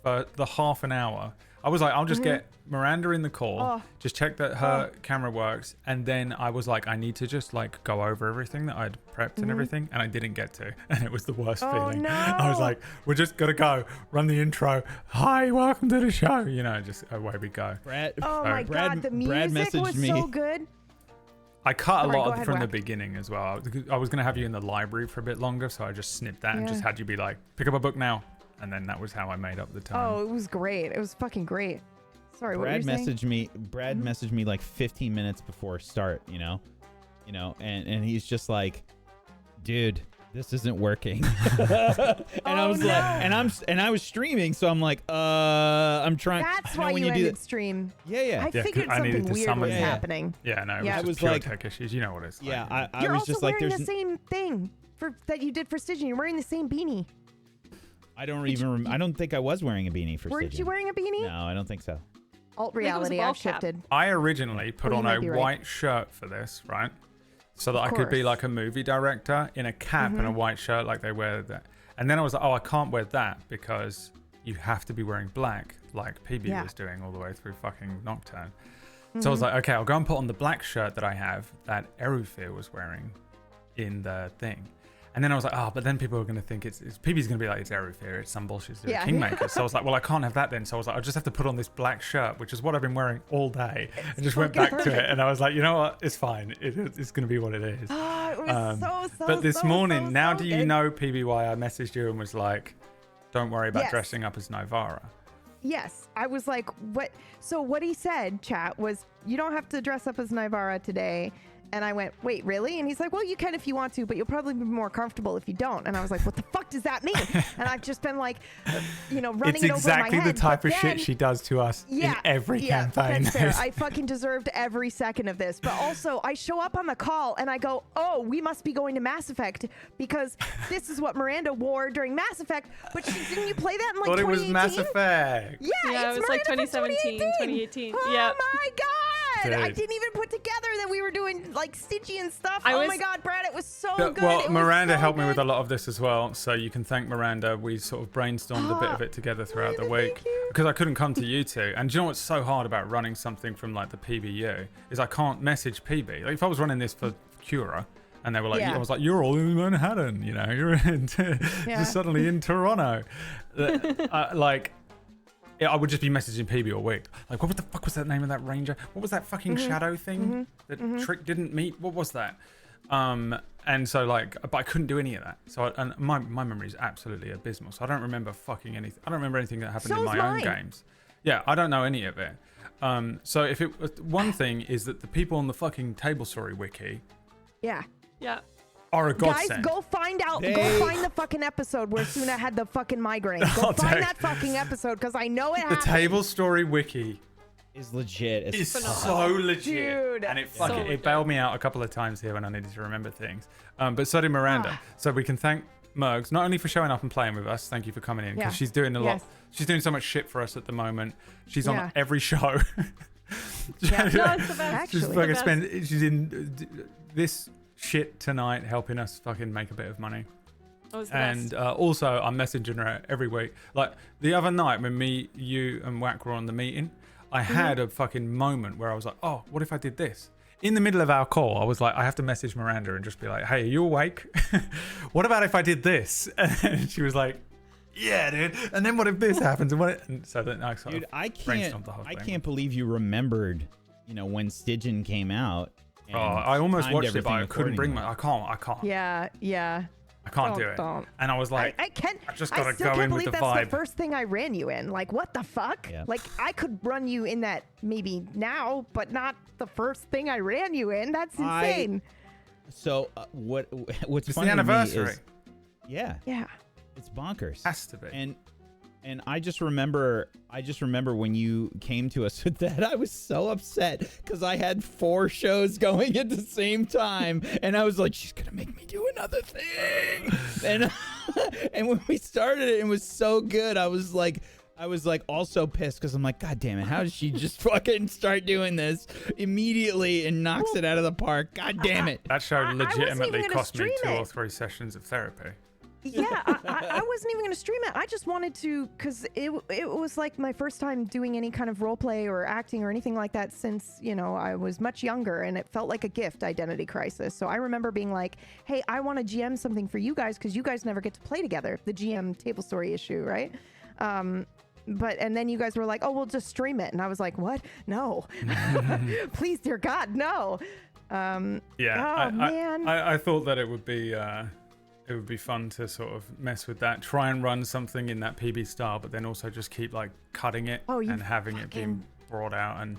for the half an hour. I was like, I'll just get Miranda in the call, just check that her camera works, and then I was like, I need to just like go over everything that I'd prepped and everything, and I didn't get to, and it was the worst feeling. No. I was like, we're just gonna go run the intro. Hi, welcome to the show. You know, just away we go. Oh my god, the music was so good. I cut Sorry, a lot go of ahead, from the Wack. beginning as well. I was going to have you in the library for a bit longer, so I just snipped that and just had you be like, pick up a book now. And then that was how I made up the time. Oh, it was great. It was fucking great. Sorry, what were you saying? Brad messaged me like 15 minutes before start, you know, and he's just like, dude, this isn't working. And I was like, and I was streaming, so I'm like, I'm trying. That's I know why when you do ended that- stream. Yeah. I figured I needed something to weird summon was you. happening. Yeah, no, it Yeah. was It was just pure like- tech issues. You know what it's like. Yeah, I You're was also just like, wearing there's the same thing that you did for Stygian. You're wearing the same beanie. I don't even I don't think I was wearing a beanie for Weren't you Stygian. wearing a beanie? No, I don't think so. Alt think it was a reality, ball I've cap. shifted. I originally put Well, on you a might be right. white shirt for this, right? So that I could be course. like a movie director in a cap and a white shirt like they wear that. And then I was like, oh, I can't wear that because you have to be wearing black like PB was doing all the way through fucking Nocturne. So I was like, okay, I'll go and put on the black shirt that I have that Erufir was wearing in the thing. And then I was like, oh, but then people are going to think it's PB's going to be like, it's Erufir, it's some bullshit to do Yeah. Kingmaker. So I was like, well, I can't have that then. So I was like, I just have to put on this black shirt, which is what I've been wearing all day. And just went back to it. And I was like, you know what? It's fine. It's going to be what it is. Oh, it was But this morning, now do you good. know, PBY, I messaged you and was like, don't worry about Yes. dressing up as Nivara. Yes, I was like, what? So what he said, chat, was you don't have to dress up as Nivara today. And I went, wait, really? And he's like, well, you can if you want to, but you'll probably be more comfortable if you don't. And I was like, what the fuck does that mean? And I've just been like, running It's it over in my exactly head. the type But of shit then- she does to us in every campaign. That's fair. I fucking deserved every second of this. But also, I show up on the call and I go, oh, we must be going to Mass Effect because this is what Miranda wore during Mass Effect. But didn't you play that in like Thought it 2018? was Mass Effect. Yeah, Yeah, it's it was like Miranda from 2017, 2018. Oh Yeah. my god! I Dude. didn't even put together that we were doing like Stygian stuff. I Oh was- my god, Brad, it was so Yeah, good. well, It was Miranda so helped me with good. a lot of this as well, so you can thank Miranda. We sort of brainstormed a bit of it together throughout the Miranda, week thank you. because I couldn't come to you two. And do you know what's so hard about running something from like the PBU is I can't message PB. Like if I was running this for Cura and they were like, Yeah. I was like, you're all in Manhattan, you're Yeah. suddenly in Toronto. I would just be messaging PB all week. Like, what the fuck was that name of that ranger? What was that fucking shadow thing that Trick didn't meet? What was that? And so like, but I couldn't do any of that. So and my memory is absolutely abysmal. So I don't remember fucking anything. I don't remember anything that happened in my own games. Yeah, I don't know any of it. So if it one thing is that the people on the fucking Tablestory wiki Yeah. are a godsend. Guys, go find the fucking episode where Suna had the fucking migraine. Go find that fucking episode because I know it happened. The Tablestory wiki is legit. It's so legit. Dude. And So it bailed me out a couple of times here when I needed to remember things. But so did Miranda. So we can thank Mirggles, not only for showing up and playing with us, thank you for coming in, because she's doing a lot. She's doing so much shit for us at the moment. She's on every show. No, it's the best. Actually. She's in this shit tonight, helping us fucking make a bit of money. And also, I'm messaging her every week. Like the other night when me, you, and Wack were on the meeting, I had a fucking moment where I was like, oh, what if I did this? In the middle of our call, I was like, I have to message Miranda and just be like, hey, are you awake? What about if I did this? And she was like, yeah, dude. And then what if this happens? And so then I sort of brainstormed the whole thing. I can't believe you remembered, when Stygian came out. Oh, I almost watched it, but I couldn't bring I can't. Yeah. I can't do it. And I was like, I can't. I just gotta go in with the vibe. That's the first thing I ran you in. Like, what the fuck? Yeah. Like, I could run you in that maybe now, but not the first thing I ran you in. That's insane. So what's it's funny the anniversary. To me is, Yeah. It's bonkers. Has to be. And I just remember when you came to us with that, I was so upset because I had 4 shows going at the same time, and I was like, she's gonna make me do another thing. And when we started it was so good. I was like also pissed because I'm like, God damn it, how did she just fucking start doing this immediately and knocks it out of the park? God damn it. That show legitimately cost me 2 or 3 sessions of therapy. Yeah, I wasn't even going to stream it. I just wanted to, because it was like my first time doing any kind of role play or acting or anything like that since, I was much younger, and it felt like a gift, Identity Crisis. So I remember being like, hey, I want to GM something for you guys because you guys never get to play together. The GM Tablestory issue, right? And then you guys were like, oh, we'll just stream it. And I was like, what? No. Please, dear God, no. Man. I thought that it would be fun to sort of mess with that, try and run something in that PB style, but then also just keep like cutting it and having it being brought out. And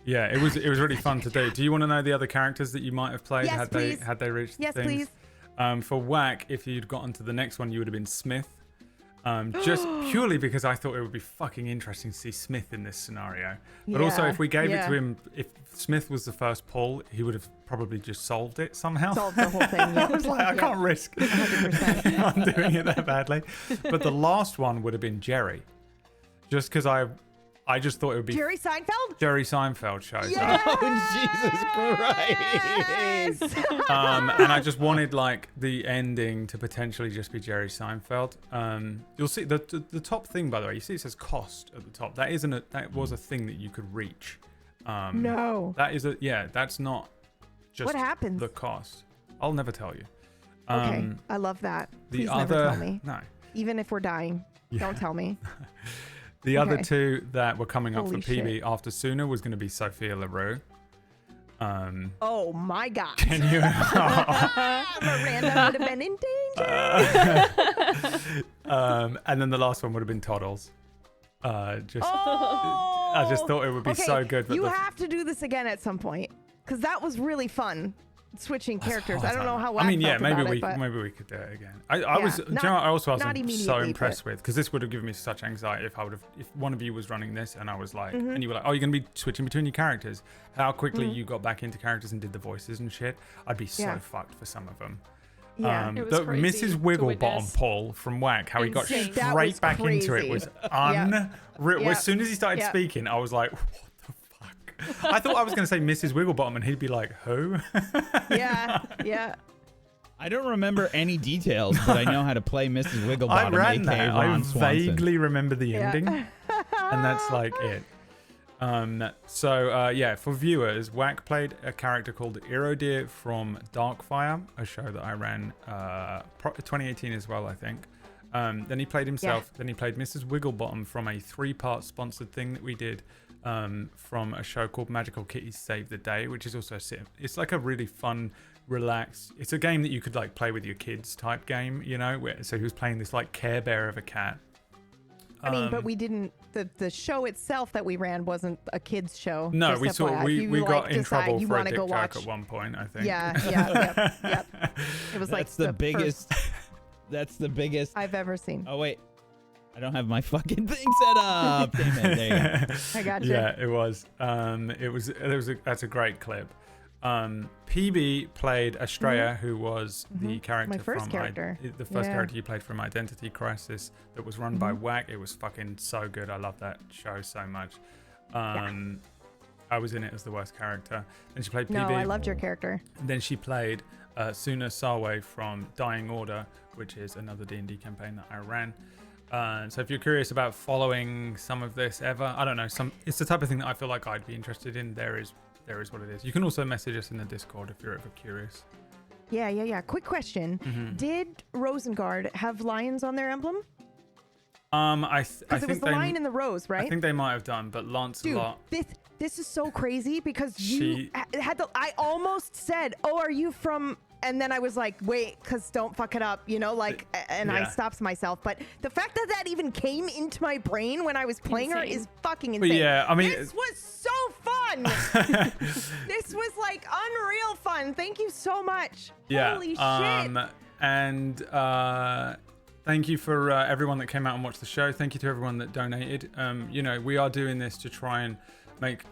yeah, it was really fun to do. Do you want to know the other characters that you might have played? Yes, please. Had they reached yes, things? Please. For Wack, if you'd gotten to the next one, you would have been Smith. Just purely because I thought it would be fucking interesting to see Smith in this scenario. But also, if we gave it to him, if Smith was the first pull, he would have probably just solved it somehow. Solved the whole thing. Yeah. I was like, I can't risk 100%. I'm doing it that badly. But the last one would have been Jerry. Just because I just thought it would be Jerry Seinfeld? Jerry Seinfeld shows Yes! up. Oh, Jesus Christ. And I just wanted like the ending to potentially just be Jerry Seinfeld. You'll see the top thing, by the way, you see it says cost at the top. That was a thing that you could reach. No. That's not just what happens? the cost. I'll never tell you. Okay, I love that. Please never tell me. No. Even if we're dying, don't tell me. The other 2 that were coming up Holy for PB shit. after Suna was going to be Sophia LaRue. Oh my God. Can you? Miranda would have been in danger. And then the last one would have been Toddles. I just thought it would be so good. But you have to do this again at some point because that was really fun. Switching characters. I don't know how. Maybe maybe we could do it again. I was. Do you know what I also wasn't so impressed with, because this would have given me such anxiety if one of you was running this and I was like, and you were like, oh, you're gonna be switching between your characters. How quickly you got back into characters and did the voices and shit. I'd be so fucked for some of them. Yeah, it was crazy Mrs. Wigglebottom pull from Wack, how he got Insane. straight back into it was unreal. As soon as he started speaking, I was like, what the fuck? I thought I was going to say Mrs. Wigglebottom and he'd be like, who? Yeah. I don't remember any details, but I know how to play Mrs. Wigglebottom. I ran that. I Swanson. vaguely remember the ending, and that's like it. For viewers, Wack played a character called Erodeer from Darkfire, a show that I ran 2018 as well, I think. Then he played himself. Then he played Mrs. Wigglebottom from a 3-part sponsored thing that we did from a show called Magical Kitties Save the Day, which is also it's like a really fun, relaxed. It's a game that you could like play with your kids type game, you know. So he was playing this like Care Bear of a cat. I mean, but we didn't. The show itself that we ran wasn't a kids show. No, we got in trouble for a dick joke at one point, I think. Yeah. It was like that's the biggest. That's the biggest I've ever seen. Oh wait, I don't have my fucking thing set up. Damn it, there you go. I got you. Yeah, it was. That's a great clip. PB played Estrella, who was the character My first from character. the first character you played from Identity Crisis that was run by Wack. It was fucking so good. I love that show so much. I was in it as the worst character. Then she played PB. No, I loved your character. Then she played Suna Sawe from Dying Order, which is another D&D campaign that I ran. So if you're curious about following some of this ever, I don't know, it's the type of thing that I feel like I'd be interested in. There is what it is. You can also message us in the Discord if you're ever curious. Yeah. Quick question. Did Rosengard have lions on their emblem? I think it was the lion and the rose, right? I think they might have done, but Lancelot... Dude, this is so crazy because I almost said, "Oh, are you from?" And then I was like, "Wait, because don't fuck it up," you know, like. I stopped myself. But the fact that even came into my brain when I was playing her is fucking insane. But yeah, I mean, this was so fun. This was like unreal fun. Thank you so much. Yeah. Holy shit. And thank you for everyone that came out and watched the show. Thank you to everyone that donated. You know, we are doing this to try and make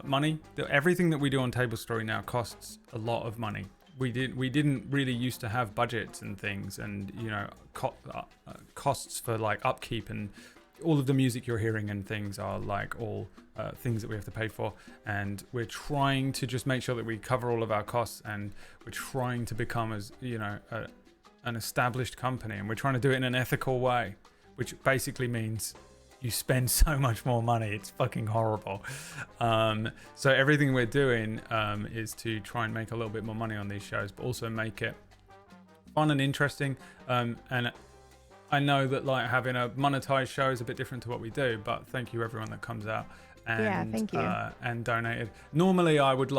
money. Everything that we do on Tablestory now costs a lot of money. We didn't really used to have budgets and things, and you know, costs for like upkeep, and all of the music you're hearing and things are like all things that we have to pay for. And we're trying to just make sure that we cover all of our costs, and we're trying to become, as you know, an established company, and we're trying to do it in an ethical way, which basically means you spend so much more money. It's fucking horrible. So everything we're doing is to try and make a little bit more money on these shows, but also make it fun and interesting. And I know that like having a monetized show is a bit different to what we do, but thank you everyone that comes out and thank you. And donated. Normally I would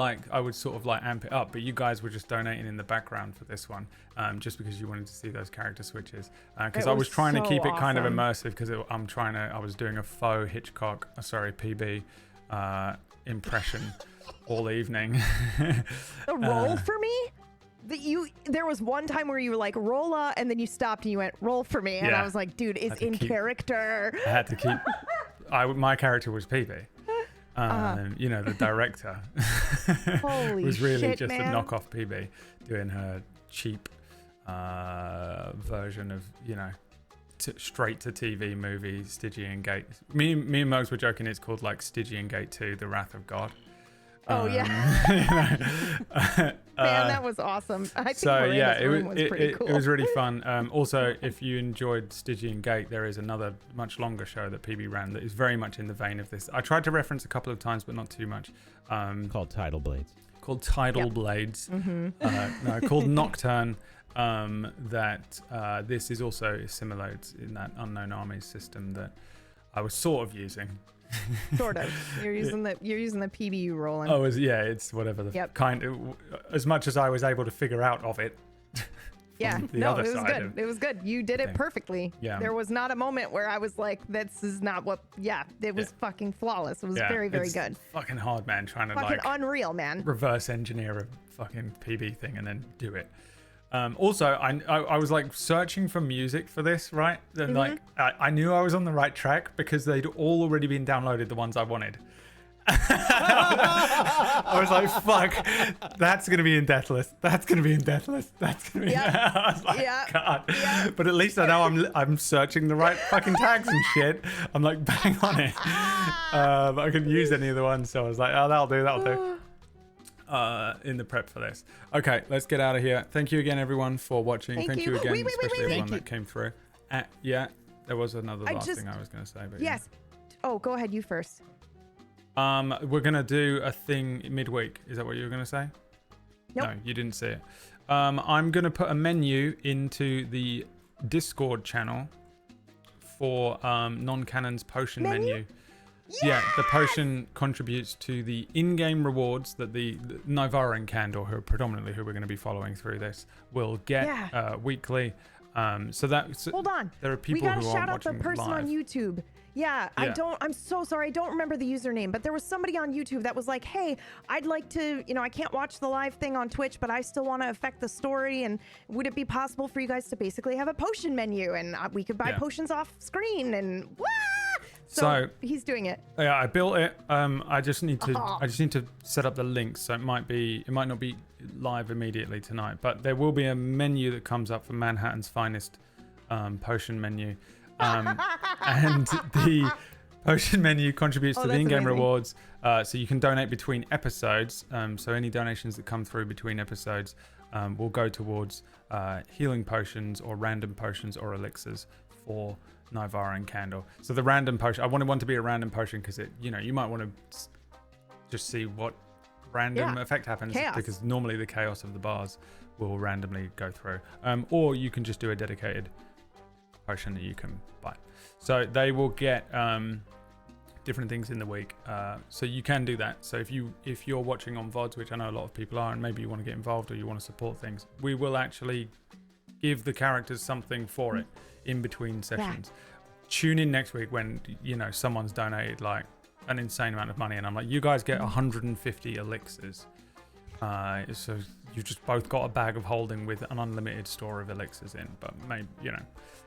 sort of like amp it up, but you guys were just donating in the background for this one, just because you wanted to see those character switches. Because I was trying to keep it kind of immersive, because I was doing a faux PB impression all evening. A roll for me? There was one time where you were like, rolla, and then you stopped and you went, roll for me. And I was like, dude, it's in character. I had to keep... my character was PB. You know, the director Holy was really shit, just man. a knockoff PB doing her cheap version of, you know, straight to TV movie Stygian Gate. Me and Mugs were joking it's called like Stygian Gate 2, The Wrath of God. Oh yeah. Man, that was awesome. I think Miranda's room was pretty cool. It was really fun. Also, if you enjoyed Stygian Gate, there is another much longer show that PB ran that is very much in the vein of this. I tried to reference a couple of times, but not too much. Called Tidal Blades. Blades. No, called Nocturne. This is also similar. It's in that Unknown Armies system that I was sort of using. Sort of. You're using the PBU rolling. Oh, it's whatever the kind of, as much as I was able to figure out of it. It was good. It was good. You did it perfectly. Yeah. There was not a moment where I was like, this is not what. Yeah, it was fucking flawless. It was very, very good. Fucking hard, man. Trying to fucking unreal, man. Reverse engineer a fucking PB thing and then do it. Also, I was like searching for music for this, right? And like I knew I was on the right track because they'd all already been downloaded, the ones I wanted. I was like, fuck, that's gonna be in Deathless. That's gonna be in Deathless. That's gonna be. I was like, God. Yeah. But at least I know I'm searching the right fucking tags and shit. I'm like bang on it. But I couldn't use any of the ones, so I was like, oh, that'll do. In the prep for this. Okay, let's get out of here. Thank you again, everyone, for watching. Thank you again, especially everyone that came through. There was another last thing I was going to say. But yes. Oh, go ahead. You first. We're going to do a thing midweek. Is that what you were going to say? Nope. No, you didn't see it. I'm going to put a menu into the Discord channel for non-canon's potion menu. Yeah, the potion contributes to the in-game rewards that the Nivara and Candor, who are predominantly who we're going to be following through this, will get weekly. So that hold on. There are people we gotta who are shout out the watching person live. on YouTube. Yeah, I'm so sorry. I don't remember the username, but there was somebody on YouTube that was like, hey, I'd like to, I can't watch the live thing on Twitch, but I still want to affect the story. And would it be possible for you guys to basically have a potion menu and we could buy potions off screen and So he's doing it. Yeah, I built it. I just need to set up the links. So it might not be live immediately tonight, but there will be a menu that comes up for Manhattan's finest potion menu. And the potion menu contributes to the in-game rewards, so you can donate between episodes. So any donations that come through between episodes will go towards healing potions or random potions or elixirs for Nivara and Candor. So the random potion, I wanted one to be a random potion because you might want to just see what random effect happens, because normally the chaos of the bars will randomly go through. Or you can just do a dedicated potion that you can buy. So they will get different things in the week. So you can do that. So if you're watching on VODs, which I know a lot of people are, and maybe you want to get involved or you want to support things, we will actually give the characters something for it in between sessions. Tune in next week when someone's donated like an insane amount of money and I'm like, you guys get 150 elixirs. So you've just both got a bag of holding with an unlimited store of elixirs in. But maybe,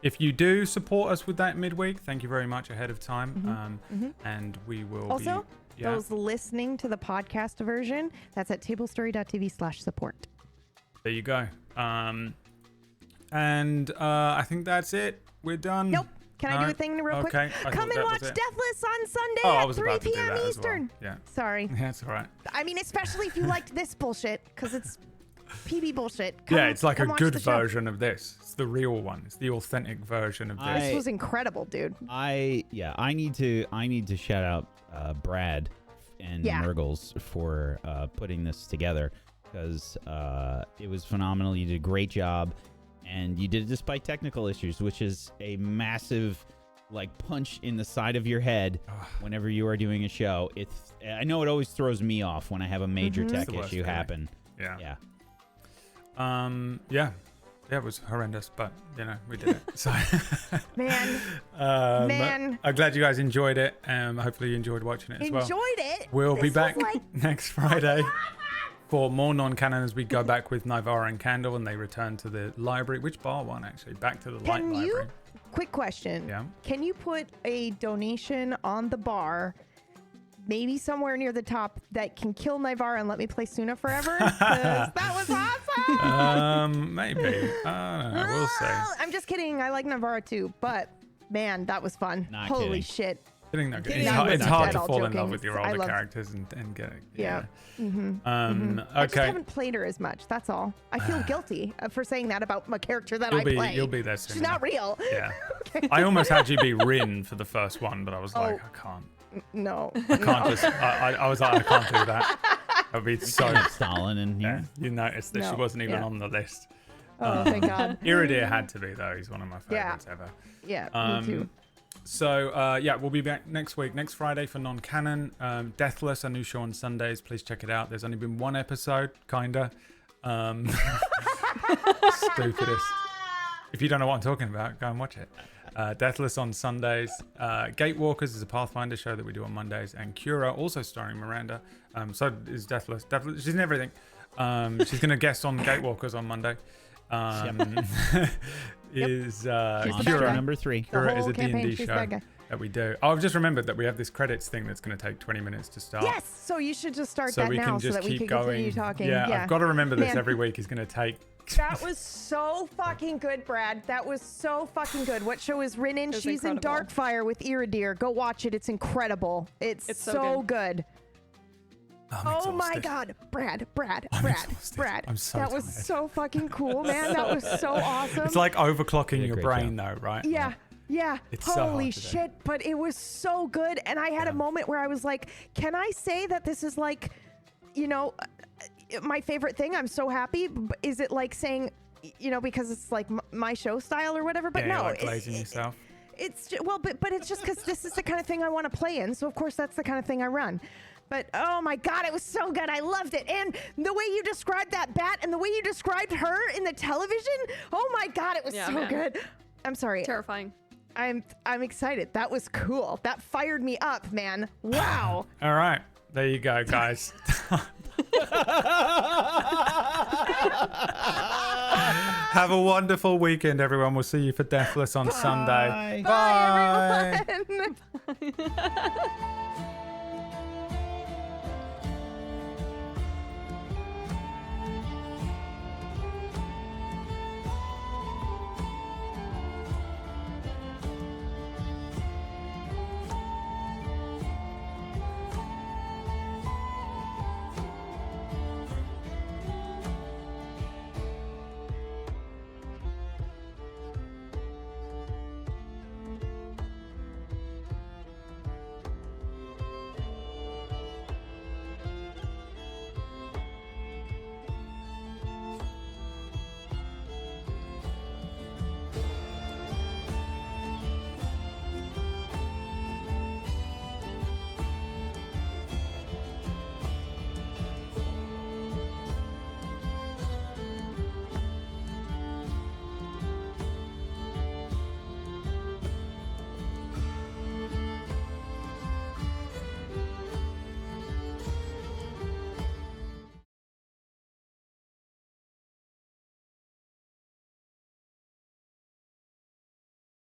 if you do support us with that midweek, thank you very much ahead of time. And we will also those listening to the podcast version, that's at tablestory.tv/support. There you go. And I think that's it. We're done. Nope. Can I do a thing real quick? Come and watch Deathless on Sunday at 3 p.m. Eastern. Yeah. Sorry. Yeah, it's all right. I mean, especially if you liked this bullshit, because it's PB bullshit. It's like a good version of this. It's the real one. It's the authentic version of this. This was incredible, dude. I need to shout out Brad and Mirggles for putting this together, because it was phenomenal. You did a great job. And you did it despite technical issues, which is a massive, punch in the side of your head whenever you are doing a show. I know it always throws me off when I have a major tech issue happen. Yeah. It was horrendous, but we did it. So, man, I'm glad you guys enjoyed it. Hopefully you enjoyed watching it as well. Enjoyed it. We'll be back next Friday. For more non-canon as we go back with Nivara and Candle and they return to the library. Which bar one, actually? Back to the light library. Quick question. Yeah. Can you put a donation on the bar, maybe somewhere near the top, that can kill Nivara and let me play Suna forever? 'Cause that was awesome! Maybe. I don't know. We'll see. I'm just kidding. I like Nivara too, but man, that was fun. Holy shit. It's hard to fall in love with your older characters and get it. Yeah. I just haven't played her as much. That's all. I feel guilty for saying that about my character that I play. You'll be there soon. She's not real. Yeah. I almost had you be Rin for the first one, but I was like, I can't. No. I can't just. I was like, I can't do that. That would be so. Stalin in here. Yeah, you noticed that she wasn't even on the list. Oh, thank God. Iridir had to be though. He's one of my favorites ever. Yeah, me too. So, we'll be back next week, next Friday for non-canon. Deathless, a new show on Sundays. Please check it out. There's only been one episode, kinda. Stupidest. If you don't know what I'm talking about, go and watch it. Deathless on Sundays. Gatewalkers is a Pathfinder show that we do on Mondays. And Cura, also starring Miranda. So is Deathless. She's in everything. She's going to guest on Gatewalkers on Monday. Is Cura number 3. Cura is a D&D show that we do. I've just remembered that we have this credits thing that's going to take 20 minutes to start. Yes, so you should just start that now so that we can continue talking. Yeah, I've got to remember this every week is going to take. That was so fucking good, Brad. That was so fucking good. What show is Rin in? She's incredible. In Darkfire with Iridir. Go watch it. It's incredible. It's so good. Oh my God, Brad. I'm so that was so fucking cool, man. That was so awesome. It's like overclocking your brain though, right? Yeah. It's holy shit, but it was so good. And I had a moment where I was like, can I say that this is like, my favorite thing? I'm so happy. Is it like saying, because it's like my show style or whatever? But no. Like glazing yourself. But it's just because this is the kind of thing I want to play in. So of course that's the kind of thing I run. But oh my god, it was so good. I loved it. And the way you described that bat and the way you described her in the television, oh my god, it was so good. I'm sorry. Terrifying. I'm excited. That was cool. That fired me up, man. Wow. All right. There you go, guys. Have a wonderful weekend, everyone. We'll see you for Deathless on Sunday. Bye everyone.